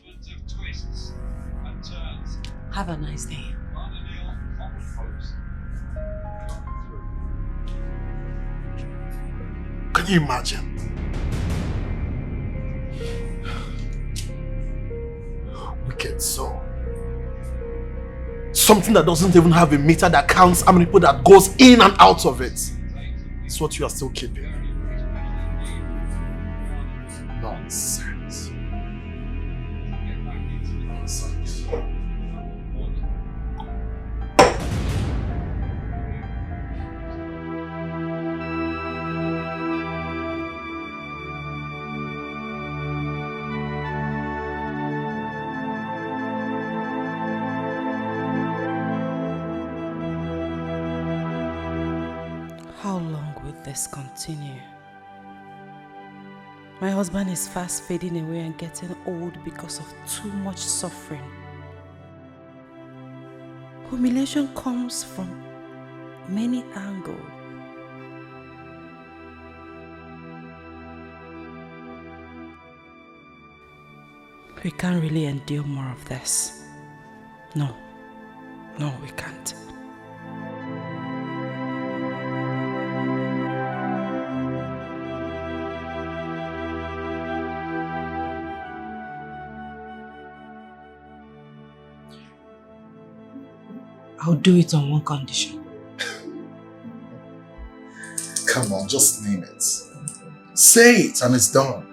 Have a nice day. Can you imagine? Wicked soul. Something that doesn't even have a meter that counts how many people that goes in and out of it. It's what you are still keeping. Nonsense. Nonsense. How long will this continue? My husband is fast fading away and getting old because of too much suffering. Humiliation comes from many angles. We can't really endure more of this. No, we can't. I'll do it on one condition. Come on, just name it. Say it and it's done.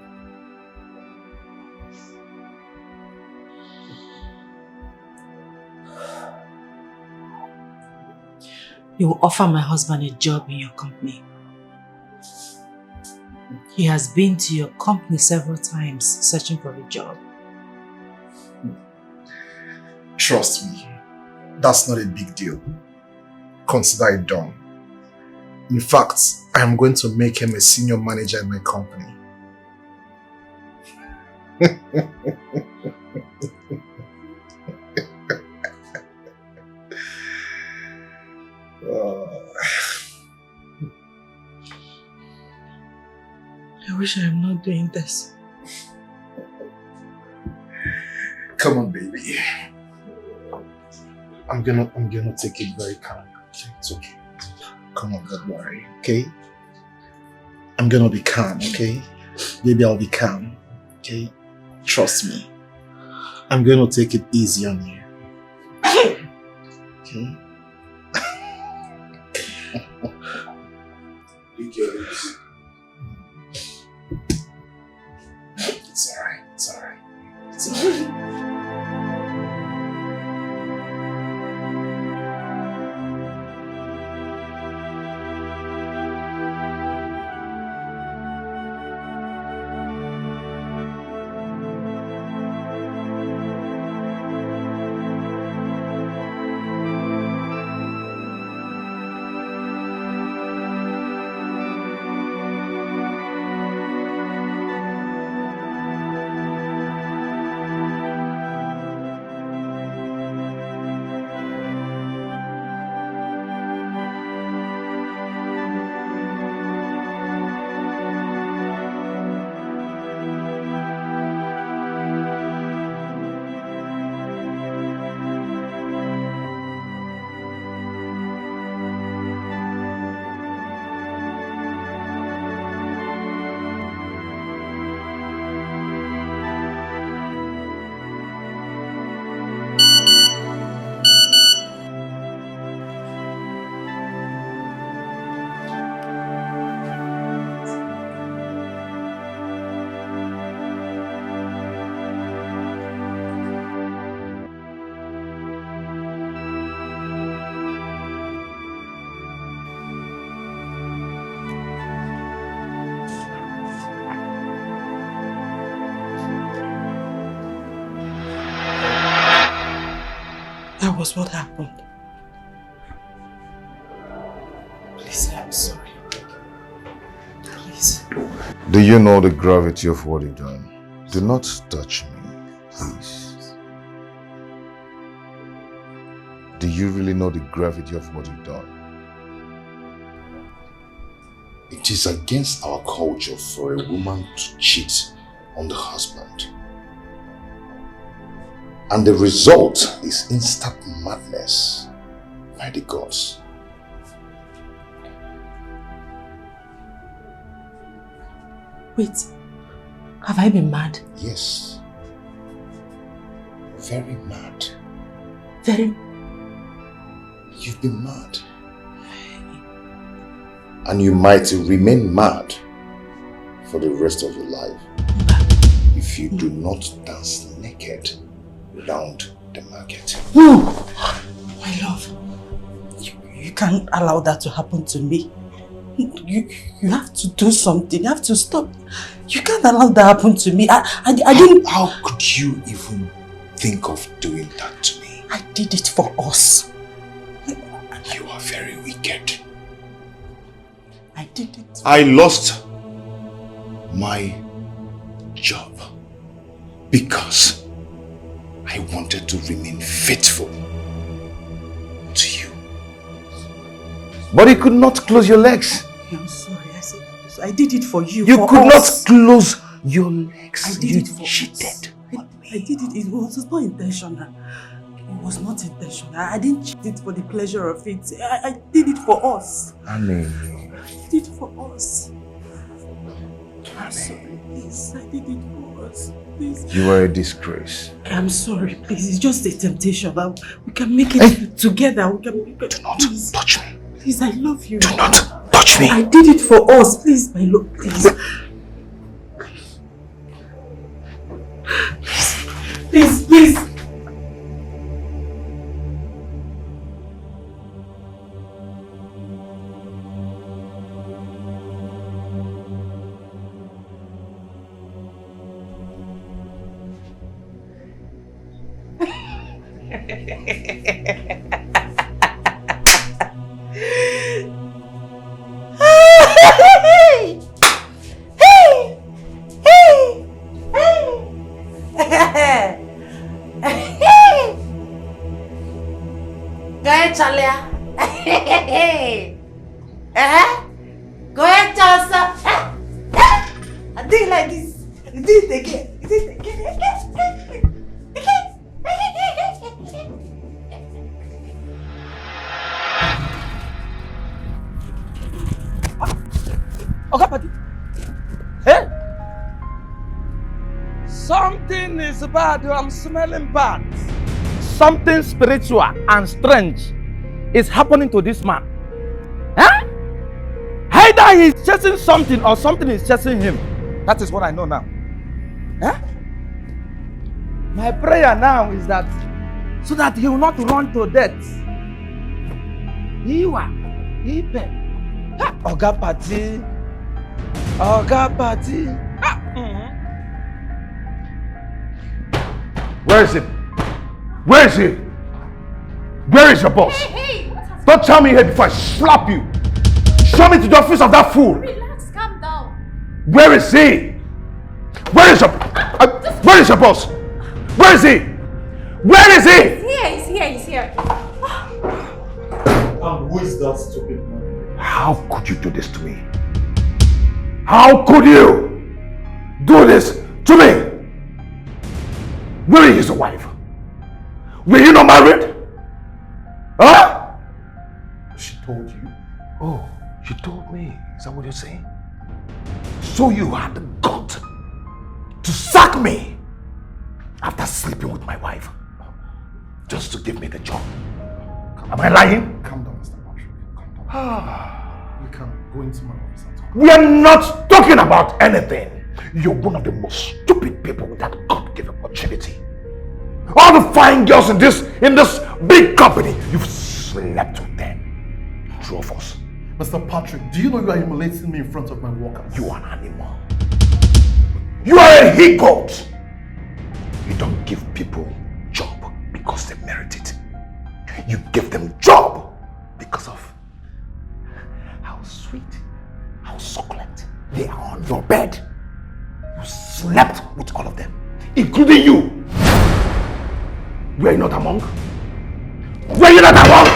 You will offer my husband a job in your company. He has been to your company several times searching for a job. Trust me, that's not a big deal. Consider it done. In fact, I am going to make him a senior manager in my company. I wish I am not doing this. Come on, baby. I'm gonna take it very calm. It's okay. Come on, don't worry, okay? I'm gonna be calm, okay? Baby, I'll be calm, okay? Trust me. I'm gonna take it easy on you. Okay? You girls. It's alright, it's alright. It's alright. was what happened. Please, I'm sorry. Please. Do you know the gravity of what you've done? Do not touch me, please. Do you really know the gravity of what you've done? It is against our culture for a woman to cheat on the husband. And the result is instant madness by the gods. Wait, have I been mad? Yes. Very mad. Very... You've been mad. And you might remain mad for the rest of your life if you do not dance naked around the market. No! My love, you can't allow that to happen to me. You have to do something. You have to stop. You can't allow that to happen to me. I didn't... How could you even think of doing that to me? I did it for us. You are very wicked. I did it. I lost my job because I wanted to remain faithful to you. But you could not close your legs. I'm sorry. I did it for you. You could not close your legs. I did it for cheated. I did it. It was not intentional. It was not intentional. I didn't cheat it for the pleasure of it. I did it for us. Annie. I did it for us. I'm sorry, please. I did it for us. Please. You are a disgrace. I'm sorry, please. It's just a temptation. We can make it together. Do not touch me. Please, I love you. Do not touch me. I did it for us. Please, my love, please. Please, please. Go ahead, Chelsea. I did it like this. You did it again. You did it again. Okay, buddy. Hey! Something is bad. I'm smelling bad. Something spiritual and strange is happening to this man. Huh? Either he's chasing something or something is chasing him. That is what I know now. Huh? My prayer now is that so that he will not run to death. Oga Party. Oga Party. Where is it? Where is he? Where is your boss? Hey, don't tell me here before I slap you. Show me to the office of that fool. Relax, calm down. Where is he? Where is your boss? Where is he? Where is he? He's here. Who is that stupid man? How could you do this to me? How could you do this to me? Where is your wife? Were you not married? Huh? She told you? Oh, she told me. Is that what you're saying? So you had the gut to sack me after sleeping with my wife just to give me the job. Am I lying? Calm down, Mr. Patrick. Calm down. We can go into my office and talk. We are not talking about anything. You're one of the most stupid people that God gave opportunity. All the fine girls in this big company, you've slept with them. Two of us. Mr. Patrick, do you know you are humiliating me in front of my workers? You are an animal. You are a he-goat. You don't give people job because they merit it. You gave them job because of how sweet, how succulent they are on your bed. You slept with all of them, including you. Were you not among? Were you not among?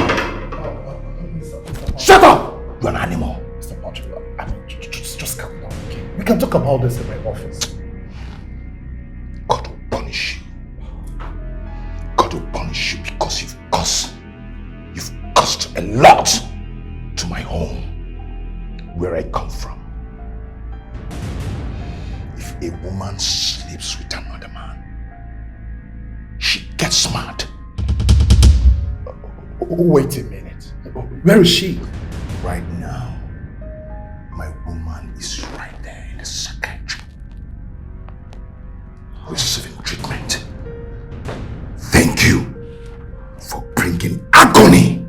Shut up! You're an animal. Mr. Patrick, I mean, just calm down, okay? We can talk about this in my office. God will punish you. God will punish you because you've cost a lot to my home, where I come from. If a woman sleeps with another man, she gets mad. Wait a minute. Where is she? Right now, my woman is right there in the psychiatry, receiving treatment. Thank you for bringing agony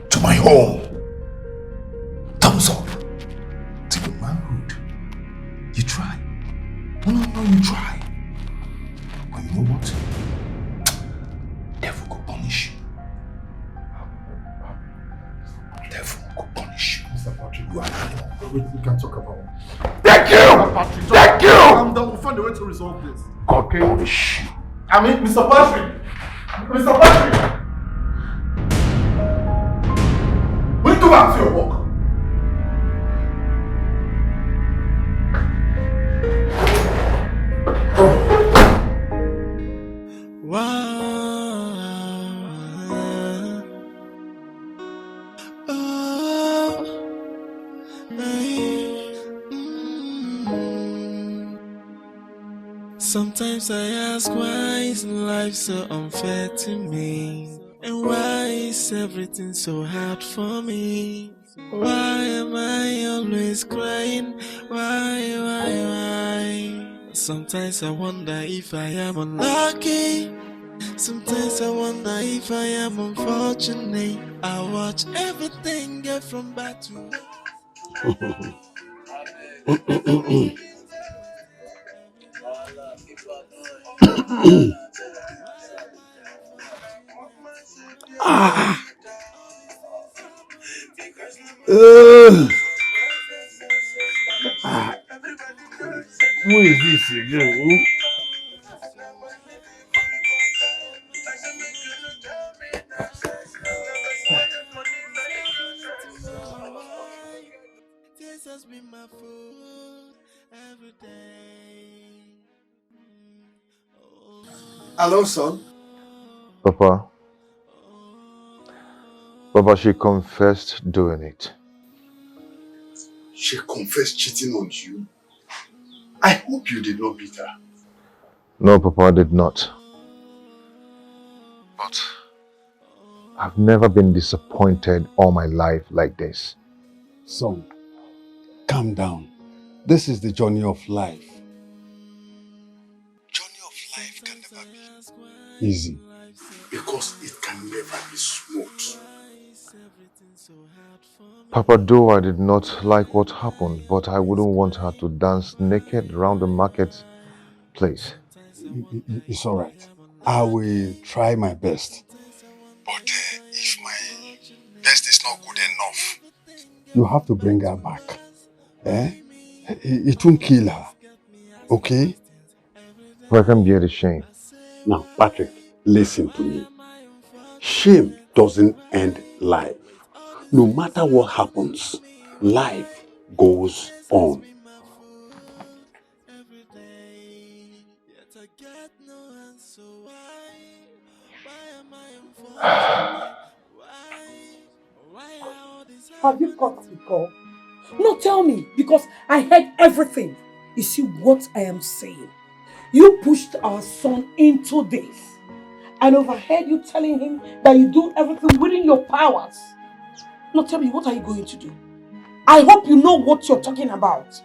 to my home. Thumbs up to your manhood. You try. No, you try. But you know what? Devil go punish you. Devil go punish you. Mr. Patrick, you are an animal. We can talk about it. Thank you! Patrick, Thank you! Calm down. We'll find a way to resolve this. God punish you. I mean, Mr. Patrick! Mr. Patrick! Will you go back to your work? Sometimes I ask, why is life so unfair to me? And why is everything so hard for me? Why am I always crying? Why? Sometimes I wonder if I am unlucky. Sometimes I wonder if I am unfortunate. I watch everything get from bad to Ah. Ah. Who is this again? This has been my food every day. Hello, son. Papa, she confessed doing it. She confessed cheating on you. I hope you did not beat her. No, Papa, I did not. But I've never been disappointed all my life like this. Son, calm down. This is the journey of life. Journey of life can never be easy. Because it can never be smooth. Papa, though I did not like what happened, but I wouldn't want her to dance naked around the market place. It's all right. I will try my best. But if my best is not good enough, you have to bring her back. It won't kill her. Okay? I can bear the shame. Now, Patrick, listen to me. Shame doesn't end life. No matter what happens, life goes on. Have you got the call? No, tell me, because I heard everything. You see what I am saying? You pushed our son into this. And overheard you telling him that you do everything within your powers. No, tell me, what are you going to do? I hope you know what you're talking about.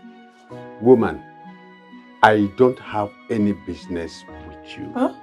Woman, I don't have any business with you. Huh?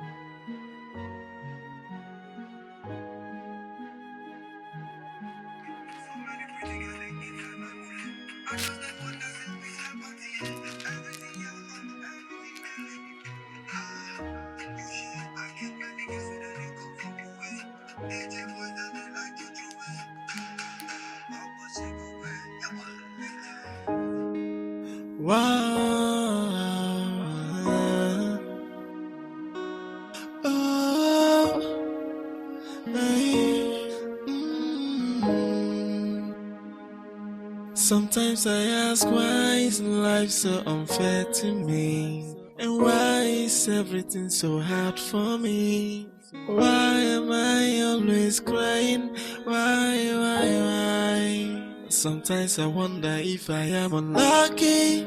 Sometimes I ask, why is life so unfair to me? And why is everything so hard for me? Why am I always crying? Why? Sometimes I wonder if I am unlucky.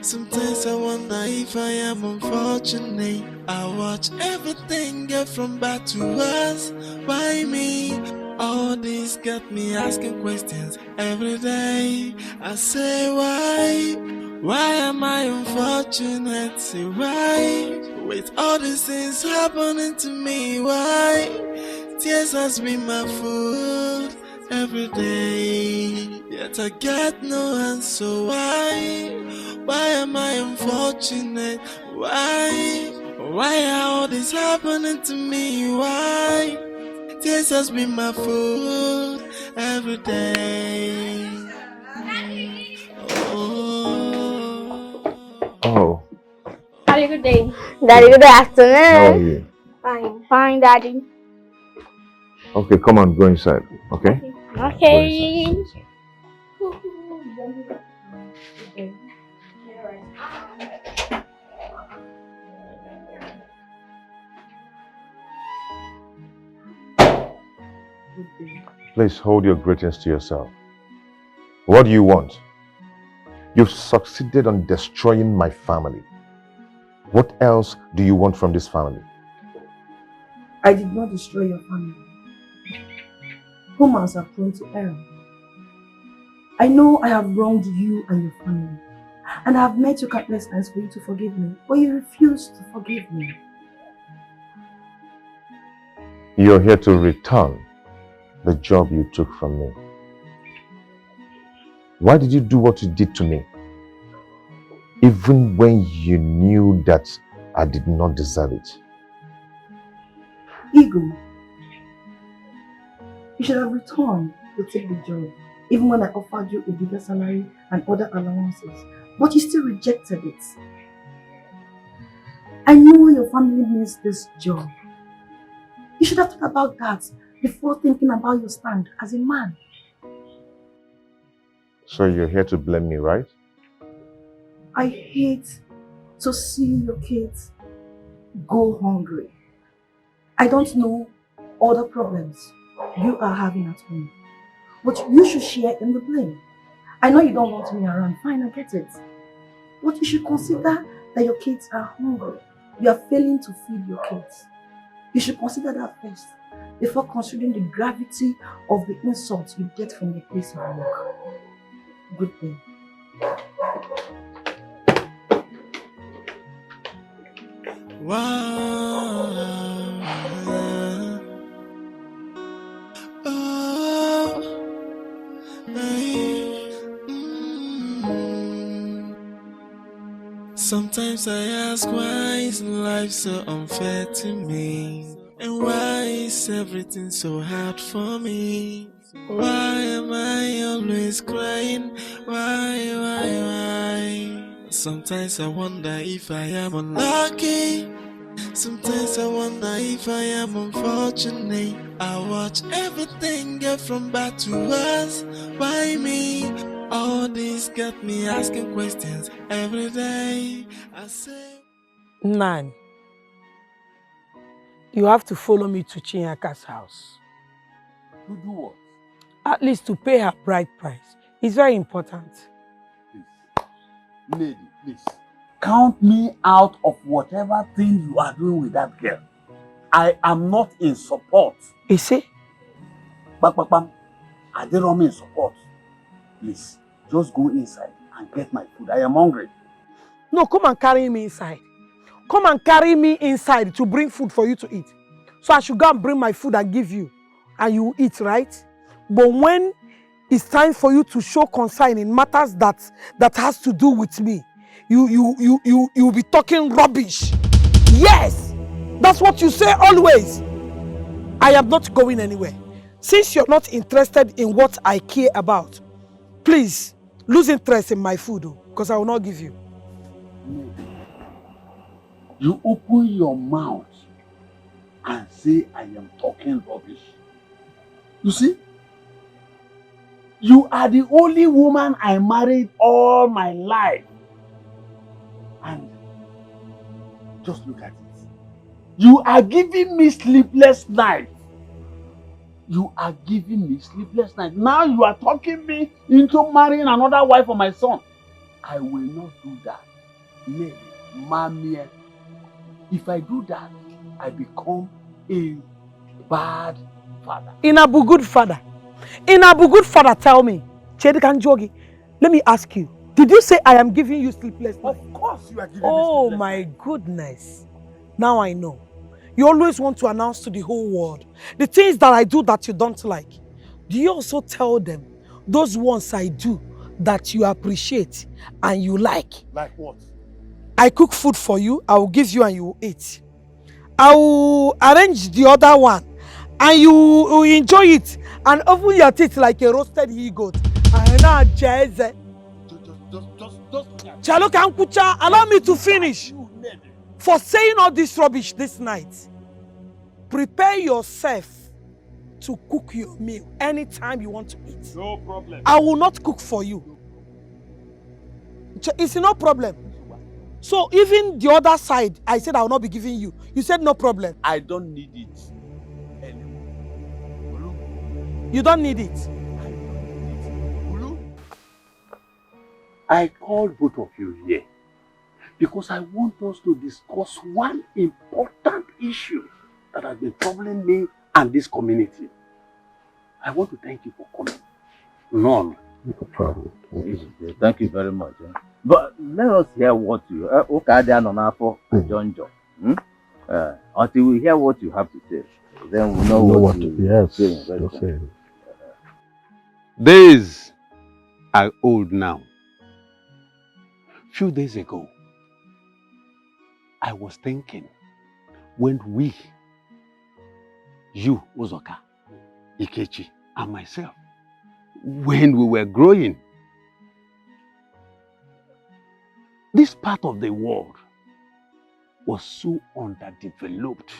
Sometimes I wonder if I am unfortunate. I watch everything get from bad to worse. Why me? All this got me asking questions every day. I say why? Why am I unfortunate? Say why? With all these things happening to me, why? Tears has been my food every day. Yet I get no answer. Why? Why am I unfortunate? Why? Why are all this happening to me? Why? Tears has been my food every day. Oh, Daddy, good day. Daddy, good afternoon. how are you? Fine. Fine, Daddy. Okay, come on, go inside, okay? Okay. Please hold your greetings to yourself. What do you want? You've succeeded on destroying my family. What else do you want from this family? I did not destroy your family. Humans are prone to error. I know I have wronged you and your family, and I have met you countless times for you to forgive me, but you refuse to forgive me. You're here to return the job you took from me. Why did you do what you did to me? Even when you knew that I did not deserve it. Ego. You should have returned to take the job, even when I offered you a bigger salary and other allowances, but you still rejected it. I know your family needs this job. You should have thought about that before thinking about your stand as a man. So you're here to blame me, right? I hate to see your kids go hungry. I don't know all the problems you are having at home, but you should share in the blame. I know you don't want me around, fine, I get it. But you should consider that your kids are hungry. You are failing to feed your kids. You should consider that first, before considering the gravity of the insults you get from the place of work. Good day. Sometimes I ask, why is life so unfair to me? And why is everything so hard for me? Why am I always crying? Why? Sometimes I wonder if I am unlucky. Sometimes I wonder if I am unfortunate. I watch everything get from bad to worse. Why me? All this got me asking questions every day. I say, Nan, you have to follow me to Chinyaka's house. To do what? At least to pay her bride price. It's very important. Lady, please. Count me out of whatever thing you are doing with that girl. I am not in support. You see? Bam. I didn't in support. Please, just go inside and get my food. I am hungry. No, come and carry me inside. Come and carry me inside to bring food for you to eat. So I should go and bring my food and give you. And you will eat, right? But when it's time for you to show concern in matters that has to do with me, you'll be talking rubbish. Yes! That's what you say always. I am not going anywhere. Since you're not interested in what I care about, please, lose interest in my food, because I will not give you. You open your mouth and say I am talking rubbish. You see? You are the only woman I married all my life. And just look at it. You are giving me sleepless nights. You are giving me sleepless nights. Now you are talking me into marrying another wife for my son. I will not do that. Maybe, Mamie, if I do that, I become a bad father. Inabu good father. Inabu good father, tell me. Chedikan Jogi, let me ask you. Did you say I am giving you sleepless nights? Of course you are giving me Oh sleepless my nights. goodness. Now I know. You always want to announce to the whole world the things that I do that you don't like. Do you also tell them those ones I do that you appreciate and you like? Like what? I cook food for you, I will give you and you will eat. I will arrange the other one and you will enjoy it and open your teeth like a roasted he-goat. Chaloka Nkucha, allow me to finish. For saying all this rubbish this night, prepare yourself to cook your meal anytime you want to eat. No problem. I will not cook for you. It's no problem. So even the other side, I said I will not be giving you. You said no problem. I don't need it anymore. You don't need it. I called both of you here because I want us to discuss one important issue that has been troubling me and this community. I want to thank you for coming. None. No problem. Thank you very much. But let us hear what you until we hear what you have to say. Then we know what to say. Days are old now. Few days ago, I was thinking when we, you, Uzoka, Ikechi, and myself, when we were growing, this part of the world was so underdeveloped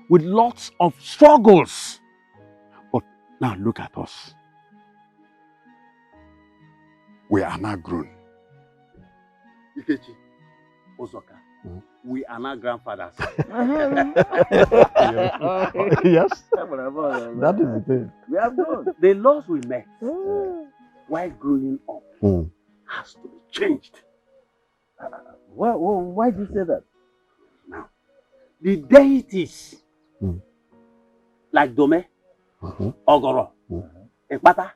with lots of struggles. But now look at us. We are now grown. Ikechi, Uzoka, we are now grandfathers. Yes. That is the thing. We have grown. The laws we met while growing up has to be changed. Why do you say that? Now, the deities like Dome, Ogoro, Ekpata.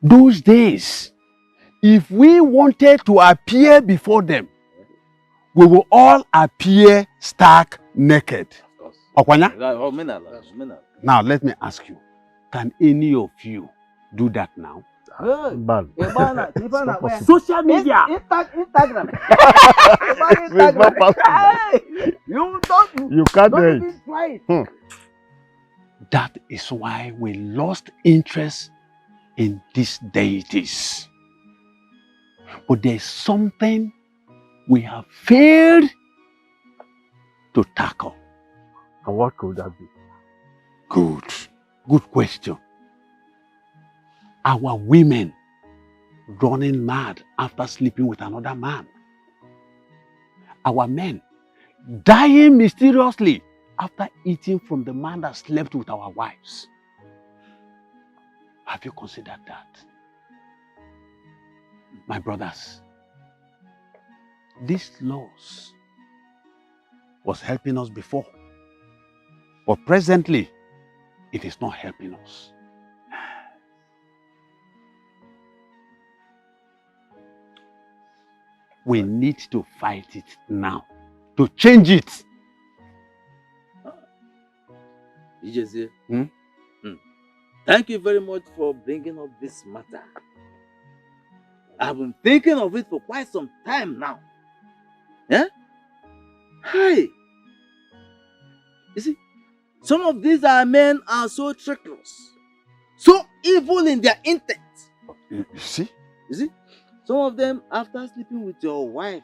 Those days, if we wanted to appear before them, we will all appear stark naked. Okwanya? Now let me ask you, can any of you do that now? Social media. Instagram. You can't do it. Try it. That is why we lost interest in these deities. But there's something we have failed to tackle. And what could that be? Good question. Our women running mad after sleeping with another man. Our men dying mysteriously after eating from the man that slept with our wives. Have you considered that? My brothers, these laws was helping us before, but presently it is not helping us. We need to fight it now, to change it. Chizzy, thank you very much for bringing up this matter. I've been thinking of it for quite some time now. Yeah? Hey! You see, some of these men are so treacherous, so evil in their intent, You see? You see? Some of them, after sleeping with your wife,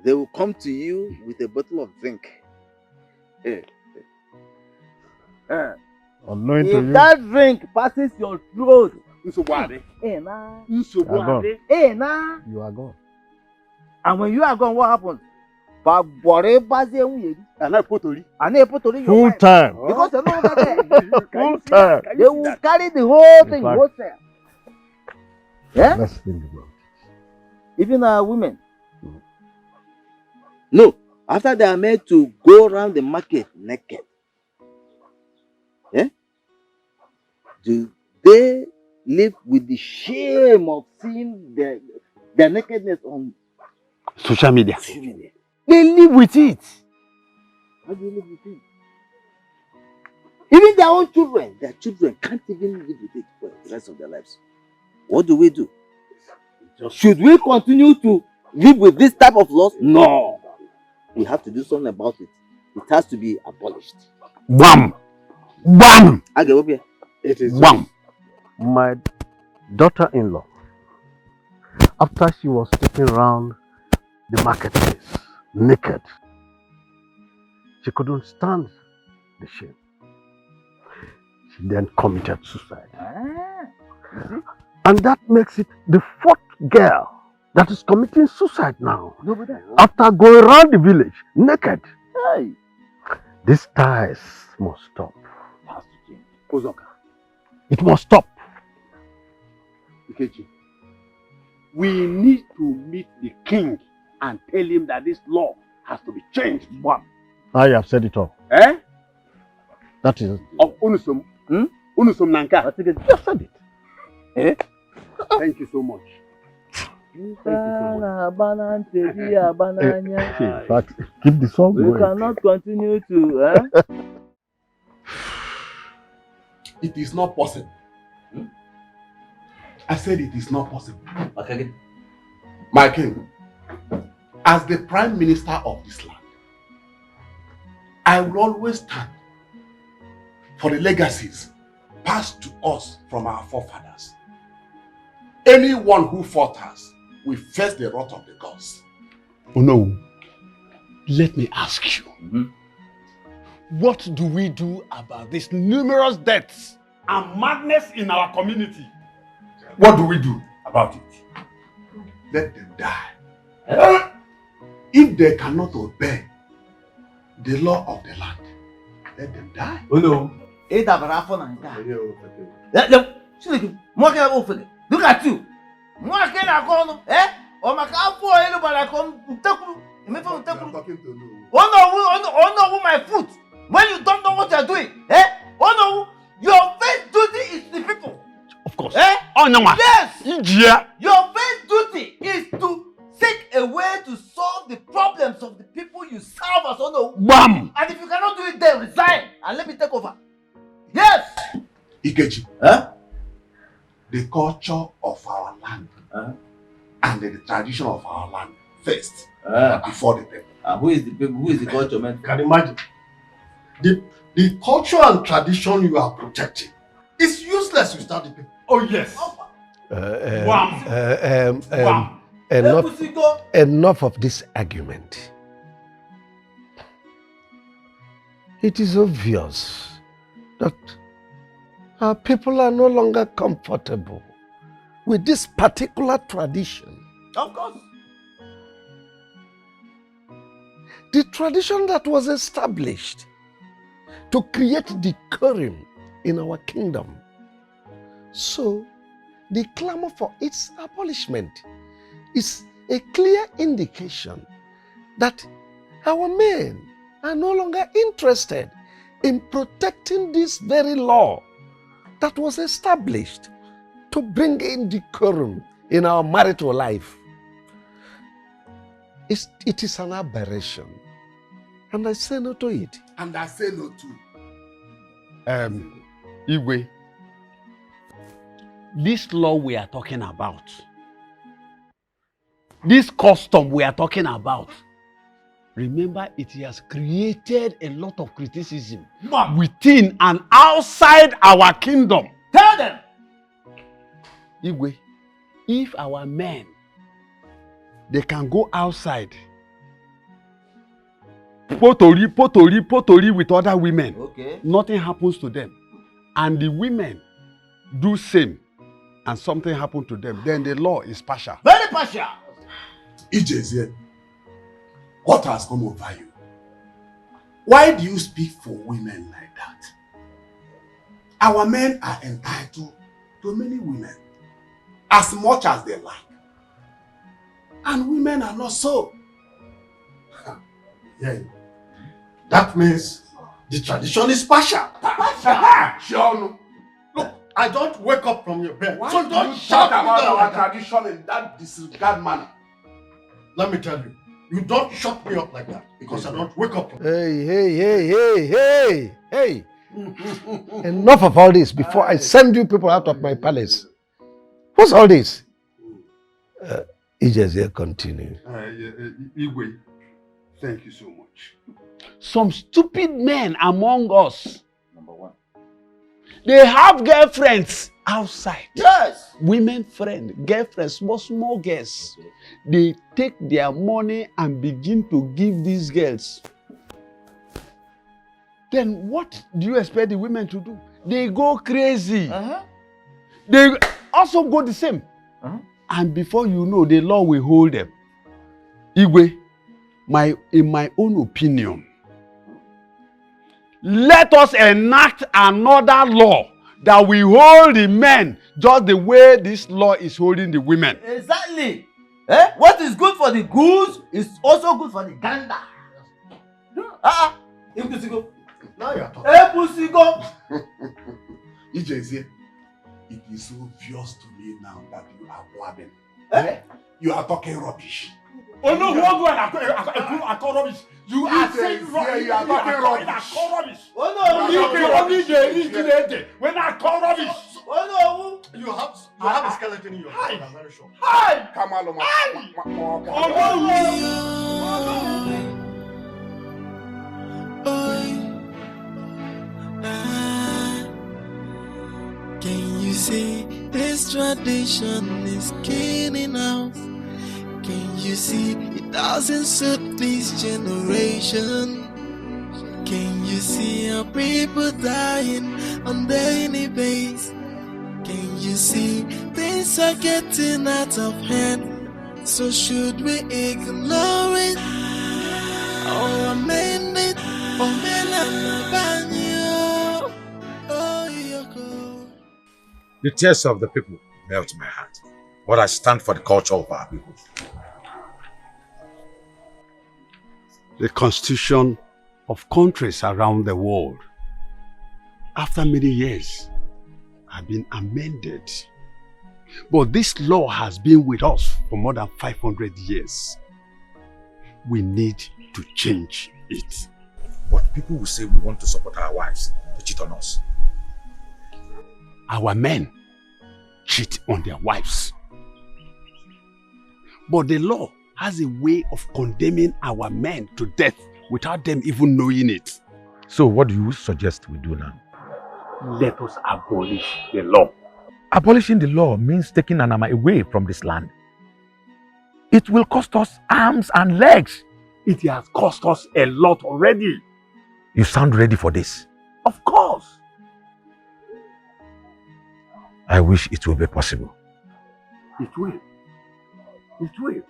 they will come to you with a bottle of drink. Unknowing to If you. that drink passes your throat, You are gone. and when you are gone, what happens? And I put your Full wife. time. Because you're no longer there. Full time. They will carry the whole thing, fact, wholesale. Yeah? Let's think about Even women. No, after they are made to go around the market naked, yeah? Do they live with the shame of seeing their nakedness on Social media. They live with it. How do you live with it? Even their own children, can't even live with it for the rest of their lives. What do we do? Should we continue to live with this type of laws? No. We have to do something about it. It has to be abolished. Wham! Wham! Okay, up here. It is wham! My daughter-in-law, after she was taken around the marketplace naked, she couldn't stand the shame. She then committed suicide. And that makes it the fourth girl that is committing suicide now. After going around the village naked. Hey. These ties must stop. It must stop. Ikechi, we need to meet the king and tell him that this law has to be changed. One. I have said it all. Eh? That is. Of Unusum. Unusum Nanka. I think I just said it. Eh? Thank you so much. In fact, keep the song we going. cannot continue to. It is not possible. I said it is not possible. Okay. My king, as the prime minister of this land, I will always stand for the legacies passed to us from our forefathers. Anyone who falters will face the wrath of the gods. Oh no. Let me ask you. What do we do about these numerous deaths and madness in our community? What do we do about it? Let them die. If they cannot obey the law of the land, let them die. Oh no. Look at you. Oh no, my foot. When you don't know what you're doing, oh no, your first duty is the people. Of course. Oh no, yes. Yeah. Your first duty is to seek a way to solve the problems of the people you serve as no. Bam. And if you cannot do it, then resign and let me take over. Yes. Ikechi, the culture of our land and the tradition of our land first before the people. Who is the people? Who is the culture, man? Can you imagine? The culture and tradition you are protecting is useless without the people. Oh yes. Enough of this argument. It is obvious that our people are no longer comfortable with this particular tradition. Of course. The tradition that was established to create decorum in our kingdom. So, the clamor for its abolishment is a clear indication that our men are no longer interested in protecting this very law that was established to bring in decorum in our marital life. It is an aberration, and I say no to it. And I say no to. Igwe, this law we are talking about, this custom we are talking about, remember it has created a lot of criticism within and outside our kingdom. Tell them. Igwe, if our men, they can go outside, potori with other women, Okay. nothing happens to them. And the women do same, and something happened to them, then the law is partial. Very partial. Ijezie, what has come over you? Why do you speak for women like that? Our men are entitled to many women, as much as they like. And women are not so. Yeah. That means the tradition is partial. Sure. Look, I don't wake up from your bed. Why So do don't you shout talk about about our our tradition in that disregard manner. Let me tell you, you don't shut me up like that because I don't wake up from Hey. Enough of all this before I send you people out of my palace. What's all this? Ijezie, continue. Igwe, thank you so much. Some stupid men among us, Number one. they have girlfriends outside. Yes. Women friend, girlfriends, small girls. They take their money and begin to give these girls. Then what do you expect the women to do? They go crazy. They also go the same. And before you know, the law will hold them. Igwe, in my own opinion, let us enact another law that will hold the men just the way this law is holding the women. Exactly. What is good for the goose is also good for the gander. Ipusigo. Now you are talking. Ipusigo. Ijezie, it is obvious to me now that you are blabbing. You are talking rubbish. Oh no, who go and call rubbish? You are saying rubbish. You are talking rubbish. I call rubbish. Oh no, you when I call rubbish. Oh no, you have a skeleton in your head. I'm very sure. Hi, come on, Can you see this tradition is killing us? Can you see it doesn't suit this generation? Can you see our people dying on daily basis? Can you see things are getting out of hand? So should we ignore it or amend it or The tears of the people melt my heart, but I stand for the culture of our people. The constitution of countries around the world, after many years, have been amended. But this law has been with us for more than 500 years. We need to change it. But people will say we want to support our wives to cheat on us. Our men cheat on their wives. But the law has a way of condemning our men to death without them even knowing it. So what do you suggest we do now? Let us abolish the law. Abolishing the law means taking Anama away from this land. It will cost us arms and legs. It has cost us a lot already. You sound ready for this? Of course. I wish it will be possible. It will. It will.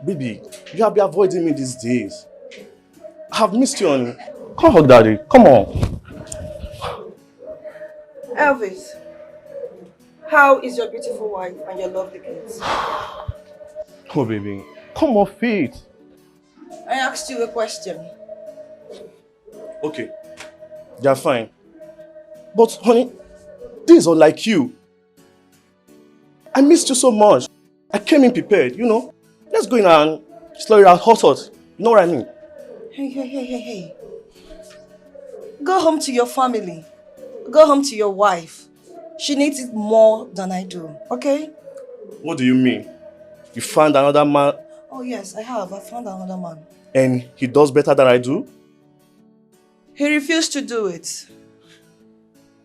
Baby, you have been avoiding me these days. I have missed you, honey. Come hug daddy. Come on. Elvis, how is your beautiful wife and your lovely kids? Oh, baby. Come off it. I asked you a question. Okay, you're fine. But honey, this is unlike you. I missed you so much. I came in prepared, you know. Let's go in and slow it out hot. You know what I mean? Hey. Go home to your family. Go home to your wife. She needs it more than I do, okay? What do you mean? You found another man Oh yes, I have. I found another man. and he does better than I do? He refused to do it.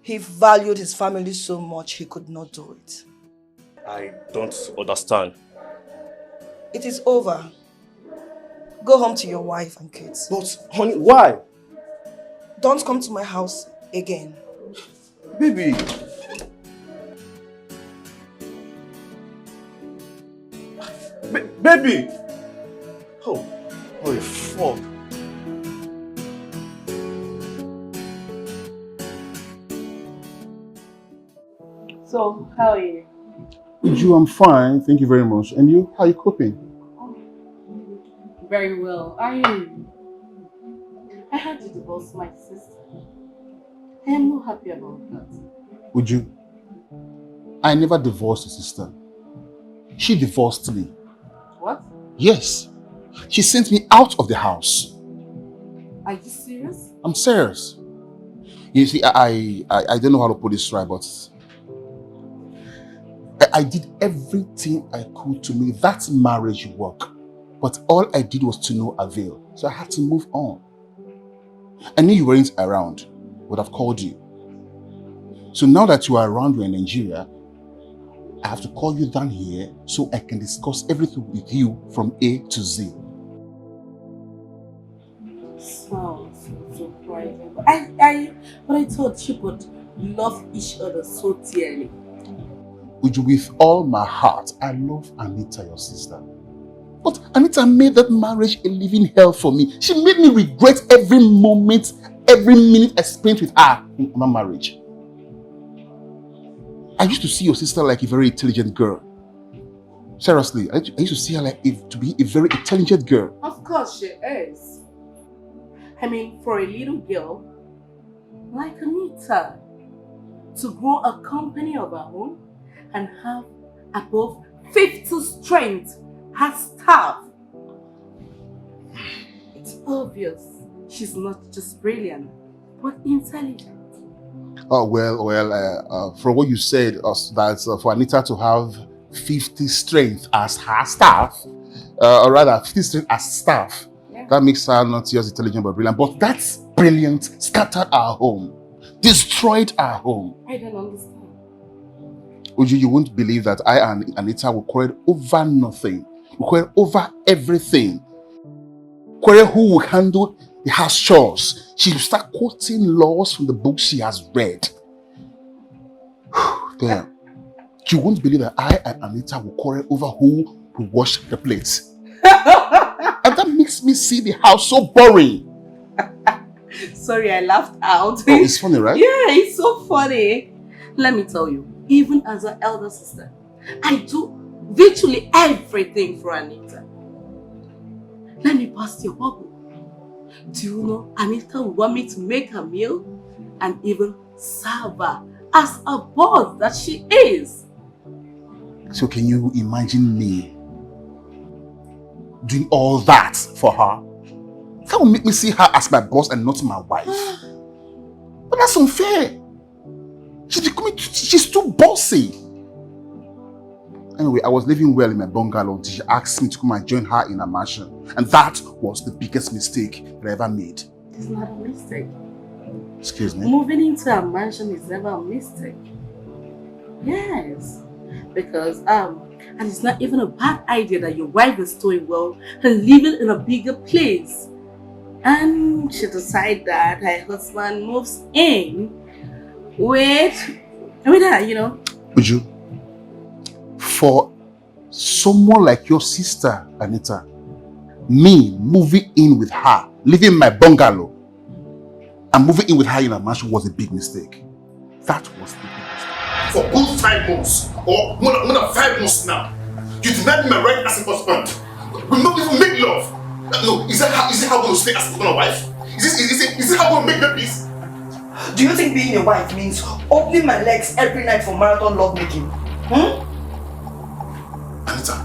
He valued his family so much he could not do it. I don't understand. It is over. Go home to your wife and kids. But honey, why? Don't come to my house again. Baby. Baby! Oh, holy fuck. So, how are you? Uju, I'm fine. Thank you very much. And you? How are you coping? Very well. I had to divorce my sister. I am not happy about that. Uju, I never divorced your sister. She divorced me. What? Yes. She sent me out of the house. Are you serious? I'm serious. You see, I don't know how to put this right, but I did everything I could to make that marriage work. But all I did was to no avail. So I had to move on. I knew you weren't around. Would have called you. So now that you are around, you're in Nigeria, I have to call you down here so I can discuss everything with you from A to Z. Sounds so private. But I thought you would love each other so dearly. With all my heart, I love Anita, your sister. But Anita made that marriage a living hell for me. She made me regret every moment, every minute I spent with her in my marriage. I used to see your sister like a very intelligent girl. Seriously, I used to see her like to be a very intelligent girl. Of course she is. I mean, for a little girl like Anita to grow a company of her own and have above 50 strength as staff. It's obvious she's not just brilliant, but intelligent. Oh, from what you said, that's for Anita to have 50 strength as her staff, or rather 50 strength as staff, that makes her not just intelligent but brilliant. But that's brilliant scattered our home, destroyed our home. I don't understand. Uju, you won't believe that I and Anita will quarrel over nothing. We quarrel over everything. Quarrel who will handle the house chores. She will start quoting laws from the books she has read. Damn. You won't believe that I and Anita will quarrel over who will wash the plates. And that makes me see the house so boring. Sorry, I laughed out. Oh, it's funny, right? Yeah, it's so funny. Let me tell you, even as an elder sister, I do virtually everything for Anita. Let me bust your bubble. Do you know Anita would want me to make her meal and even serve her as a boss that she is? So can you imagine me doing all that for her? That will make me see her as my boss and not my wife. But that's unfair. She's too bossy. Anyway, I was living well in my bungalow until she asked me to come and join her in a mansion. And that was the biggest mistake that I ever made. It's not a mistake. Excuse me? Moving into a mansion is never a mistake. Yes. Because, and it's not even a bad idea that your wife is doing well and living in a bigger place. And she decided that her husband moves in with her, you know. Would you? For someone like your sister, Anita, me moving in with her, living in my bungalow, and moving in with her in a mansion was a big mistake. That was the big mistake. For good 5 months, or more than 5 months now, you denied me my right as a husband. We not even make love. No, is that how we're going to stay as a wife? Is this how we're going to make the peace? Do you think being a wife means opening my legs every night for marathon lovemaking? Anita,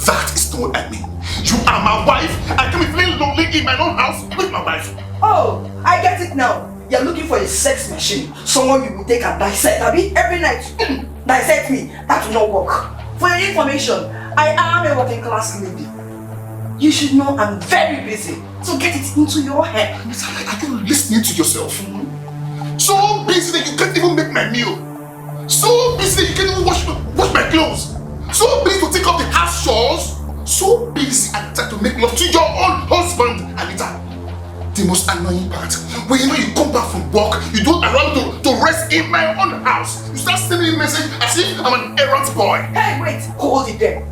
that is not what I mean. You are my wife. I can be feeling lonely in my own house with my wife. Oh, I get it now. You're looking for a sex machine. Someone you will take and dissect. Every night, dissect me. That will not work. For your information, I am a working class lady. You should know I'm very busy. So get it into your head. Are you listening to yourself? So busy that you can't even make my meal. So busy that you can't even wash my clothes. So busy to take up the house chores. So busy and try to make love to your own husband, Anita. The most annoying part, when you come back from work, you don't allow me to rest in my own house. You start sending me a message as if I'm an errand boy. Hey, wait, hold it there.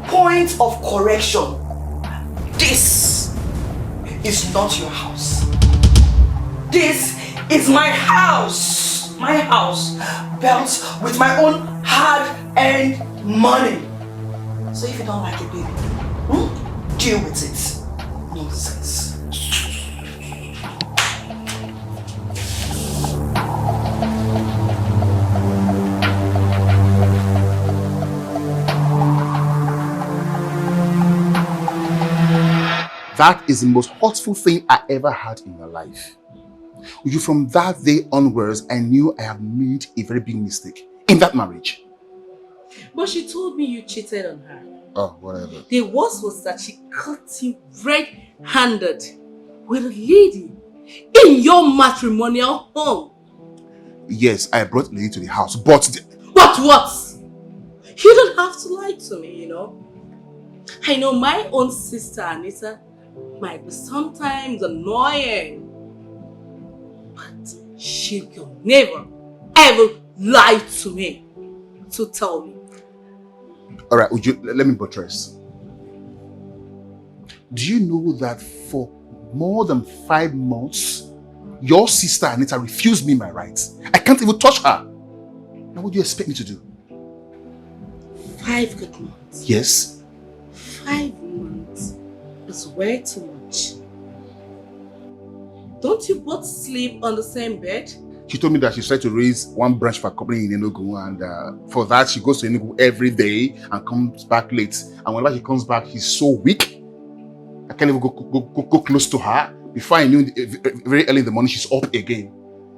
Point of correction. This is not your house. This is my house. My house, built with my own hard-earned money. So if you don't like it, baby, deal with it. Nonsense. That is the most hurtful thing I ever had in my life. From that day onwards, I knew I had made a very big mistake in that marriage. But she told me you cheated on her. Oh, whatever. The worst was that she caught you red-handed with a lady in your matrimonial home. Yes, I brought a lady to the house, but... But what? You don't have to lie to me, you know. I know my own sister, Anita, might be sometimes annoying. But she will never, ever lie to me. So tell me. Alright, let me buttress. Do you know that for more than 5 months, your sister Anita refused me my rights? I can't even touch her. Now what do you expect me to do? 5 good months? Yes. 5 months is way too much. Don't you both sleep on the same bed? She told me that she's trying to raise one branch for a company in Enugu, and for that she goes to Enugu every day and comes back late. And whenever she comes back, she's so weak. I can't even go close to her. Before I knew, very early in the morning, she's up again.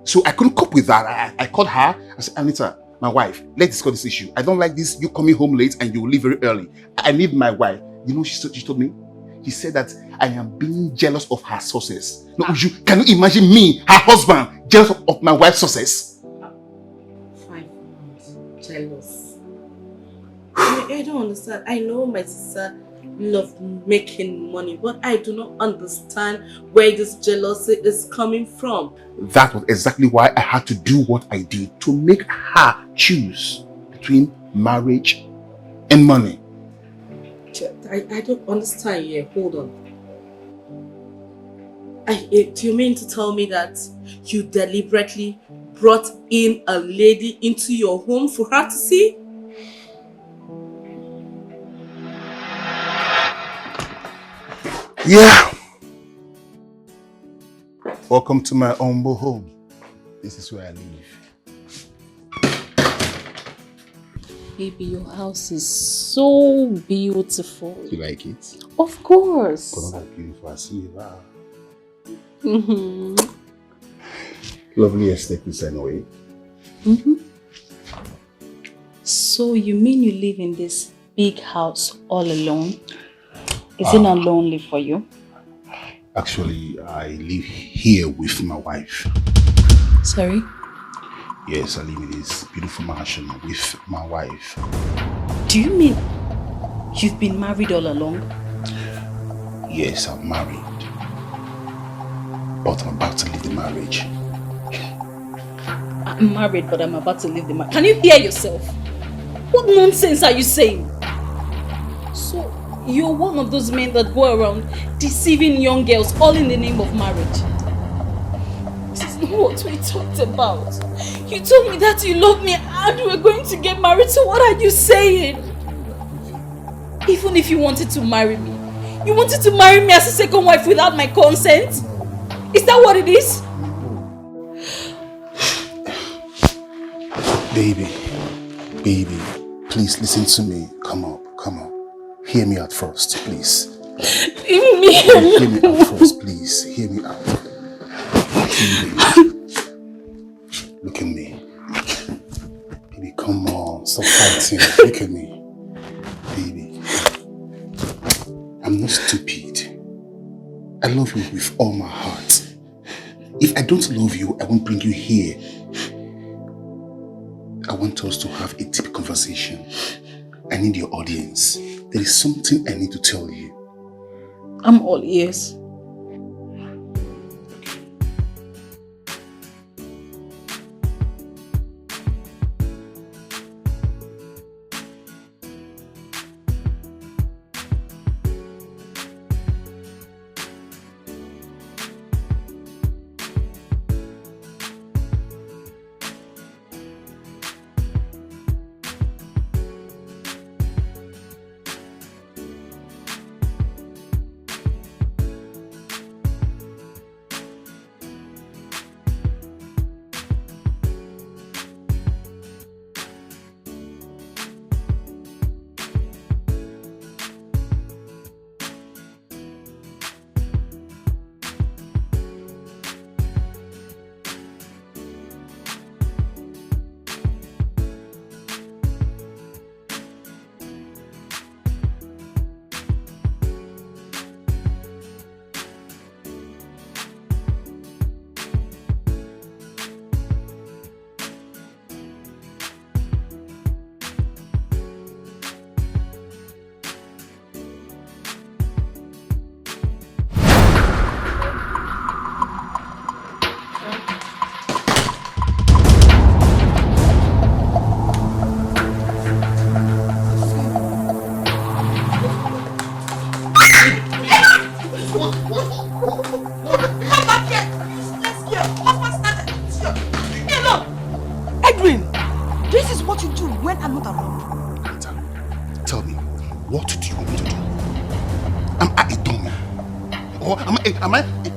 So I couldn't cope with that. I called her. I said, Anita, my wife, let's discuss this issue. I don't like this, you coming home late and you leave very early. I need my wife. You know what she told me? She said that I am being jealous of her success. No, can you imagine me, her husband, jealous of my wife's success? 5 months, jealous. I don't understand. I know my sister loves making money, but I do not understand where this jealousy is coming from. That was exactly why I had to do what I did, to make her choose between marriage and money. I don't understand here. Hold on. Do you mean to tell me that you deliberately brought in a lady into your home for her to see? Yeah. Welcome to my humble home. This is where I live. Baby, your house is so beautiful. You like it? Of course. But not beautiful as you are. Mm-hmm. Lovely aesthetics anyway. Mm-hmm. So you mean you live in this big house all alone? Is it not lonely for you? Actually, I live here with my wife. Sorry? Yes, I live in this beautiful mansion with my wife. Do you mean you've been married all along? Yes, I'm married. But I'm about to leave the marriage. I'm married, but I'm about to leave the marriage. Can you hear yourself? What nonsense are you saying? So, you're one of those men that go around deceiving young girls all in the name of marriage. This is not what we talked about. You told me that you love me and we're going to get married, so what are you saying? Even if you wanted to marry me, You wanted to marry me as a second wife without my consent? Is that what it is? Baby, please listen to me. Come on. Hear me out first, please. Hear me out first, please. Hear me out. Baby. Look at me. Baby, come on. Stop fighting. Look at me. Baby. I'm not stupid. I love you with all my heart. If I don't love you, I won't bring you here. I want us to have a deep conversation. I need your audience. There is something I need to tell you. I'm all ears.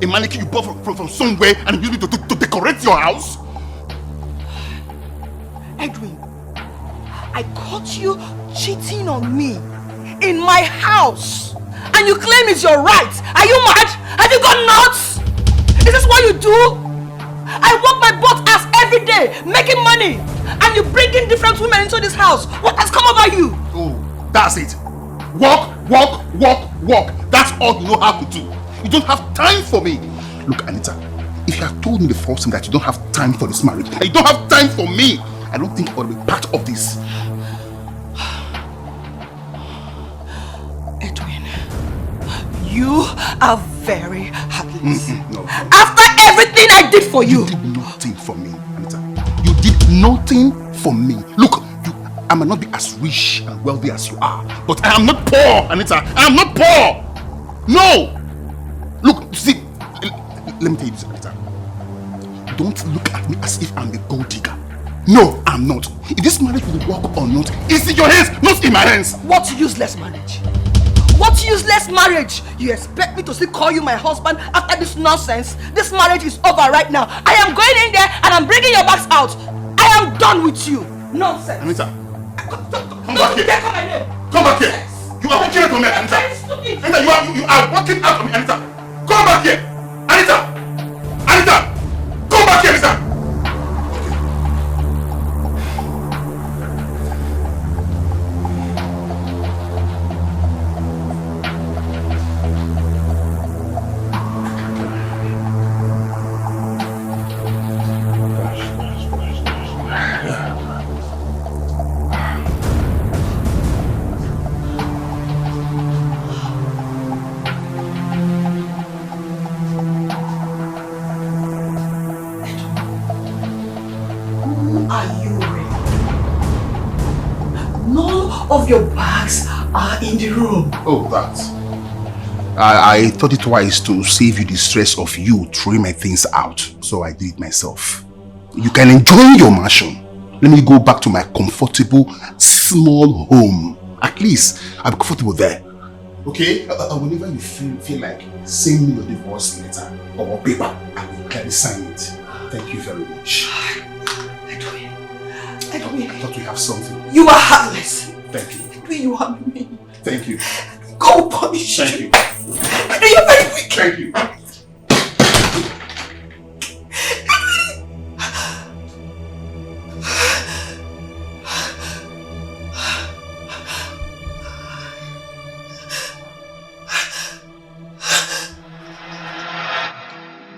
A mannequin you bought from somewhere and use me to decorate your house? Edwin, I caught you cheating on me in my house and you claim it's your right. Are you mad? Have you gone nuts? Is this what you do? I work my butt ass every day making money and you bring in different women into this house. What has come over you? Oh, that's it. Walk. That's all you know how to do. You don't have time for me. Look, Anita, if you have told me the first time that you don't have time for this marriage, and you don't have time for me, I don't think I will be part of this. Edwin, you are very heartless. No. After everything I did for you. You did nothing for me, Anita. You did nothing for me. Look, I might not be as rich and wealthy as you are, but I am not poor, Anita. I am not poor. No. Look, see, let me tell you this, Anita. Don't look at me as if I'm a gold digger. No, I'm not. If this marriage will work or not, it's in your hands, not in my hands. What useless marriage? What useless marriage? You expect me to still call you my husband after this nonsense? This marriage is over right now. I am going in there and I'm bringing your bags out. I am done with you. Nonsense. Anita, come back here. Come back here. You are walking out on me, Anita. Anita, you are walking out on me, Anita. Come back here! Anita! Come back here, Anita! Of your bags are in the room. Oh, that. I thought it wise to save you the stress of you throwing my things out, so I did it myself. You can enjoy your mansion. Let me go back to my comfortable, small home. At least I'm comfortable there. Okay? Whenever you feel like send me your divorce letter or paper, I will gladly sign it. Thank you very much. I thought we have something. You are heartless. Thank you. You are mean. Thank you. Go punish Thank you. you. You're very wicked. Thank you.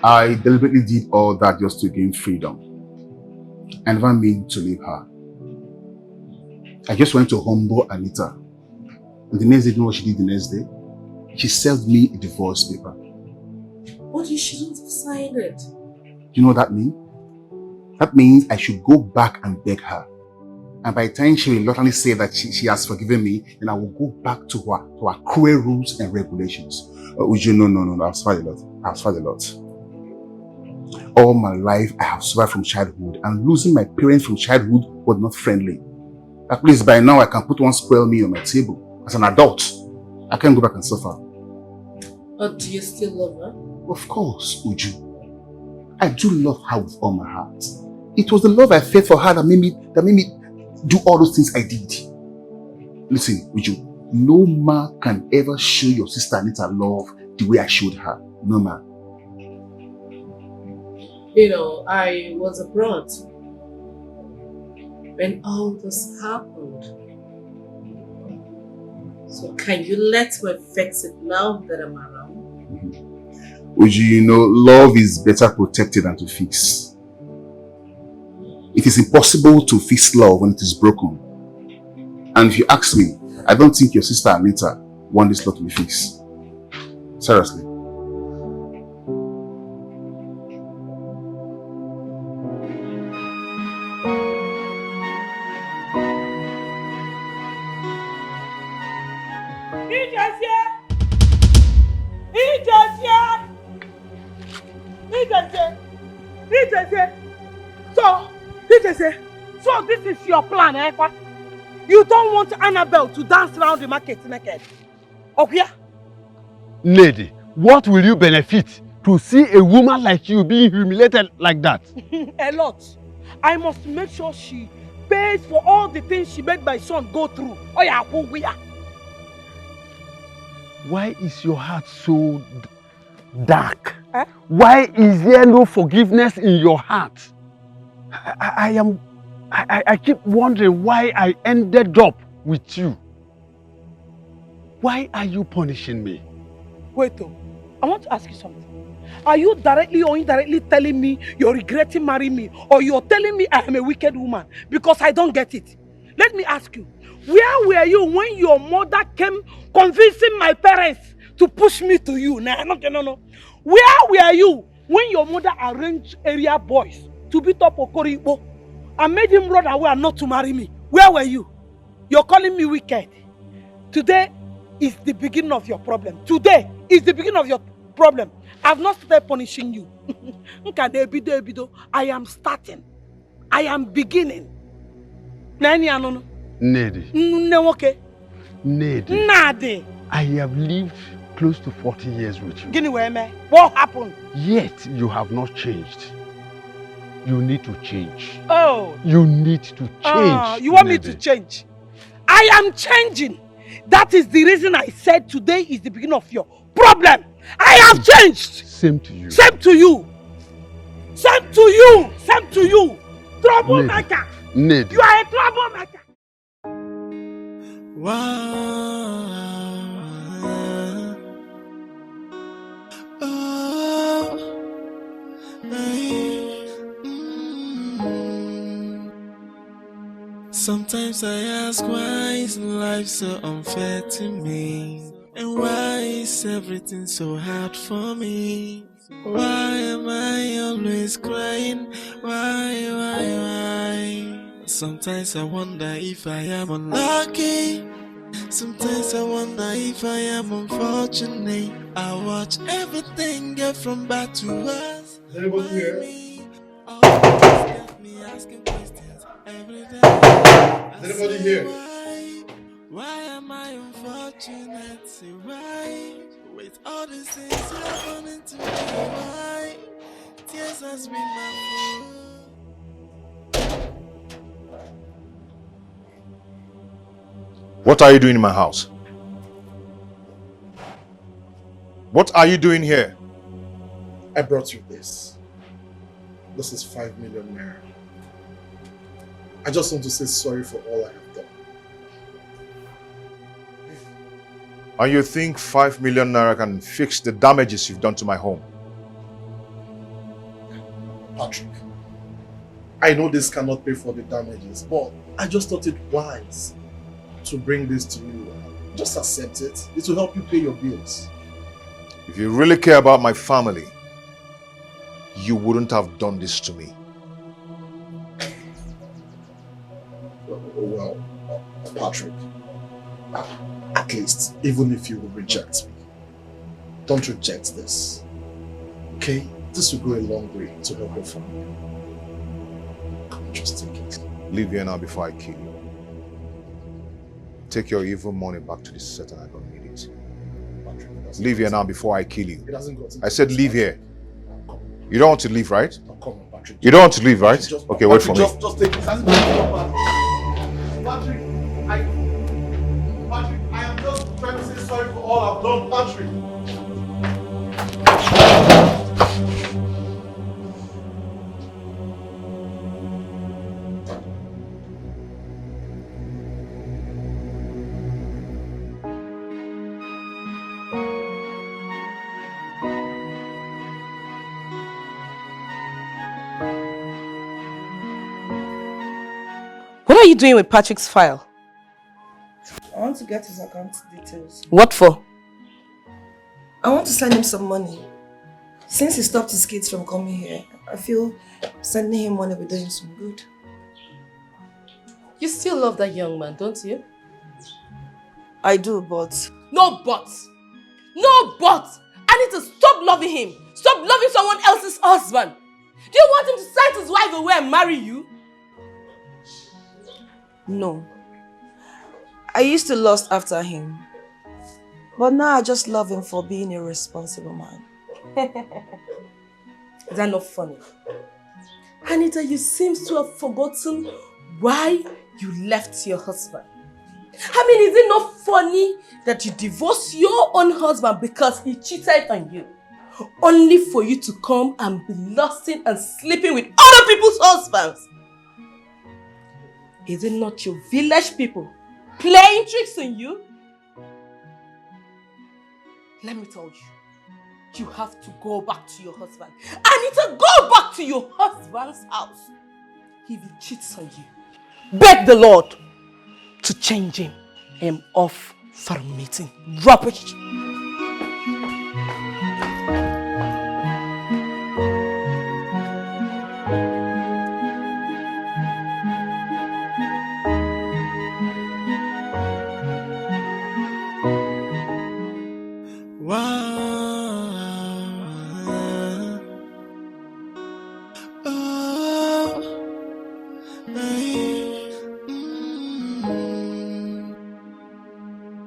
I deliberately did all that just to gain freedom. I never meant to leave her. I just went to humble Anita. And the next day, you know what she did the next day? She served me a divorce paper. But you shouldn't have signed it. You know what that means? That means I should go back and beg her. And by the time she reluctantly say that she has forgiven me, then I will go back to her cruel rules and regulations. Uju, no, I've suffered a lot. I've suffered a lot. All my life, I have suffered from childhood, and losing my parents from childhood was not friendly. At least by now, I can put one square meal on my table. As an adult, I can't go back and suffer. But do you still love her? Of course, Uju. I do love her with all my heart. It was the love I felt for her that made me do all those things I did. Listen, Uju, no man can ever show your sister Anita love the way I showed her. No man. You know, I was abroad when all this happened. So can you let me fix it now that I'm around? Uju, you know, love is better protected than to fix. It is impossible to fix love when it is broken. And if you ask me, I don't think your sister Anita wants this love to be fixed. Seriously. So this is your plan, eh? You don't want Annabelle to dance around the market naked. Okay? Lady, what will you benefit to see a woman like you being humiliated like that? A lot. I must make sure she pays for all the things she made my son go through. Oh yeah, Why is your heart so dark? Eh? Why is there no forgiveness in your heart? I keep wondering why I ended up with you. Why are you punishing me? Wait, I want to ask you something. Are you directly or indirectly telling me you're regretting marrying me, or you're telling me I am a wicked woman? Because I don't get it. Let me ask you, where were you when your mother came convincing my parents to push me to you? No. Where were you when your mother arranged area boys to beat up Okoribo and made him run away and not to marry me? Where were you? You're calling me wicked. Today is the beginning of your problem. Today is the beginning of your problem. I've not started punishing you. I am starting. I am beginning. Nedi. Okay. Nedi. Nadi. I have lived close to 40 years with you. What happened? Yet you have not changed. You need to change. Oh. You need to change. You want me to change? I am changing. That is the reason I said today is the beginning of your problem. I have changed. Same to you. Same to you. Same to you. Same to you. Troublemaker. Ned. You are a troublemaker. Sometimes I ask, why is life so unfair to me? And why is everything so hard for me? Why am I always crying? Why? Sometimes I wonder if I am unlucky. Sometimes I wonder if I am unfortunate. I watch everything get from bad to worse. Is anybody here? Me asking questions every day. Is anybody here? Why am I unfortunate? Say why? With all these things happening to me, why? Tears has been my food. What are you doing in my house? What are you doing here? I brought you this. This is 5 million naira. I just want to say sorry for all I have done. And you think 5 million naira can fix the damages you've done to my home? Patrick, I know this cannot pay for the damages, but I just thought it wise to bring this to you. Just accept it. It will help you pay your bills. If you really care about my family, you wouldn't have done this to me. Well, Patrick, at least, even if you will reject me, don't reject this. Okay? This will go a long way to help your family. Come on, just take it. Leave here now before I kill you. Take your evil money back to the Satan. I don't need it. Leave here now before I kill you. I said leave here. You don't want to leave, right? Come on, Patrick. You don't want to leave, right? Okay, wait for me. Just take it. Patrick, I am just trying to say sorry for all I've done, Patrick. What are you doing with Patrick's file? I want to get his account details. What for? I want to send him some money. Since he stopped his kids from coming here, I feel sending him money will do him some good. You still love that young man, don't you? I do, but... No buts! No buts! I need to stop loving him! Stop loving someone else's husband! Do you want him to send his wife away and marry you? No. I used to lust after him. But now I just love him for being a responsible man. Is that not funny? Anita, you seem to have forgotten why you left your husband. I mean, is it not funny that you divorced your own husband because he cheated on you? Only for you to come and be lusting and sleeping with other people's husbands. Is it not your village people playing tricks on you? Let me tell you, you have to go back to your husband. I need to go back to your husband's house. If he cheats on you, beg the Lord to change him. I am off for a meeting. Rubbish.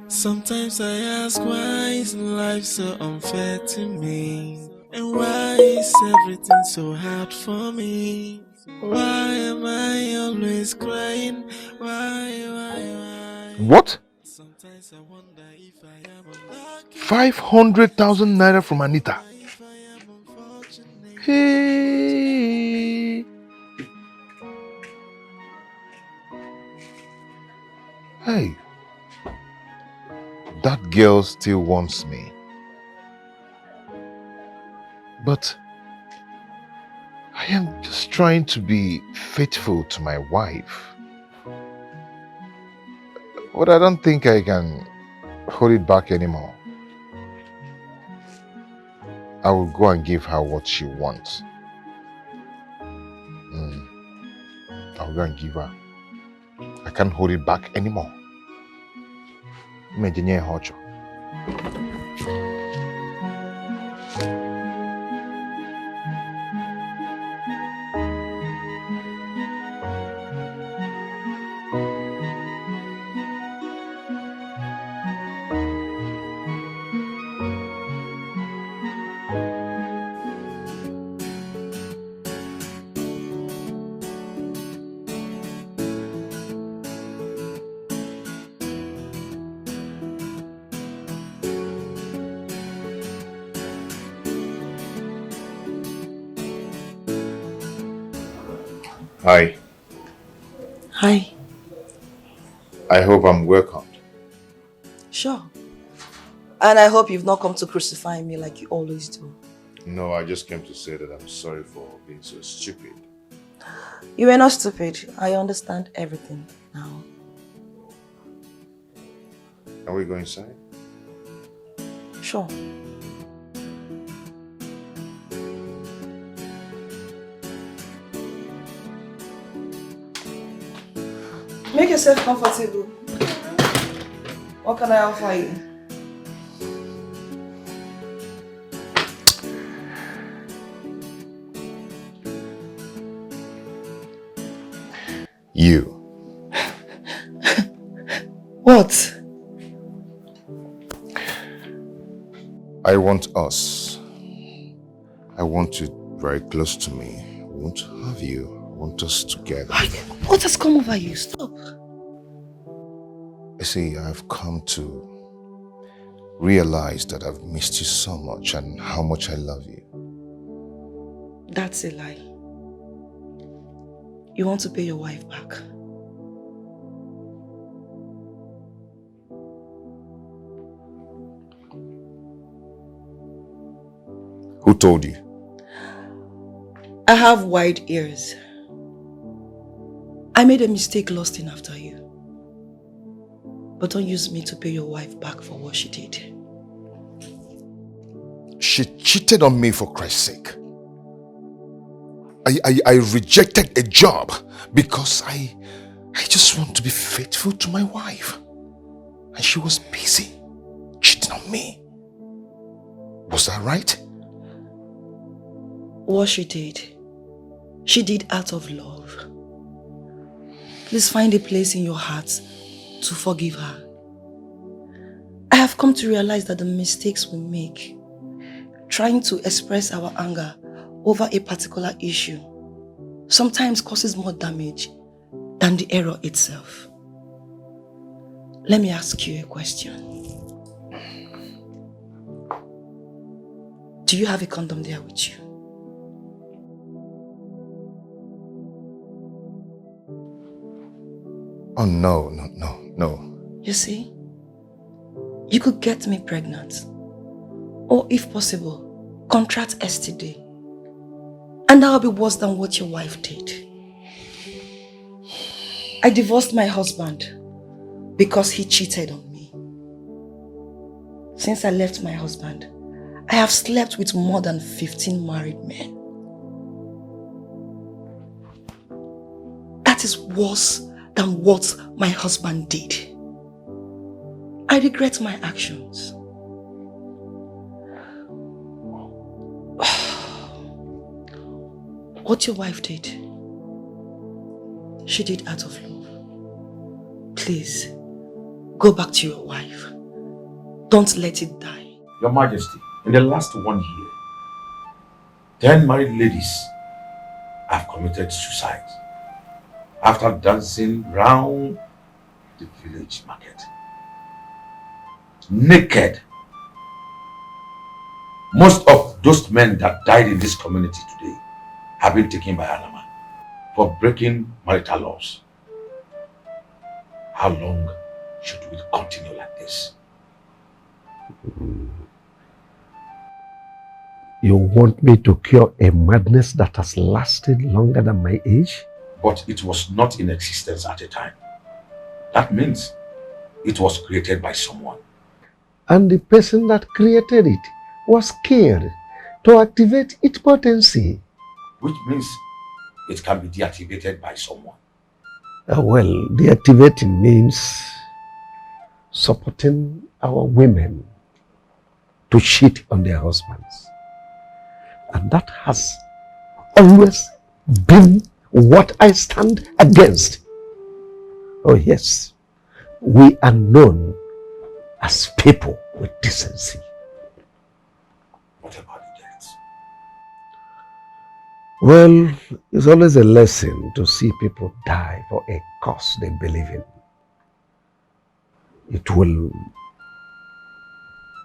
Sometimes I ask, why is life so unfair to me? And why is everything so hard for me? Why am I always crying? Why? What? 500,000 naira from Anita. Hey. Hey. That girl still wants me. But I am just trying to be faithful to my wife. But I don't think I can hold it back anymore. I will go and give her what she wants. I'll go and give her. I can't hold it back anymore. Imagine how. Hi. Hi. I hope I'm welcomed. Sure. And I hope you've not come to crucify me like you always do. No, I just came to say that I'm sorry for being so stupid. You were not stupid. I understand everything now. Can we go inside? Sure. Make yourself comfortable. What can I offer you? You. What? I want us. I want you very close to me. I want to have you. I want us together. What has come over you? Stop. You see, I've come to realize that I've missed you so much and how much I love you. That's a lie. You want to pay your wife back. Who told you? I have wide ears. I made a mistake lusting after you. But don't use me to pay your wife back for what she did. She cheated on me, for Christ's sake. I rejected a job because I just want to be faithful to my wife. And she was busy cheating on me. Was that right? What she did out of love. Please find a place in your heart to forgive her. I have come to realize that the mistakes we make, trying to express our anger over a particular issue, sometimes causes more damage than the error itself. Let me ask you a question. Do you have a condom there with you? Oh, no. You see, you could get me pregnant. Or if possible, contract STD. And that will be worse than what your wife did. I divorced my husband because he cheated on me. Since I left my husband, I have slept with more than 15 married men. That is worse than what my husband did. I regret my actions. What your wife did, she did out of love. Please, go back to your wife. Don't let it die. Your Majesty, in the last 1 year, 10 married ladies have committed suicide after dancing round the village market. Naked. Most of those men that died in this community today have been taken by Anama for breaking marital laws. How long should we continue like this? You want me to cure a madness that has lasted longer than my age? But it was not in existence at a time. That means it was created by someone. And the person that created it was scared to activate its potency. Which means it can be deactivated by someone. Well, deactivating means supporting our women to cheat on their husbands. And that has always been what I stand against. Oh yes, we are known as people with decency. What about the deaths? Well, it's always a lesson to see people die for a cause they believe in. It will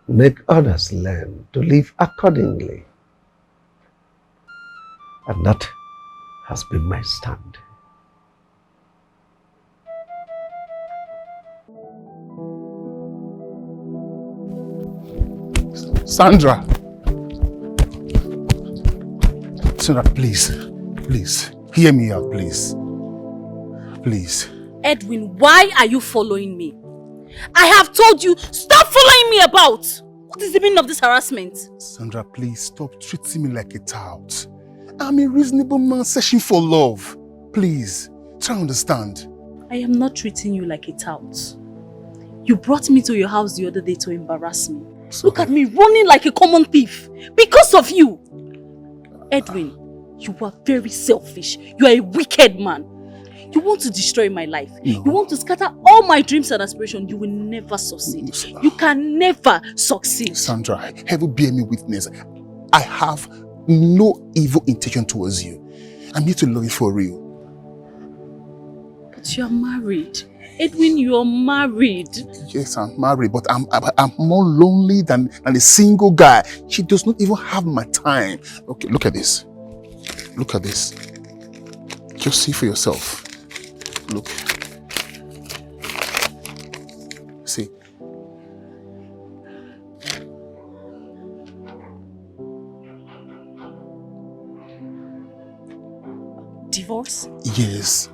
make others learn to live accordingly. And that has been my stand. Sandra. Sandra, please. Please. Hear me out, please. Please. Edwin, why are you following me? I have told you, stop following me about! What is the meaning of this harassment? Sandra, please stop treating me like a tout. I'm a reasonable man searching for love. Please, try to understand. I am not treating you like a tout. You brought me to your house the other day to embarrass me. Look at me running like a common thief because of you. Edwin, you are very selfish. You are a wicked man. You want to destroy my life. No. You want to scatter all my dreams and aspirations. You will never succeed. No, you can never succeed. Sandra, heaven bear me witness. I have no evil intention towards you. I'm here to love you for real. But you are married. Edwin, you are married. Yes, I'm married, but I'm more lonely than a single guy. She does not even have my time. Okay, look at this. Look at this. Just see for yourself. Look. See. Divorce? Yes.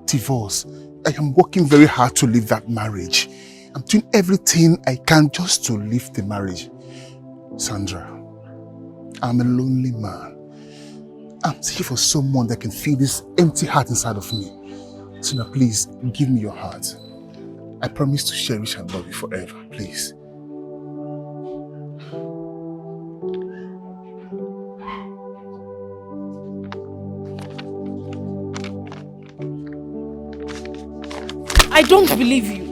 Divorce. I am working very hard to leave that marriage. I'm doing everything I can just to leave the marriage. Sandra, I'm a lonely man. I'm seeking for someone that can fill this empty heart inside of me. Sandra, please, give me your heart. I promise to cherish and love you forever, please. I don't believe you.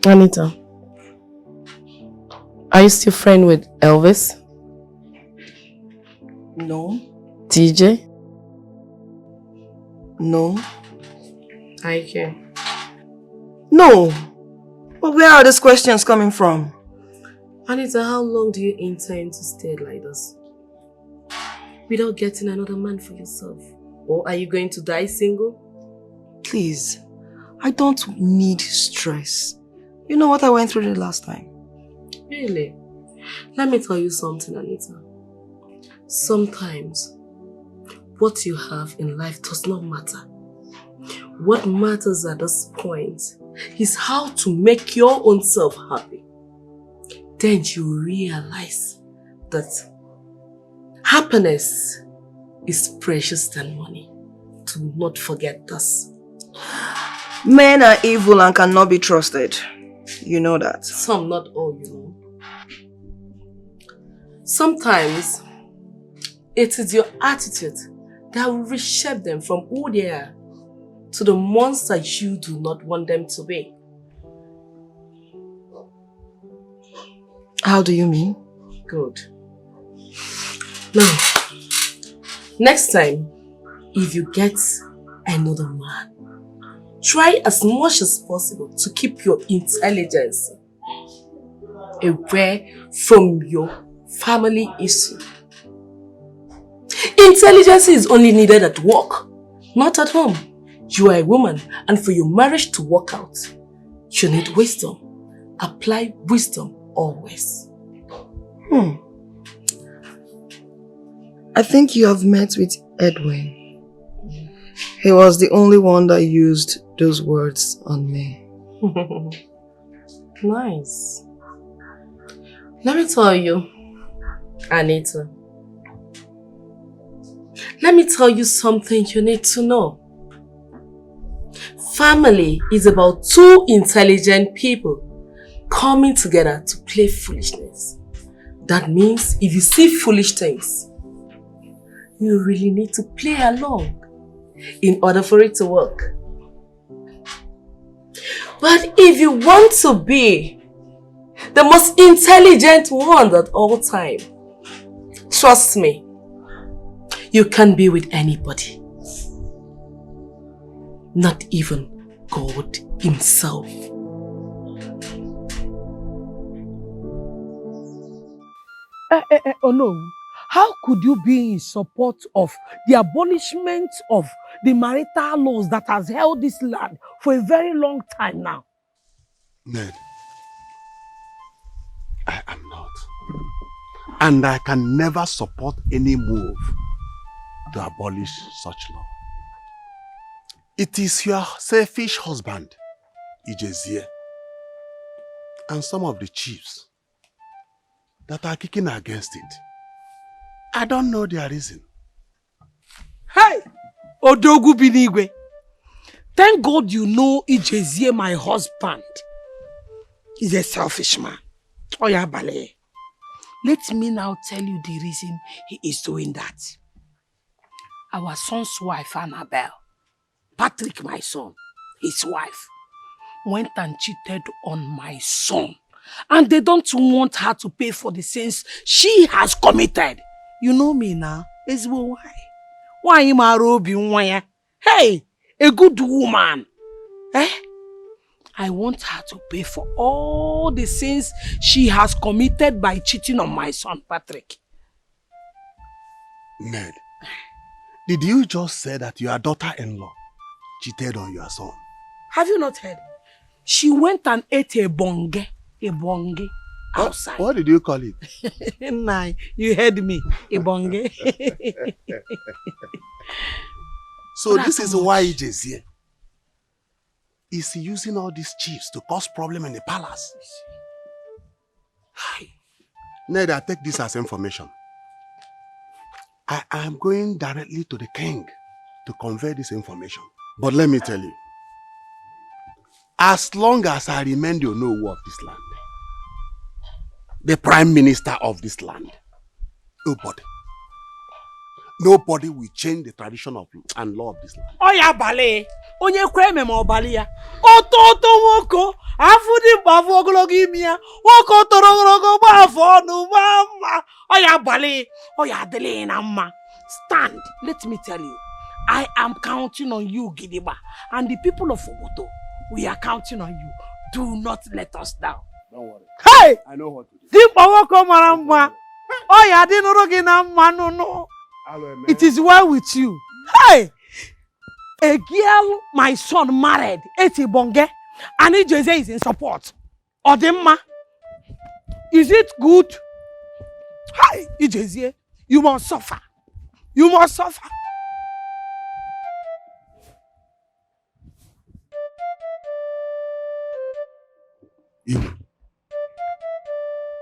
Anita, are you still friends with Elvis? No. DJ? No. Ike? No. But where are these questions coming from? Anita, how long do you intend to stay like this? Without getting another man for yourself? Or are you going to die single? Please, I don't need stress. You know what I went through the last time? Really? Let me tell you something, Anita. Sometimes, what you have in life does not matter. What matters at this point is how to make your own self happy. Then you realize that happiness is precious than money. Do not forget this. Men are evil and cannot be trusted. You know that. Some, not all, you know. Sometimes, it is your attitude that will reshape them from who they are to the monster you do not want them to be. How do you mean? Good. Now, next time, if you get another man, try as much as possible to keep your intelligence away from your family issue. Intelligence is only needed at work, not at home. You are a woman, and for your marriage to work out, you need wisdom. Apply wisdom always. I think you have met with Edwin. He was the only one that used those words on me. Nice. Let me tell you, Anita. Let me tell you something you need to know. Family is about two intelligent people coming together to play foolishness. That means if you see foolish things, you really need to play along in order for it to work. But if you want to be the most intelligent one at all time, trust me, you can be with anybody. Not even God himself. Oh no, How could you be in support of the abolishment of the marital laws that has held this land for a very long time now? Ned, I am not. And I can never support any move to abolish such law. It is your selfish husband, Ijezie, and some of the chiefs that are kicking against it. I don't know their reason. Hey! Odogu Binigwe. Thank God you know Ijezie, my husband, is a selfish man. Oya Bale. Let me now tell you the reason he is doing that. Our son's wife, Annabelle, Patrick, my son, his wife, went and cheated on my son. And they don't want her to pay for the sins she has committed. You know me now. Why? Why am I robbing? Hey, a good woman. Eh? I want her to pay for all the sins she has committed by cheating on my son, Patrick. Ned, did you just say that your daughter-in-law cheated on your son? Have you not heard? She went and ate a bonge outside. What did you call it? Nah, you heard me. A bonge. So this is why Ijezie is using all these chiefs to cause problem in the palace. Ned, I take this as information. I am going directly to the king to convey this information. But let me tell you, as long as I remain the Onowu of this land, the prime minister of this land, nobody will change the tradition of and law of this land. Oya Bale, onye kweme ma obali ya. Oto woko, afudi bavu ogologo imia. Woko torogologo bavu onu mama. Oya Bale, oya dele na mma. Stand, let me tell you. I am counting on you, Gidiba, and the people of Obodo. We are counting on you. Do not let us down. Don't worry. Hey! I know what to do. Dimba woko maramba. Oya dinorogi na mma no. It is well with you. Hey! A girl my son married, Eti Bonge, and Ijezie is in support. Odemma. Is it good? Hey, Ijezie, you must suffer. You must suffer.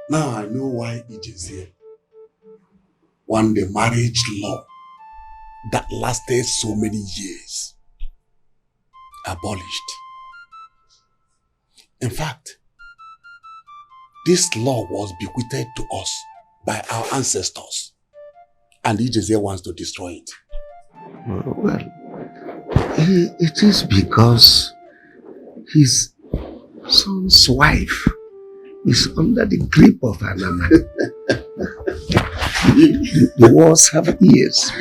Now I know why Ijezie won the marriage law that lasted so many years abolished. In fact, this law was bequeathed to us by our ancestors, and Ijezie wants to destroy it. Well, it is because his son's wife is under the grip of Anama. The wars have ears.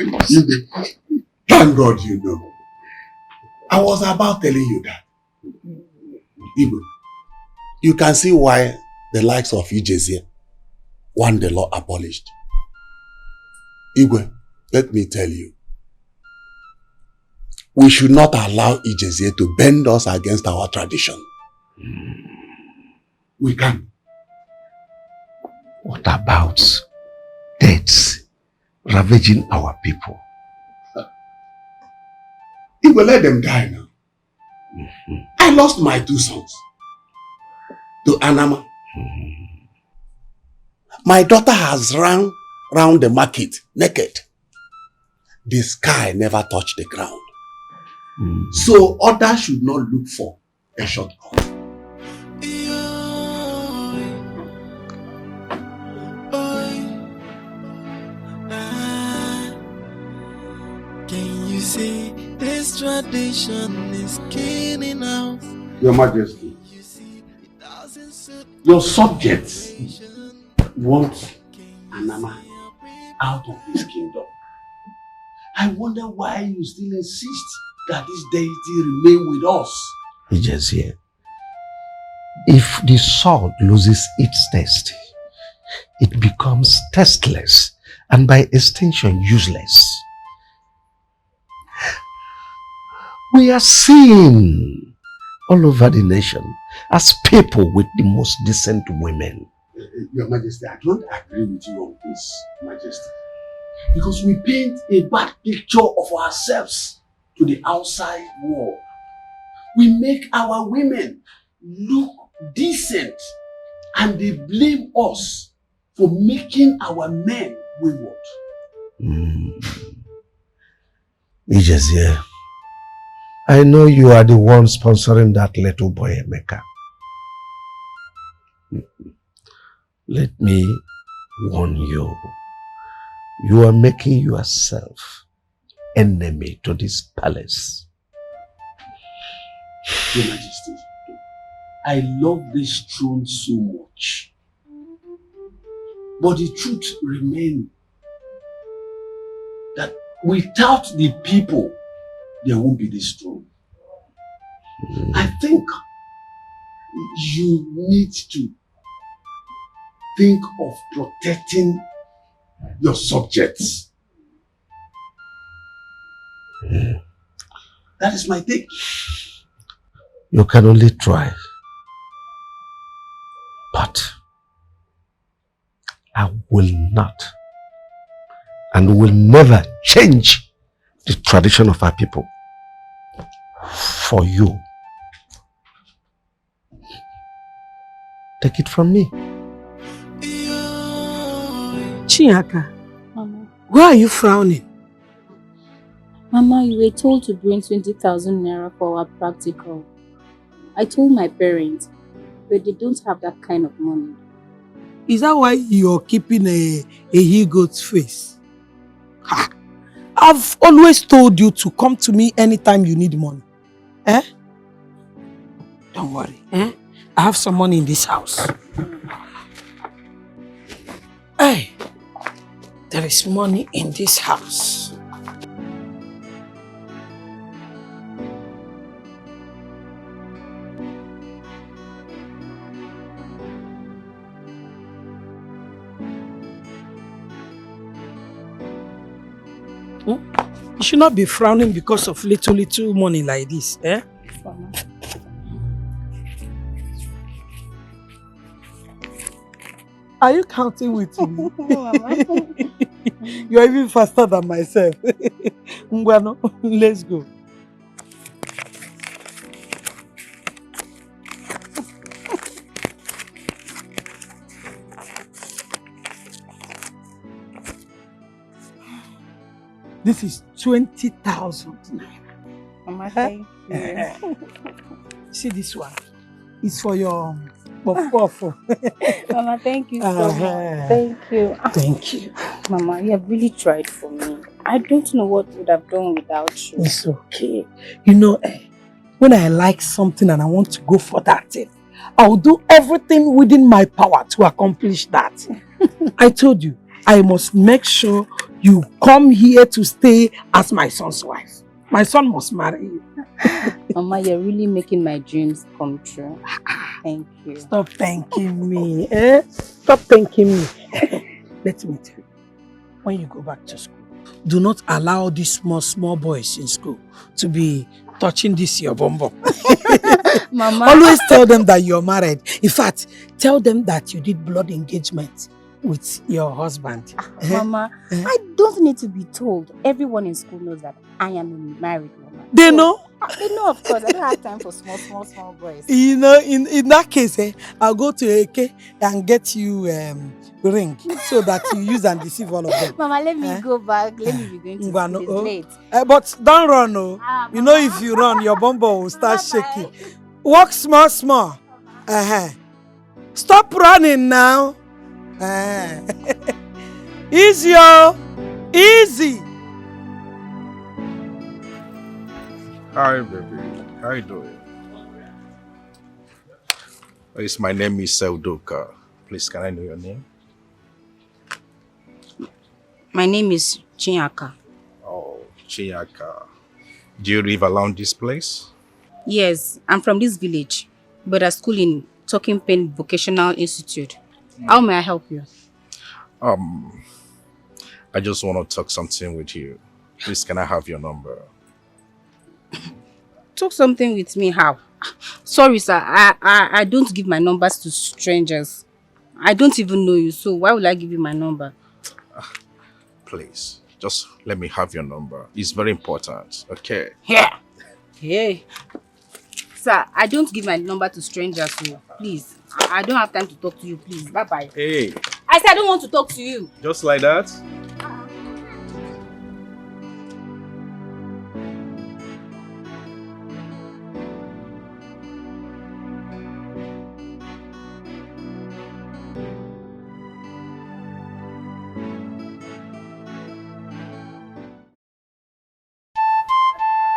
Thank God you know. I was about telling you that. Igwe, you can see why the likes of Ijezie want the law abolished. Igwe, let me tell you. We should not allow Ijezie to bend us against our tradition. We can. What about deaths ravaging our people? He will let them die now. I lost my 2 sons to Anama. My daughter has run round the market naked. The sky never touched the ground. So others should not look for a shortcut. Can you see this tradition is killing us? Your Majesty, your subjects want Anama out of his kingdom. I wonder why you still insist that this deity remain with us. Ijezie, if the sword loses its taste, it becomes tasteless and by extension useless. We are seen all over the nation as people with the most decent women. Your Majesty, I don't agree with you on this, Majesty. Because we paint a bad picture of ourselves to the outside world. We make our women look decent and they blame us for making our men wayward. Ijezie, I know you are the one sponsoring that little boy, Emeka. Let me warn you. You are making yourself enemy to this palace. Your Majesty, I love this throne so much. But the truth remains that without the people, there won't be this throne. I think you need to think of protecting your subjects. That is my take. You can only try. But I will not and will never change the tradition of our people for you. Take it from me. Chinyaka, Mama. why are you frowning? Mama, you were told to bring 20,000 naira for our practical. I told my parents, but they don't have that kind of money. Is that why you're keeping a he-goat's face? Ha! I've always told you to come to me anytime you need money. Eh? Don't worry. Eh? I have some money in this house. Hey, there is money in this house. You should not be frowning because of little money like this, eh? Mama. Are you counting with me? Mama. You're even faster than myself. Ngwano, let's go. This is 20,000 naira. Mama, thank you. See this one? It's for your puff. Mama, thank you so much. Thank you. Thank you. Mama, you have really tried for me. I don't know what would have done without you. It's okay. You know, when I like something and I want to go for that thing, I'll do everything within my power to accomplish that. I told you, I must make sure you come here to stay as my son's wife. My son must marry you. Mama, you're really making my dreams come true. Thank you. Stop thanking me. Eh? Stop thanking me. Let me tell you, when you go back to school, do not allow these small boys in school to be touching this your bum. Mama. Always tell them that you're married. In fact, tell them that you did blood engagement with your husband. Mama, I don't need to be told. Everyone in school knows that I am a married woman. They know? They know, of course. I don't have time for small boys. You know, in that case, I'll go to Eke and get you ring so that you use and deceive all of them. Mama, let me go back. Let me be going to school. It's late. But don't run, oh. You know, if you run, your bumbo will start shaking. Walk small. Stop running now. Easy, oh. Easy. Hi, baby. How you doing? Yes, my name is Seldoka. Please, can I know your name? My name is Chinyaka. Oh, Chinyaka. Do you live around this place? Yes, I'm from this village, but I school in Talking Pen Vocational Institute. How may I help you? I just want to talk something with you. Please, can I have your number? Talk something with me, how? Sorry, sir. I don't give my numbers to strangers. I don't even know you, so why would I give you my number? Please, just let me have your number. It's very important, okay? Yeah. Hey. Sir, I don't give my number to strangers, so please. I don't have time to talk to you, please. Bye-bye. Hey. I said I don't want to talk to you. Just like that?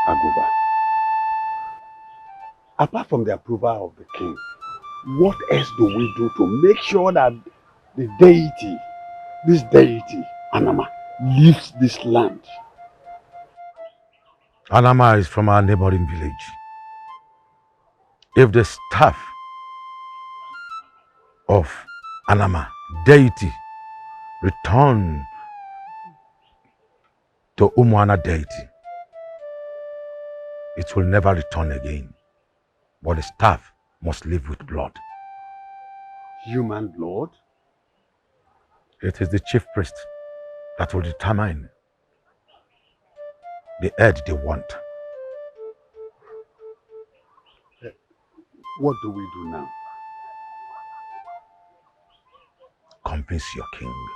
Aguba, apart from the approval of the king, what else do we do to make sure that the deity, this deity, Anama, leaves this land? Anama is from our neighboring village. If the staff of Anama, deity, return to Umuana deity, it will never return again. But the staff must live with blood. Human blood? It is the chief priest that will determine the head they want. What do we do now? Convince your king.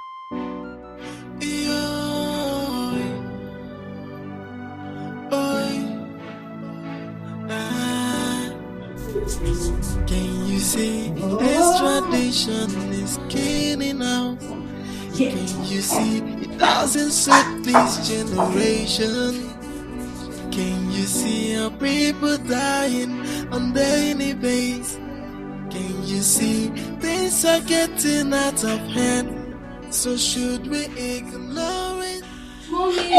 Can you see this tradition is killing now? Can you see it doesn't suit this generation? Can you see our people dying on daily basis? Can you see things are getting out of hand? So should we ignore it? Mommy!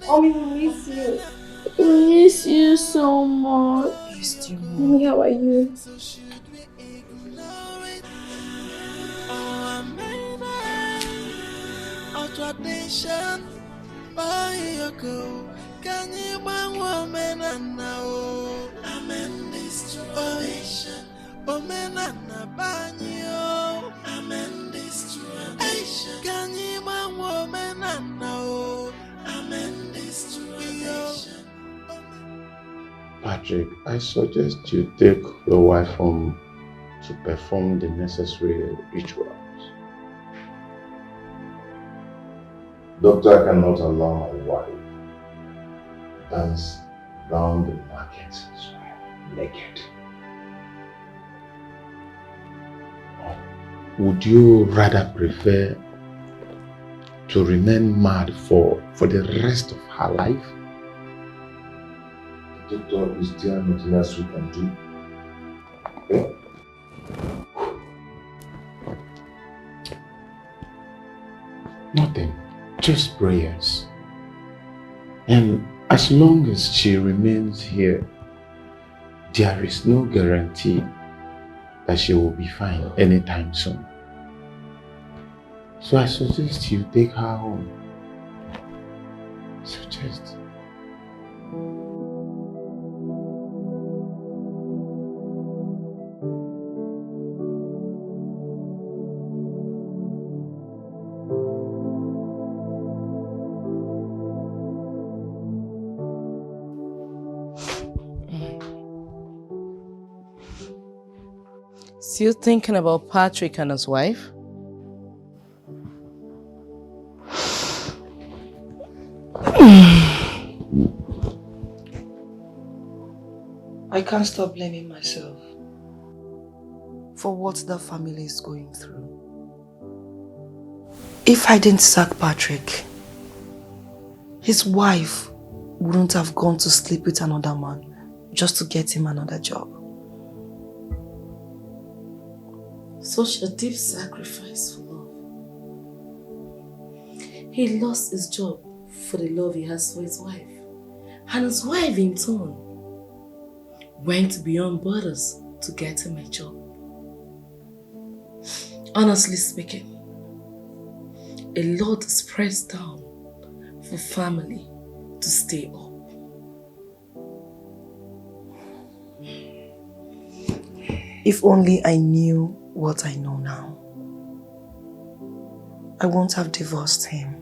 Mommy, we miss you. We miss you so much. Mommy, how are you? Our tradition, oh, you go. Can you bang woman and now? Amen, this tradition. Oh, men and banyo. Amen, this tradition. Can you bang woman and now? Amen, this tradition. Patrick, I suggest you take your wife home to perform the necessary rituals. Doctor cannot allow my wife dance round the market naked. Would you rather prefer to remain mad for the rest of her life? The doctor, is there nothing else we can do? Okay? Nothing, just prayers. And as long as she remains here, there is no guarantee that she will be fine anytime soon. So I suggest you take her home. Suggest. Still thinking about Patrick and his wife? I can't stop blaming myself for what the family is going through. If I didn't sack Patrick, his wife wouldn't have gone to sleep with another man just to get him another job. Such a deep sacrifice for love. He lost his job for the love he has for his wife. And his wife in turn went beyond borders to get him a job. Honestly speaking, a lot is pressed down for family to stay up. If only I knew what I know now, I won't have divorced him.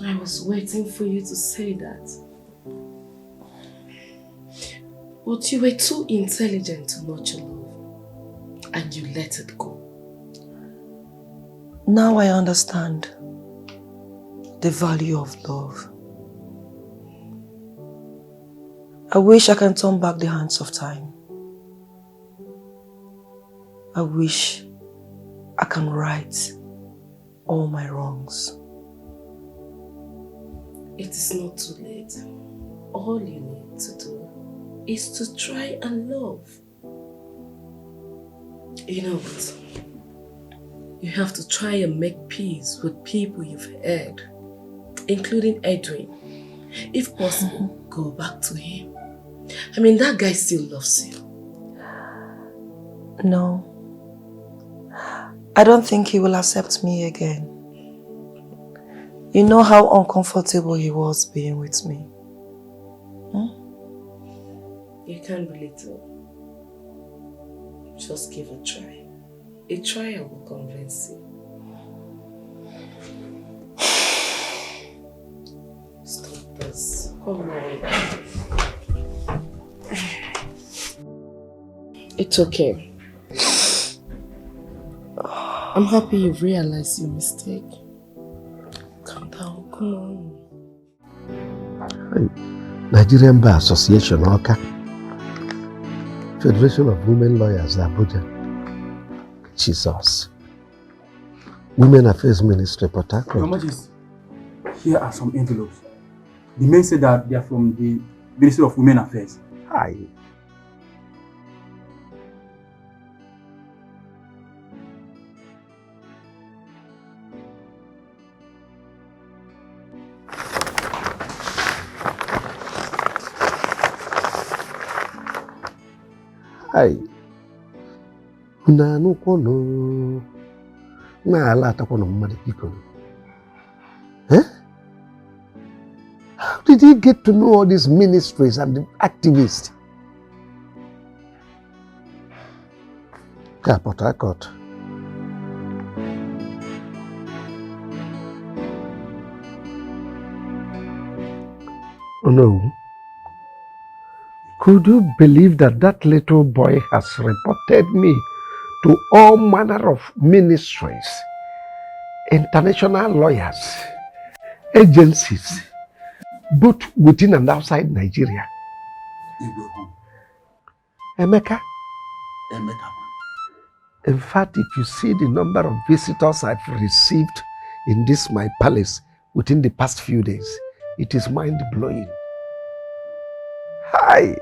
I was waiting for you to say that. But you were too intelligent to nurture love, and you let it go. Now I understand the value of love. I wish I can turn back the hands of time. I wish I can right all my wrongs. It is not too late. All you need to do is to try and love. You know what? You have to try and make peace with people you've hurt, including Edwin. If possible, go back to him. I mean, that guy still loves you. No. I don't think he will accept me again. You know how uncomfortable he was being with me. You can't belittle. Just give a try. A trial will convince you. Stop this. Come on. It's okay. I'm happy you've realized your mistake. Calm down, come on. Nigerian Bar Association, OCA. Federation of Women Lawyers, Abuja. Jesus. Women Affairs Ministry, Port Harcourt. Your Majesty, here are some envelopes. The men say that they are from the Ministry of Women Affairs. Hi. Hi. Unanu kono. Na alata kono mmadu piko. How did he get to know all these ministries and the activists? Yeah, Port Harcourt. Oh no. Could you believe that that little boy has reported me to all manner of ministries, international lawyers, agencies, both within and outside Nigeria? Emeka? Emeka. In fact, if you see the number of visitors I've received in this my palace within the past few days, it is mind-blowing. Hi!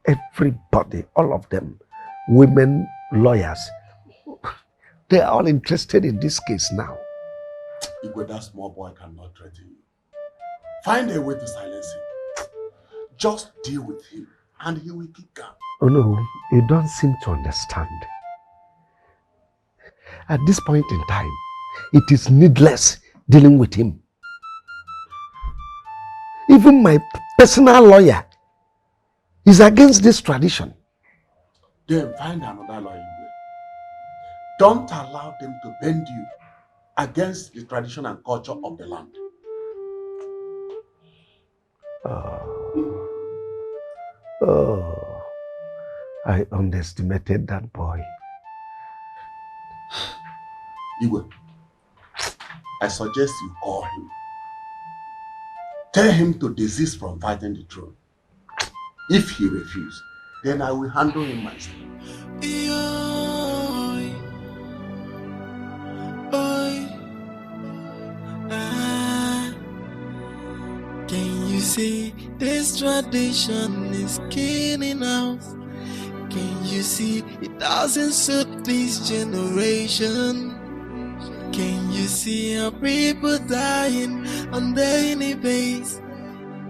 Everybody, all of them, women lawyers, they are all interested in this case now. Igwe, that small boy cannot threaten you. Find a way to silence him. Just deal with him and he will keep calm. Oh no, you don't seem to understand. At this point in time, it is needless dealing with him. Even my personal lawyer is against this tradition. Then find another lawyer. Don't allow them to bend you against the tradition and culture of the land. Oh, I underestimated that boy. Igwe, I suggest you call him. Tell him to desist from fighting the throne. If he refuses, then I will handle him myself. Can you see this tradition is killing us? Can you see it doesn't suit this generation? Can you see our people dying on daily basis?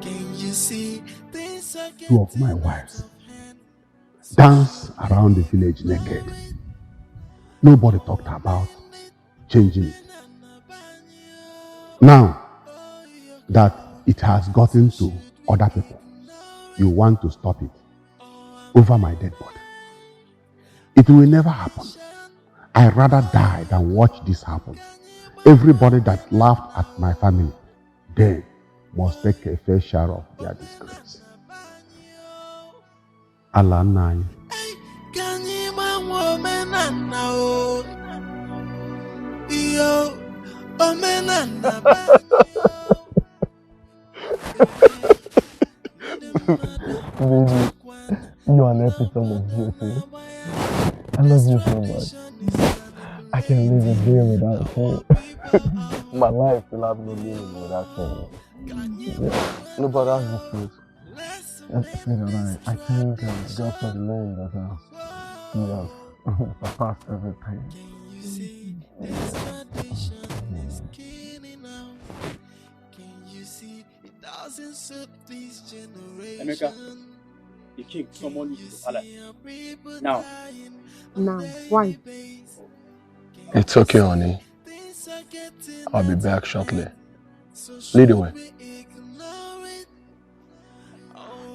Can you see this? Two of my wives dance around the village naked. Nobody talked about changing it. Now that it has gotten to other people, you want to stop it over my dead body. It will never happen. I'd rather die than watch this happen. Everybody that laughed at my family, they must take a fair share of their disgrace. Allah nine. Baby, you are an epitome of beauty. I love you so much. I can't live a day without you. My life will have no meaning without you. Yeah. No, but that's the truth. I thank God for the name that He has surpassed everything. Emeka, the king summoned you to the palace. Now. Now, why? It's okay, honey. I'll be back shortly. Lead the way.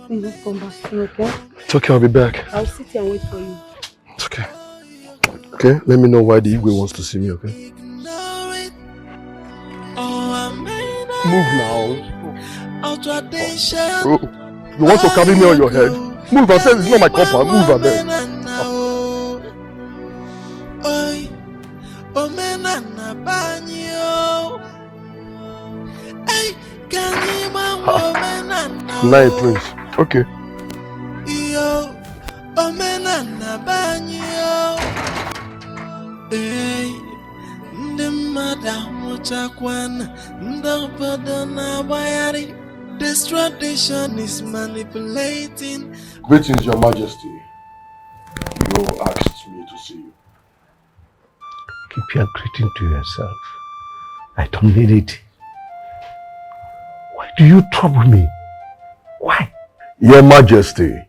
Please just come back soon, okay? It's okay, I'll be back. I'll sit here and wait for you. It's okay. Okay, let me know why the Igwe wants to see me, okay? Move now. Oh, you want to carry me on your head? Move, I said it's not my compound. Move, I beg. Night, Prince. Okay. This tradition is manipulating. Greetings, Your Majesty. You asked me to see you. Keep your greeting to yourself. I don't need it. Why do you trouble me? Why? Your Majesty,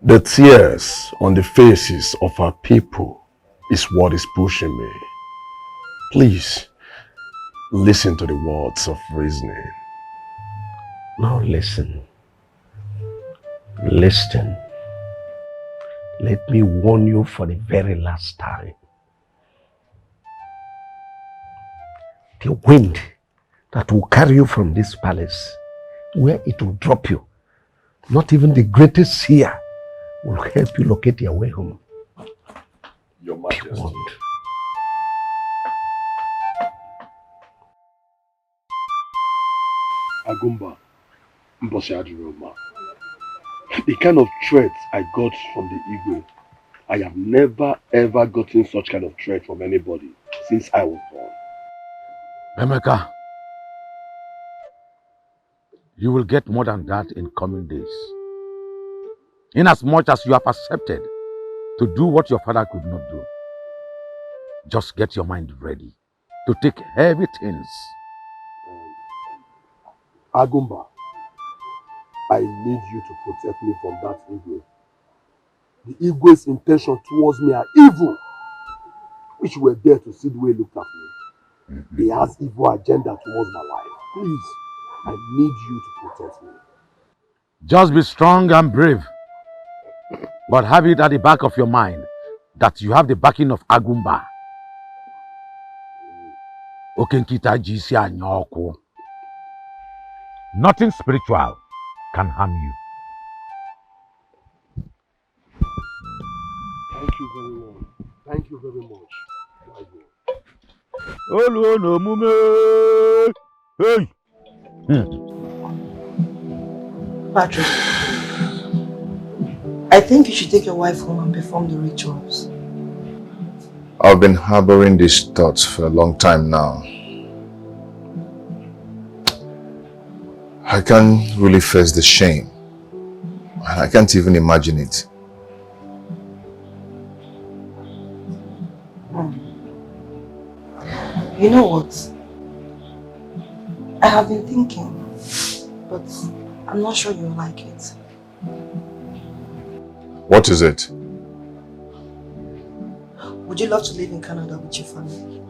the tears on the faces of our people is what is pushing me. Please, listen to the words of reasoning. Now listen. Listen. Let me warn you for the very last time. The wind that will carry you from this palace, where it will drop you, not even the greatest seer will help you locate your way home. Your Majesty. Be warned. Agumba, Mbosi Aduroma. The kind of threat I got from the Igwe, I have never ever gotten such kind of threat from anybody since I was born. Emeka, you will get more than that in coming days. Inasmuch as you have accepted to do what your father could not do, just get your mind ready to take heavy things. Agumba, I need you to protect me from that Igwe. The Igwe's intention towards me are evil, which were there to see the way he looked at me. He has evil agenda towards my life. Please, I need you to protect me. Just be strong and brave, but have it at the back of your mind that you have the backing of Agumba. Okenkita jisi anyoko. Nothing spiritual can harm you. Thank you very much. Thank you very much. Olu no mume. Hey. Patrick, I think you should take your wife home and perform the rituals. I've been harboring these thoughts for a long time now. I can't really face the shame. And I can't even imagine it. You know what? I have been thinking, but I'm not sure you'll like it. What is it? Would you love to live in Canada with your family?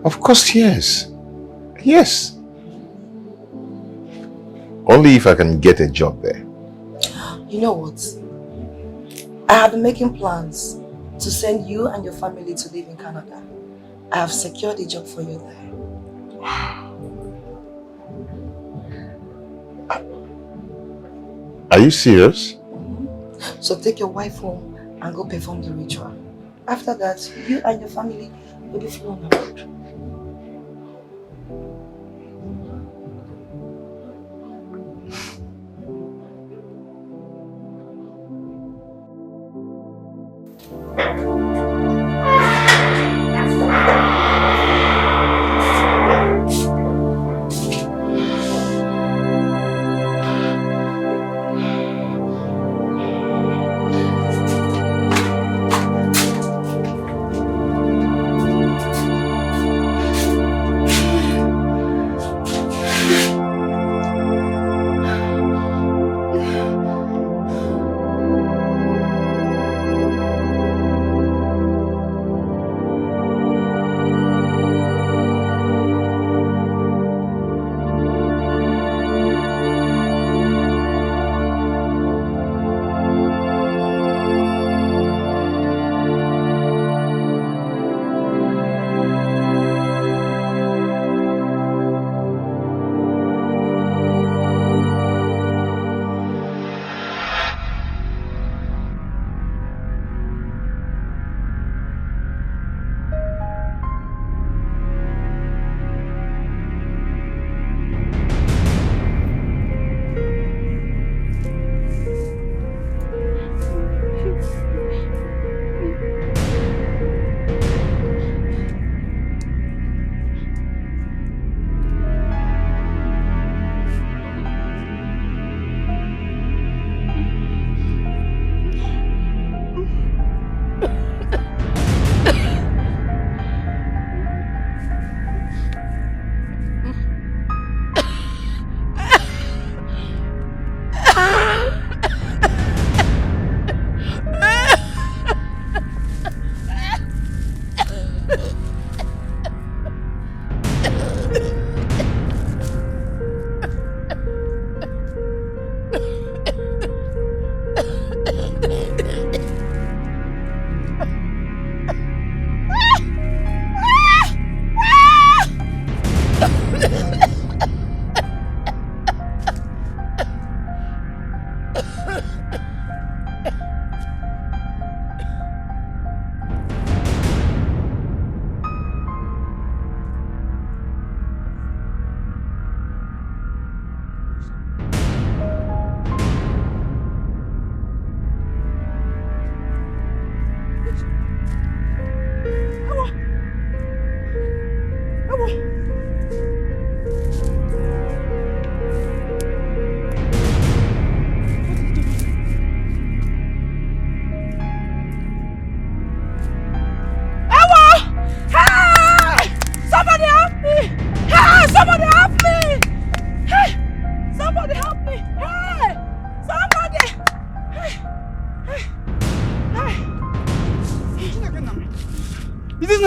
Of course, yes. Yes. Only if I can get a job there. You know what? I have been making plans to send you and your family to live in Canada. I have secured a job for you there. Are you serious? So take your wife home and go perform the ritual. After that, you and your family will be flown abroad.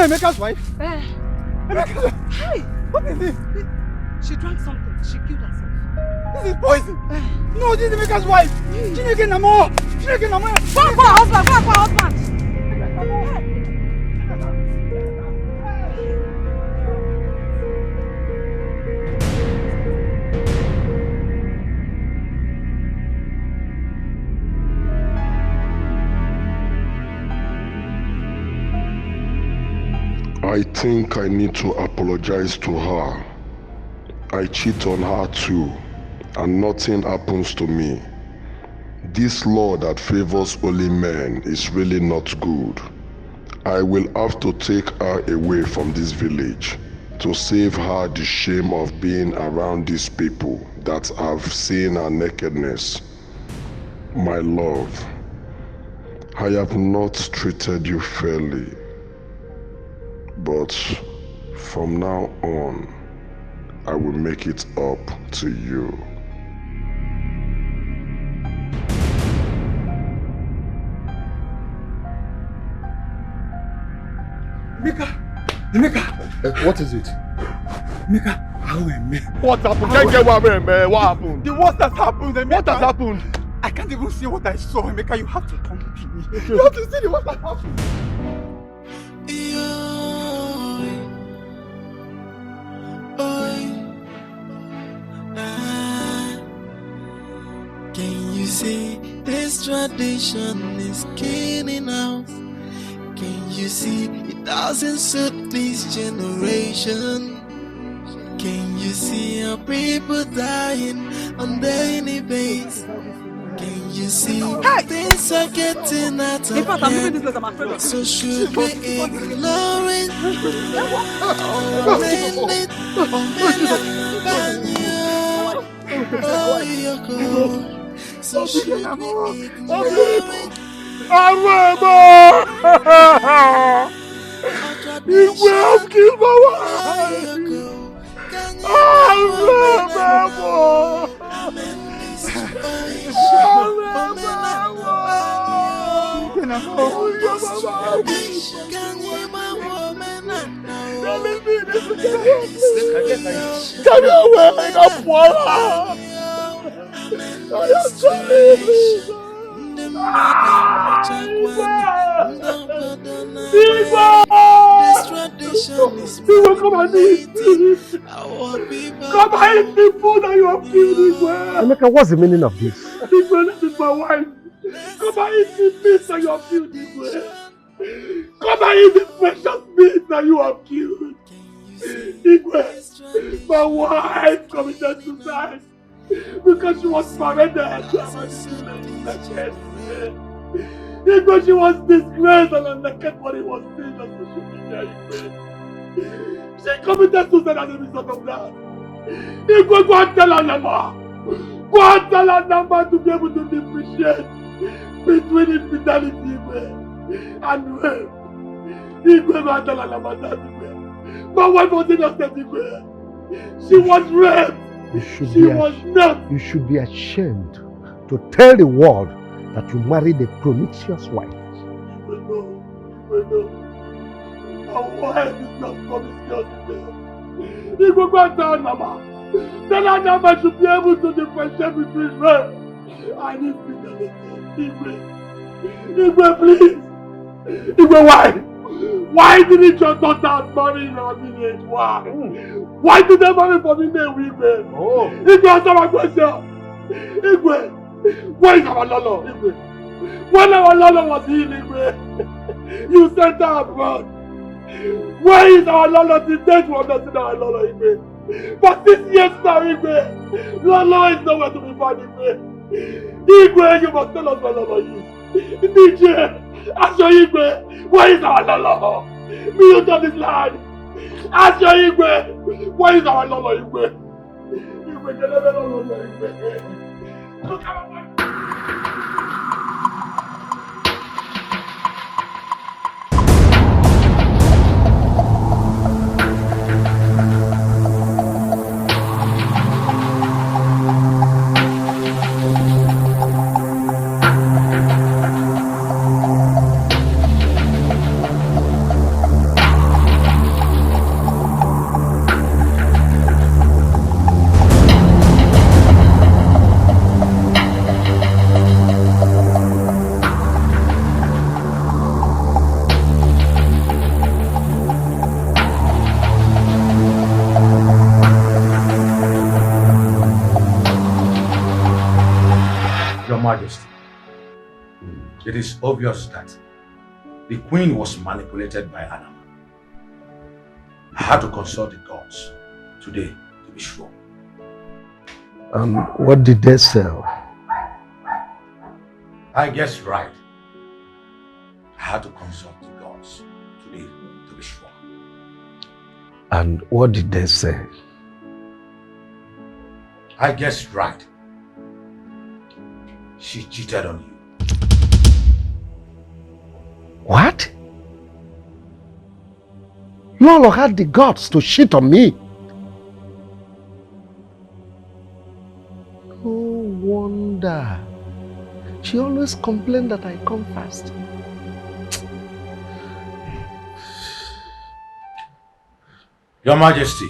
Emeka's wife? Emeka's... Hey! What is this? She drank something. She killed herself. This is poison. No, this is Emeka's wife. Chineke Namo. Chineke Namo. Go for her husband. Go for her husband. I think I need to apologize to her. I cheat on her too, and nothing happens to me. This law that favors only men is really not good. I will have to take her away from this village to save her the shame of being around these people that have seen her nakedness. My love, I have not treated you fairly. But from now on, I will make it up to you. Emeka! What is it? Emeka, how am I? What happened? Can't get what happened? The worst has happened, Emeka. What has happened? I can't even see what I saw, Emeka. You have to come with me. Okay. You have to see what has happened. Can you see this tradition is killing us? Can you see it doesn't suit this generation? Can you see our people dying on daily basis? Can you see things are getting out of hand? So should we ignore it? So should we ignore it? You will kill my wife! Come away, This tradition is come and eat Come and eat the food that you have killed Igwe. Emeka, what's the meaning of this? Igwe, this is my wife. Come and eat the meat that you have killed Igwe. Come and eat the precious meat that you have killed. Igwe, my wife committed suicide because she was paraded. Igwe, she was disgraced and her naked body was seen on social media. She committed suicide as a result of that. Igwe, go and tell her number. Go and tell her number to be able to differentiate between infidelity and rape. Igwe, go and tell her number that Igwe. My wife was innocent, Igwe. She was raped. You should be ashamed to tell the world that you married a promiscuous wife. No. Our wife is not promiscuous. You go and tell Mama. Tell her Mama should be able to differentiate between rape and infidelity. Igwe, please. Igwe, why? Why didn't your daughter marry in our village? Why? Why did they marry for me name, Igwe? Igwe, answer my question. Igwe, where is our Lolo, Igwe? When our Lolo was healed, Igwe, you sent her abroad. Where is our Lolo? The date was not in our Lolo, Igwe. For 6 years now, Igwe, Lolo is nowhere to be found, Igwe. Igwe, you must tell us where Lolo is. DJ, ask your Igwe, where is our Lolo? Mute of this land. Ask your Igwe, where is our Lolo, Igwe? Igwe, get a Lolo, Igwe. Look at my Majesty, it is obvious that the queen was manipulated by Anama. I had to consult the gods today to be sure. What did they say? I guessed right. I had to consult the gods today to be sure. And what did they say? I guessed right. She cheated on you. What? Lolo had the guts to cheat on me. No wonder. She always complained that I come fast. Your Majesty,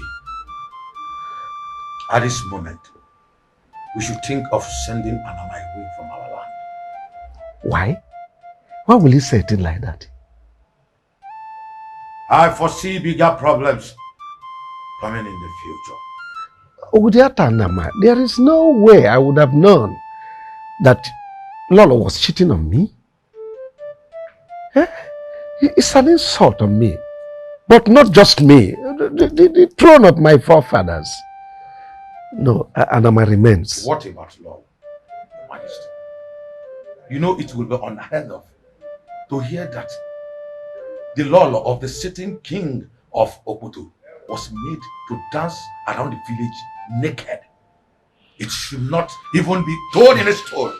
at this moment, we should think of sending Anama away from our land. Why? Why will you say it like that? I foresee bigger problems coming in the future. Udiata Anama, there is no way I would have known that Lolo was cheating on me. Eh? It's an insult on me. But not just me, the throne of my forefathers. No, Anama remains. What about law, Your Majesty? You know it will be unheard of to hear that the law of the sitting king of Oputu was made to dance around the village naked. It should not even be told in a story.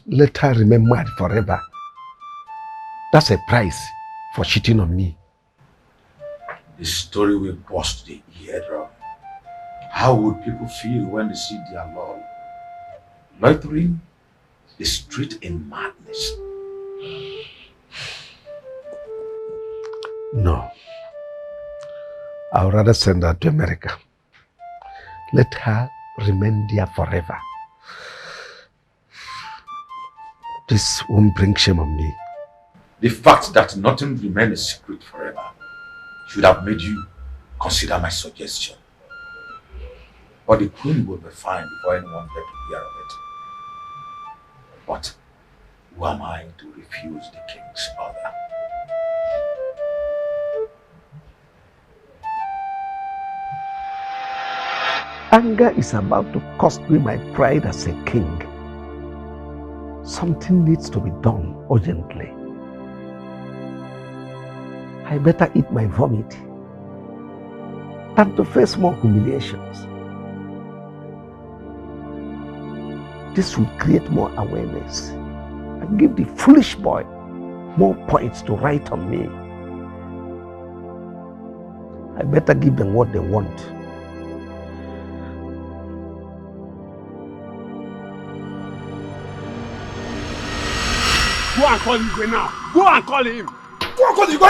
Let her remain mad forever. That's a price for cheating on me. The story will burst the eardrum. How would people feel when they see their Lord loitering the street in madness? No. I would rather send her to America. Let her remain there forever. This won't bring shame on me. The fact that nothing remains a secret forever should have made you consider my suggestion. But the queen will be fine before anyone gets to hear of it. But who am I to refuse the king's order? Anger is about to cost me my pride as a king. Something needs to be done urgently. I better eat my vomit than to face more humiliations. This will create more awareness and give the foolish boy more points to write on me. I better give them what they want. Go and call Igwe now. Go and call him. Go and call Igwe.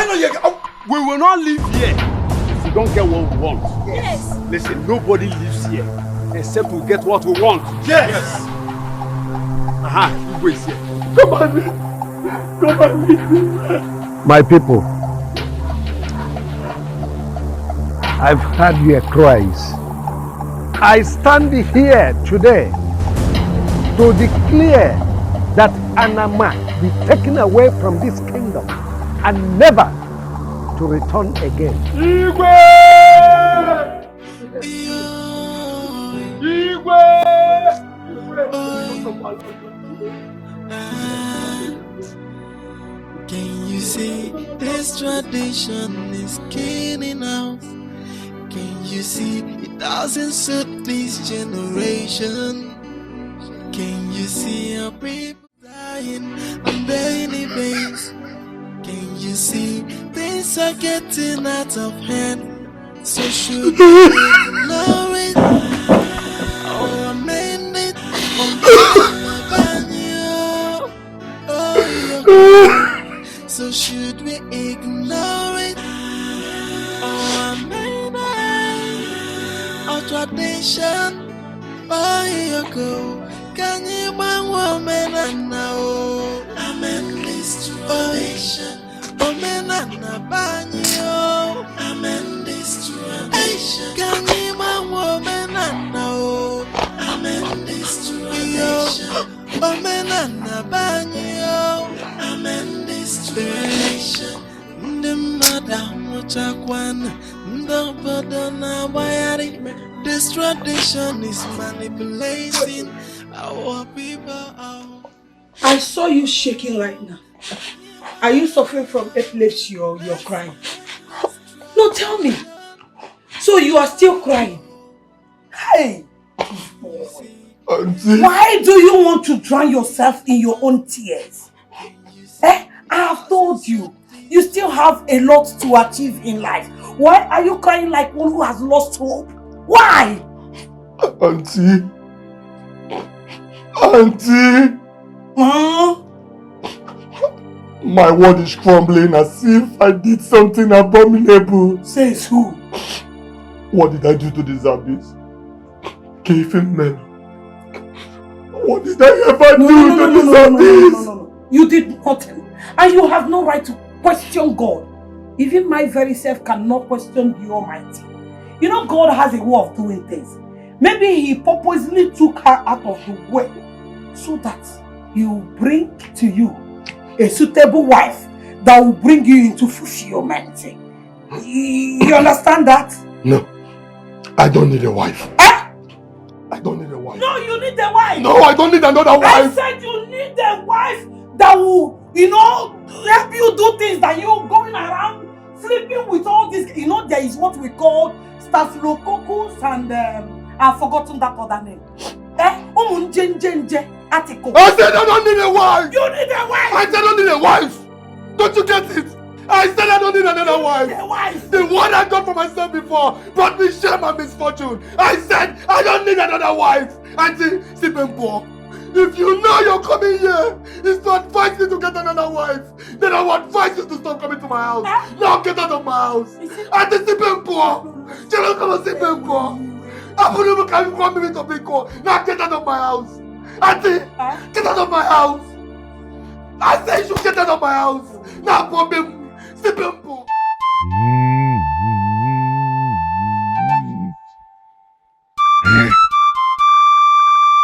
We will not live here if we don't get what we want. Yes. Listen, nobody lives here except we get what we want. Yes. Aha, Igwe is here. Come on. My people, I've heard your cries. I stand here today to declare that Anama be taken away from this kingdom and never to return again. Igwe! Can you see this tradition is killing us? Can you see it doesn't suit this generation? Can you see our people dying on daily basis? Can you see things are getting out of hand? So should we ignore it or amend it? So should we ignore it or amend it? Our tradition, oh you go. Can you bang woman and now? Amen this tradition. Woman and a banyo. Amen this tradition. Can you bang woman and now? Amen this tradition. Woman and a banyo. Amen this tradition. The madam Muchakwan, the Badana Bayari. This tradition is manipulating our people. I saw you shaking right now. Are you suffering from epilepsy or you're crying? No, tell me. So you are still crying? Hey! Auntie. Why do you want to drown yourself in your own tears? I have told you. You still have a lot to achieve in life. Why are you crying like one who has lost hope? Why? Auntie. Huh? My world is crumbling as if I did something abominable. Says who? What did I do to deserve this? Give him men. What did I ever do to deserve this? No. You did nothing. And you have no right to question God. Even my very self cannot question the Almighty. You know, God has a way of doing things. Maybe He purposely took her out of the way so that He will bring to you a suitable wife that will bring you into fulfillment. You understand that? No. I don't need a wife. Eh? I don't need a wife. No, you need a wife. No, I don't need another wife. I said you need a wife that will, help you do things that you going around sleeping with all this. There is what we call staphylococcus and I've forgotten that other name. Article. I said I don't need a wife. You need a wife. I said I don't need a wife. Don't you get it? I said I don't need another wife. The one I got for myself before brought me shame and misfortune. I said I don't need another wife. Auntie, Sipenpo, if you know you're coming here, it's to advise you to get another wife, then I will advise you to stop coming to my house. Now get out of my house. Auntie, Sipenpo, Chelo come and Sipenpo. I wouldn't even come from me to Biko. Now get out of my house. Auntie, get out of my house. I say you should get out of my house. Now, Bobby.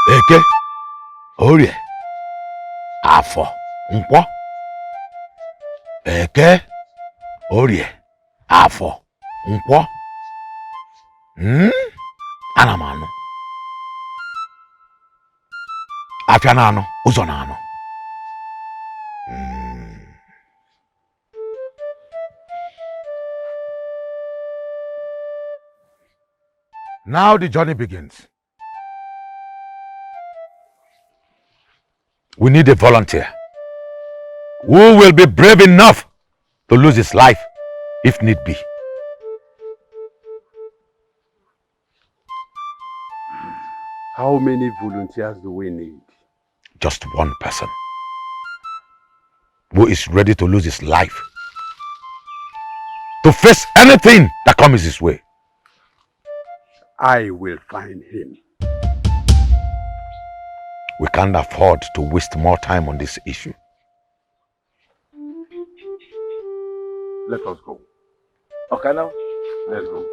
Eke, Orie, Afọ, Nkwọ. Eke, Orie, Afọ, Nkwọ. Ana m anụ. Afịa na anụ, ụzọ na anụ. Now the journey begins. We need a volunteer who will be brave enough to lose his life if need be. How many volunteers do we need? Just one person who is ready to lose his life, to face anything that comes his way. I will find him. We can't afford to waste more time on this issue. Let us go. Okay now? Let's go.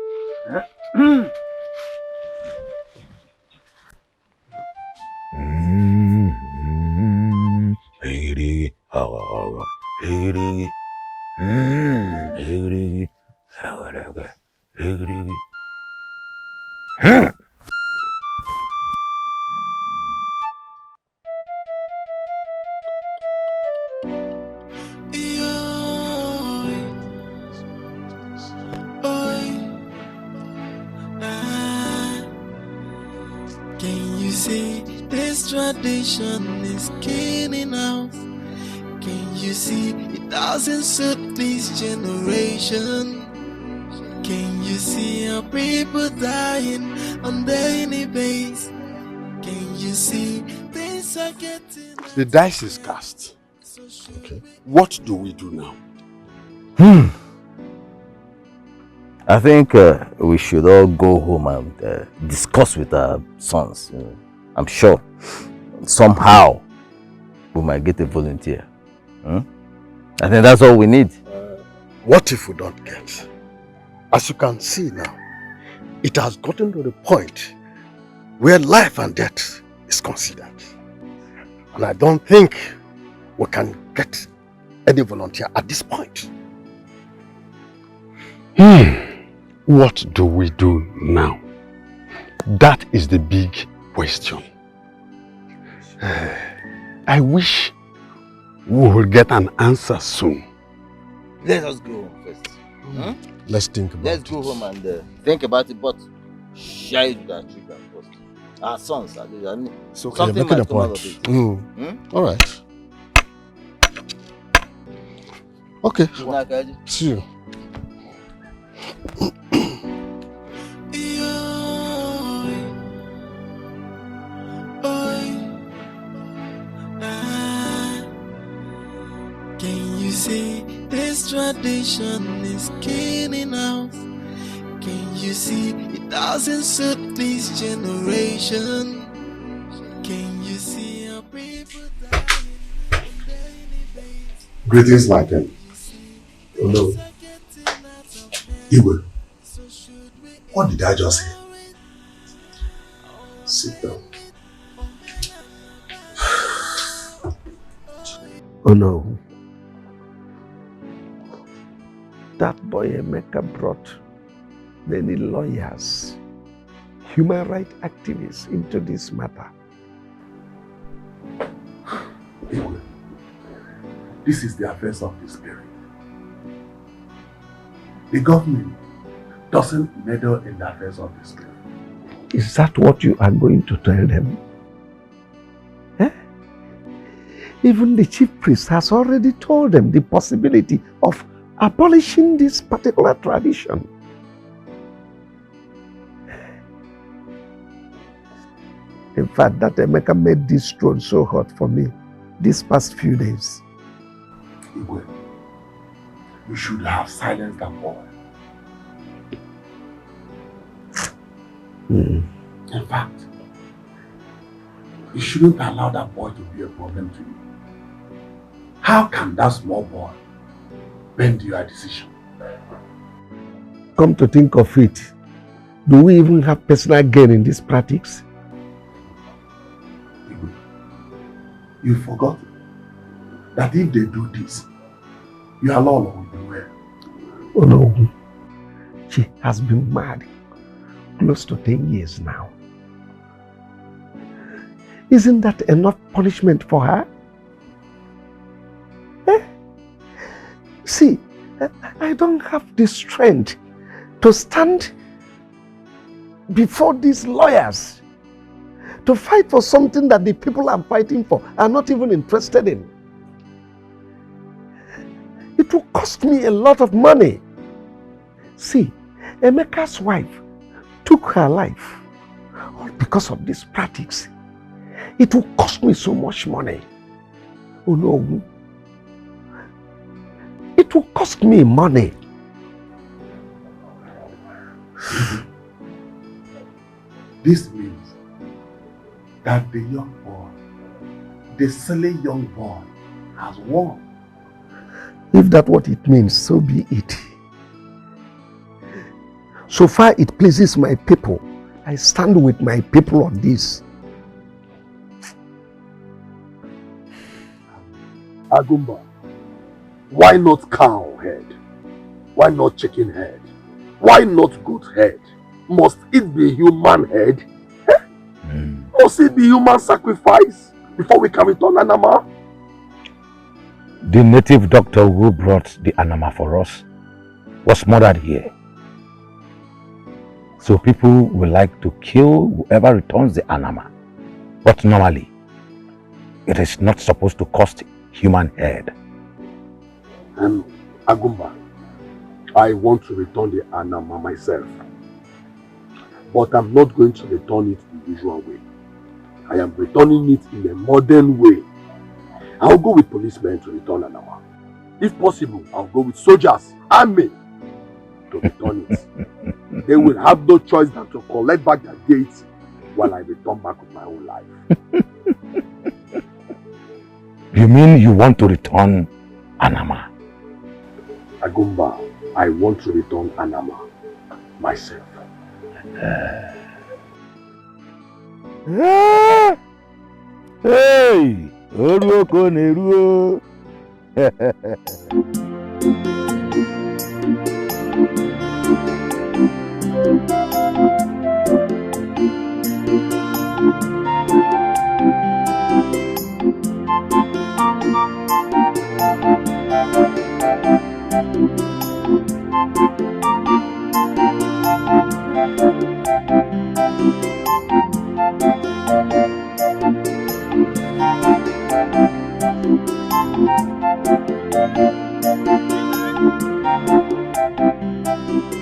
Can you see this tradition is killing us? Can you see it doesn't suit this generation? Can you see our people dying on daily basis? Can you see things are getting... The dice is cast. Okay. What do we do now? I think we should all go home and discuss with our sons. I'm sure somehow we might get a volunteer. I think that's all we need. What if we don't get? As you can see now, it has gotten to the point where life and death is considered. And I don't think we can get any volunteer at this point. What do we do now? That is the big question. I wish we will get an answer soon. Let us go home first. Let's think about it. Let's go home and think about it, but share it with our children first. Our sons, at least. I mean, it's okay, something making a might come out point. of it. All right. Okay. Good night, Kaji. See you. Can you see this tradition is killing us? Can you see doesn't suit this generation. Can you see how people Greetings, my friend. Hello. Iwe, what did I just hear? Sit down. Oh no. That boy Emeka brought many lawyers, human rights activists into this matter. Iwe, this is the affairs of the spirit. The government doesn't meddle in the affairs of the spirit. Is that what you are going to tell them? Eh? Even the chief priest has already told them the possibility of abolishing this particular tradition. In fact, that Emeka made this throne so hot for me these past few days. Igwe, you should have silenced that boy. In fact, you shouldn't allow that boy to be a problem to you. How can that small boy bend your decision? Come to think of it, do we even have personal gain in this practice? You forgot that if they do this, your Lord will be well. Oh no, she has been married close to 10 years now. Isn't that enough punishment for her? Eh? See, I don't have the strength to stand before these lawyers to fight for something that the people I'm fighting for are not even interested in. It will cost me a lot of money. See, Emeka's wife took her life all because of this practice. It will cost me so much money. Oh no. It will cost me money. This means that the young boy, the silly young boy, has won. If that's what it means, so be it. So far it pleases my people, I stand with my people on this. Agumba, why not cow head? Why not chicken head? Why not goat head? Must it be human head? Must it be human sacrifice before we can return Anama? The native doctor who brought the Anama for us was murdered here. So people will like to kill whoever returns the Anama. But normally, it is not supposed to cost human head. Agumba, I want to return the Anama myself. But I'm not going to return it the usual way. I am returning it in a modern way. I'll go with policemen to return Anama. If possible, I'll go with soldiers, army, to return it. They will have no choice than to collect back their gates while I return back with my own life. You mean you want to return Anama? Agumba, I want to return Anama myself. Hey! Oruoko Neruo!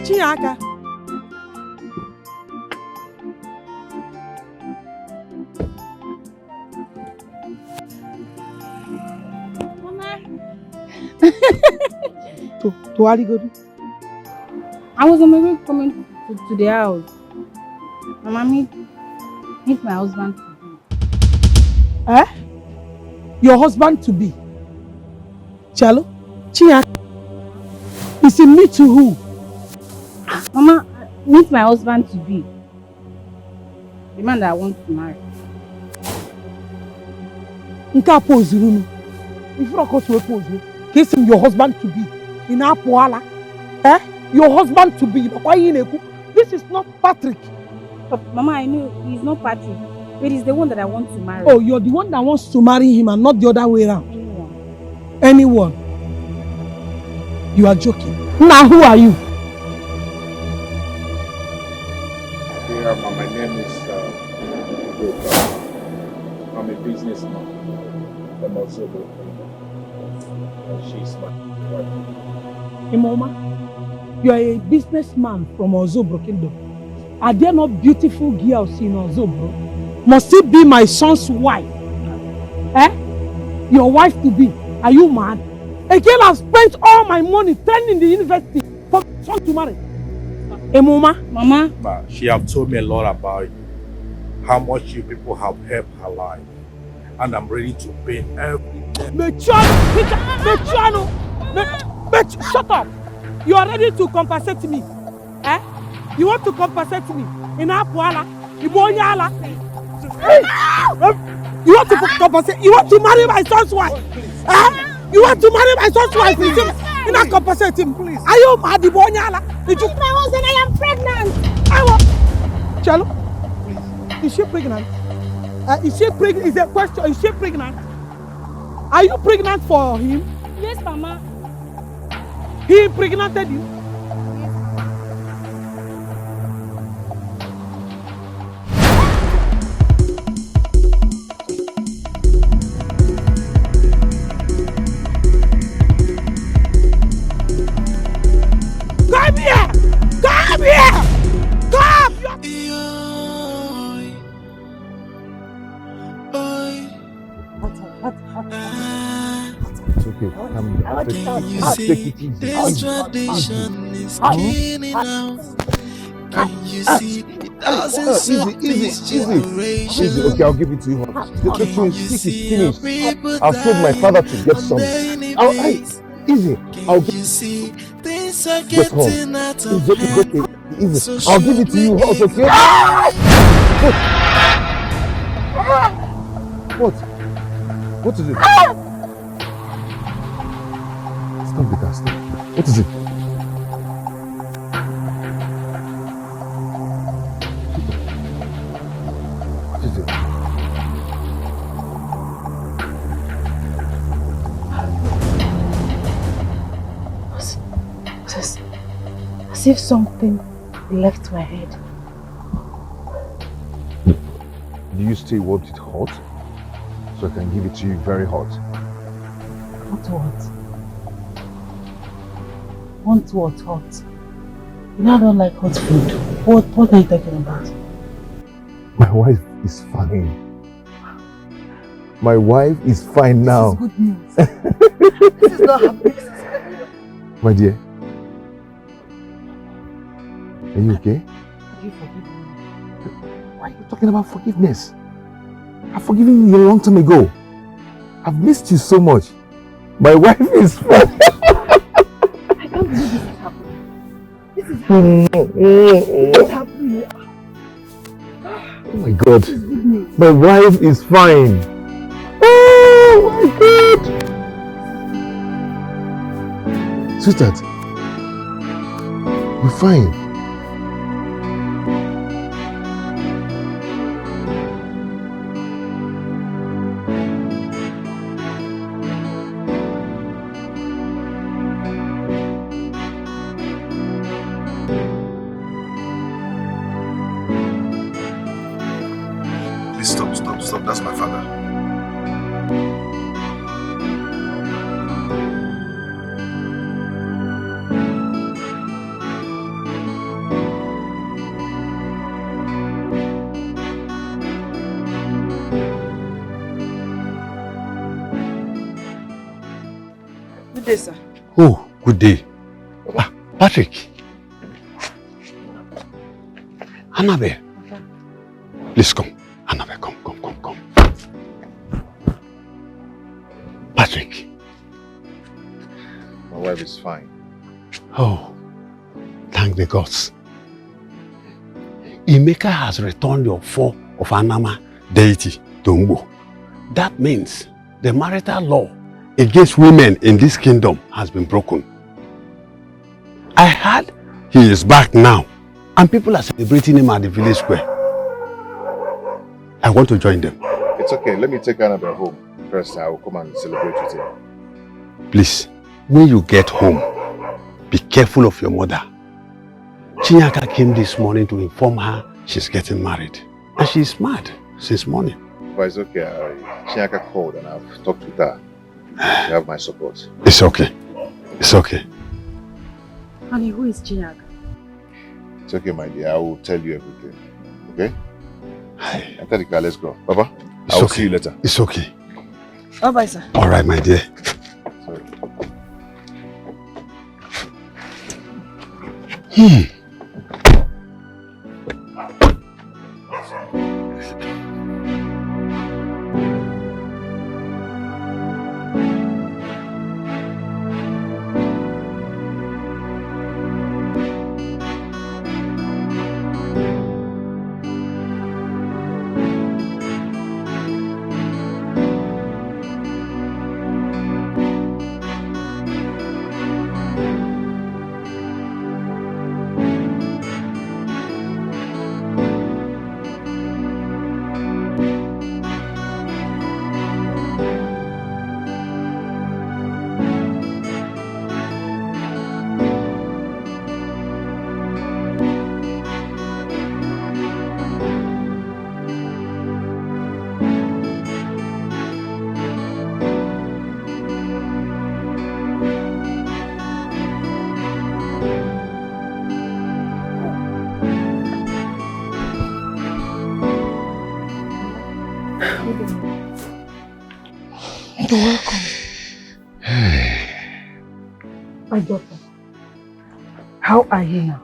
Chiaka. To Aligodu. I was on my way coming to the house. Mama, meet my husband to be. Eh? Your husband to be? Chalo? Chia? Is it me to who? Mama, meet my husband to be. The man that I want to marry. Nka pose room. If you don't go to a pose, kiss him your husband to be. In Apuala. Eh? Your husband to be. This is not Patrick. But Mama, I know he's not Patrick. But he's the one that I want to marry. Oh, you're the one that wants to marry him and not the other way around. Anyone. You are joking. Now who are you? Yeah, my name is I'm a businessman from Ozobo. And she's my wife. Imoma, you are a businessman from Ozobro Kingdom. Are there not beautiful girls in Ozobro? Must it be my son's wife? Eh? Your wife to be? Are you mad? A girl has spent all my money training in the university for my son to marry. Imoma? Mama? Ma, she have told me a lot about you. How much you people have helped her life. And I'm ready to pay everything. Shut up! You are ready to compensate me. Eh? You want to compensate me? In Apuala? Ibonyala? You want to compensate? You want to marry my son's wife? Eh? You want to marry my son's wife? You not compensate him. Please. Are you mad? Ibonyala? My husband, I am pregnant. Chalo? Is she pregnant? Is she pregnant? Is a question. Is she pregnant? Are you pregnant for him? Yes, Mama. He impregnated you? Come here! Come here! Come! It's okay. Come down. Take it easy. This tradition is killing now. Can you see it doesn't suit this generation? Easy. Okay, I'll give it to you. The twin stick is finished. I've told my father to get some. Easy. I'll give you see things are get home. getting out of It's okay. Easy. I'll give it to you. It's okay. What? What is it? Stop the car. Stop. What is it? What is it? As if something left my head. Do you still want it hot? So I can give it to you very hot. Hot what? Want what hot? You know I don't like hot food. What are you talking about? My wife is fine. My wife is fine now. This is good news. This is not happening. My dear. Are you okay? Have you forgiven me? Why are you talking about forgiveness? I've forgiven you a long time ago. I've missed you so much. My wife is fine. I can't believe this is happening. This is happening. This is happening. Oh my God. My wife is fine. Oh my God. Sweetheart. You're fine. Stop. That's my father. Good day, sir. Oh, good day. Patrick. Annabelle, Please come. Annabelle, come. Patrick. My wife is fine. Oh, thank the gods. Emeka has returned your four of Anama deity to Ngbo. That means the marital law against women in this kingdom has been broken. I heard he is back now and people are celebrating him at the village square. I want to join them. It's okay. Let me take Annabelle home. First, I will come and celebrate with him. Please, when you get home, be careful of your mother. Chinyaka came this morning to inform her she's getting married. And she's mad since morning. But it's okay. Chinyaka called and I've talked with her. You have my support. It's okay. It's okay. Honey, who is Chinyaka? It's okay, my dear. I will tell you everything. Okay? After the car, let's go. Papa, I will see you later. It's okay. Bye-bye, sir. All right, my dear. Sorry. You're welcome. My daughter, how are you now?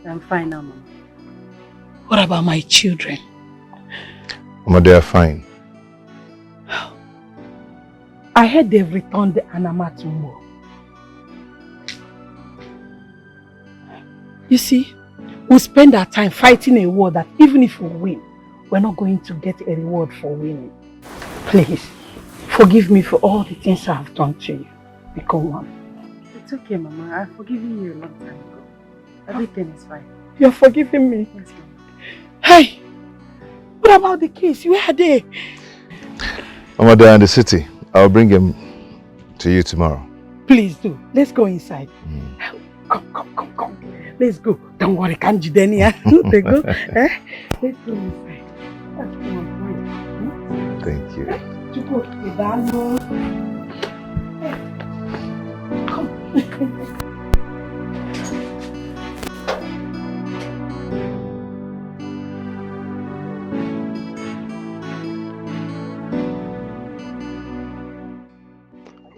I'm fine now, Mama. What about my children? Mama, they are fine. I heard they've returned the Anama to Ngbo. You see, we spend our time fighting a war that even if we win, we're not going to get a reward for winning. Please, forgive me for all the things I have done to you. Become one. It's okay, Mama. I've forgiven you a long time ago. Everything is fine. You're forgiving me? Yes, Mama. Hey! What about the kids? Where are they? Mama, they are in the city. I'll bring them to you tomorrow. Please do. Let's go inside. Come. Let's go. Don't worry, can't you then? Let's go. Let's go inside. That's fine. Thank you.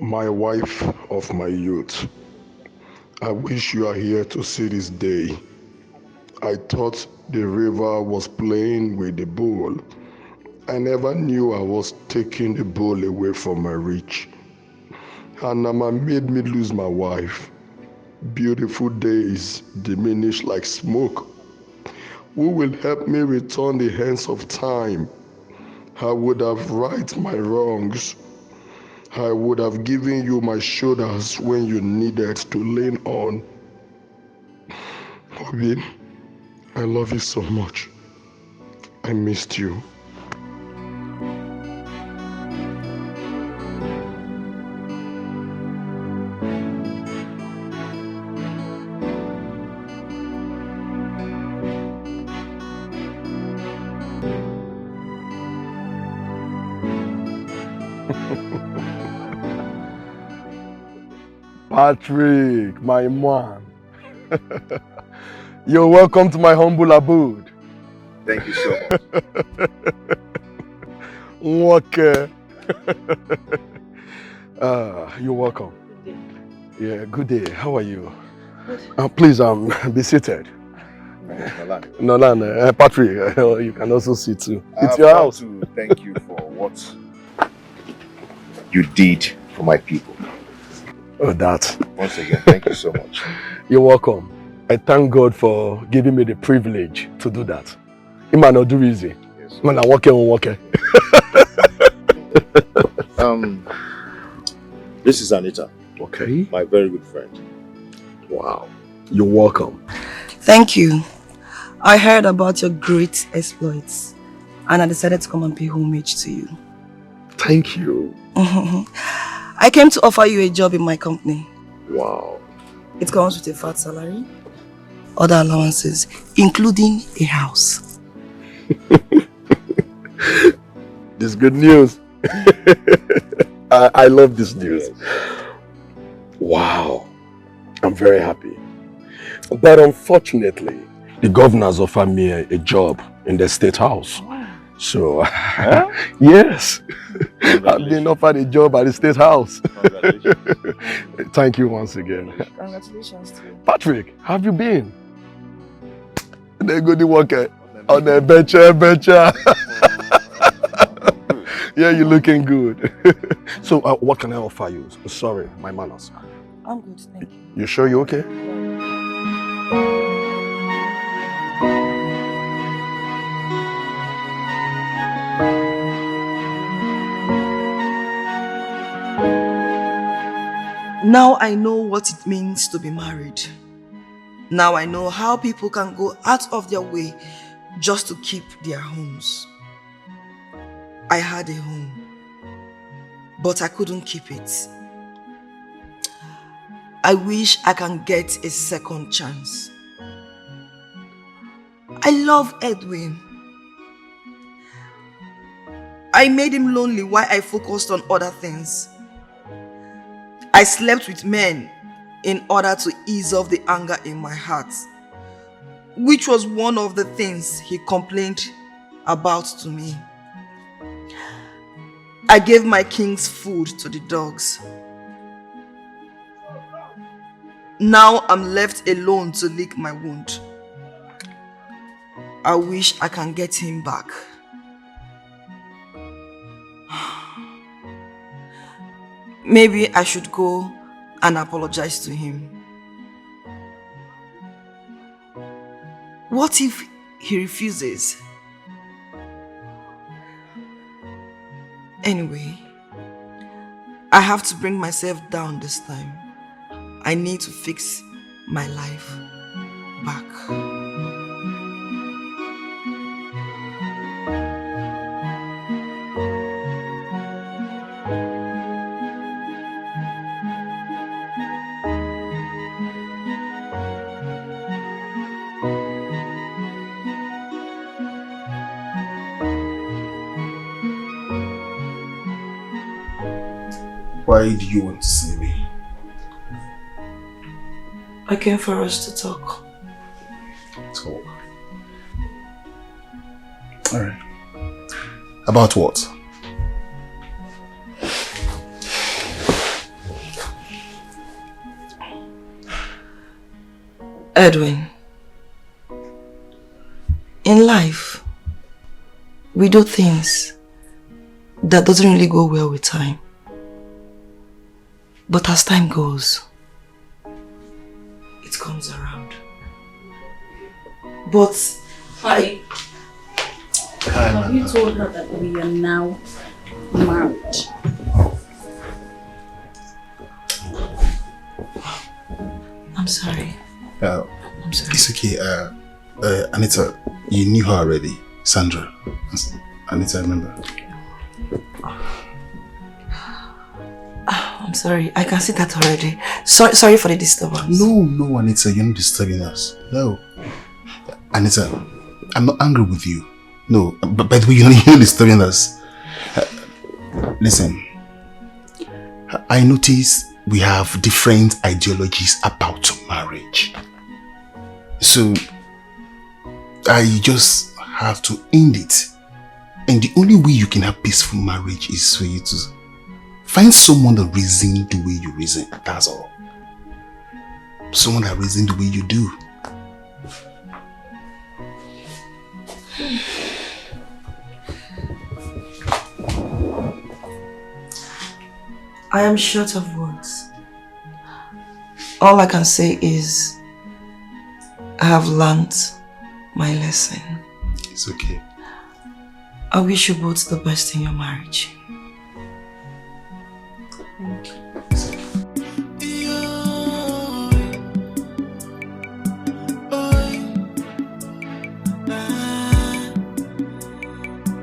My wife of my youth, I wish you are here to see this day. I thought the river was playing with the bull. I never knew I was taking the bull away from my reach. Anama made me lose my wife. Beautiful days diminish like smoke. Who will help me return the hands of time? I would have righted my wrongs. I would have given you my shoulders when you needed to lean on. Obi, I love you so much. I missed you. Patrick, my man. You're welcome to my humble abode. Thank you so much. Okay. You're welcome. Yeah, good day. How are you? Please, be seated. Nolan, Patrick, you can also see too. It's your house. To thank you for what you did for my people. Oh, that. Once again, thank you so much. You're welcome. I thank God for giving me the privilege to do that. It might not do easy. Yes. When I walk in. This is Anita. Okay. My very good friend. Wow. You're welcome. Thank you. I heard about your great exploits and I decided to come and pay homage to you. Thank you. I came to offer you a job in my company. Wow. It comes with a fat salary, other allowances, including a house. This is good news. I love this news. Wow. I'm very happy. But unfortunately, the governors offered me a job in the state house. So, yes, I've been offered a job at the state house. Thank you once again. Congratulations to you. Patrick, how have you been? They go to work on the bencher. Yeah, you're looking good. So, what can I offer you? Sorry, my manners. I'm good, thank you. You sure you're okay? Now I know what it means to be married. Now I know how people can go out of their way just to keep their homes. I had a home, but I couldn't keep it. I wish I can get a second chance. I love Edwin. I made him lonely while I focused on other things. I slept with men in order to ease off the anger in my heart, which was one of the things he complained about to me. I gave my king's food to the dogs. Now I'm left alone to lick my wound. I wish I can get him back. Maybe I should go and apologize to him. What if he refuses? Anyway, I have to bring myself down this time. I need to fix my life back. Why do you want to see me? I came for us to talk. Talk? Alright. About what? Edwin, in life, we do things that doesn't really go well with time. But as time goes, it comes around. But have you told her that we are now married? I'm sorry. I'm sorry. It's okay. Anita, you knew her already. Sandra. Anita, I remember. I'm sorry. I can see that already. Sorry for the disturbance. No, Anita, you're not disturbing us. No. Anita, I'm not angry with you. No, but by the way, you're not disturbing us. Listen, I notice we have different ideologies about marriage. So, I just have to end it. And the only way you can have peaceful marriage is for you to find someone that reasons the way you reason. That's all. Someone that reasons the way you do. I am short of words. All I can say is I have learned my lesson. It's okay. I wish you both the best in your marriage. Thank you.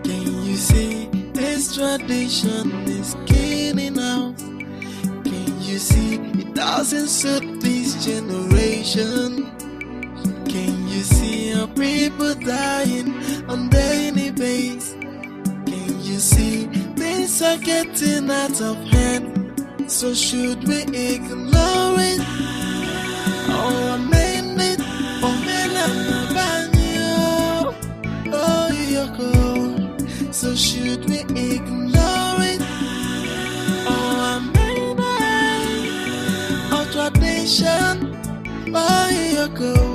Can you see this tradition is killing out? Can you see it doesn't suit this generation? Can you see our people dying on daily basis? Can you see things are getting out of hand? So should we ignore it or amend it or oh, Yoko. So should we ignore it or amend it or tradition? Oh, Yoko.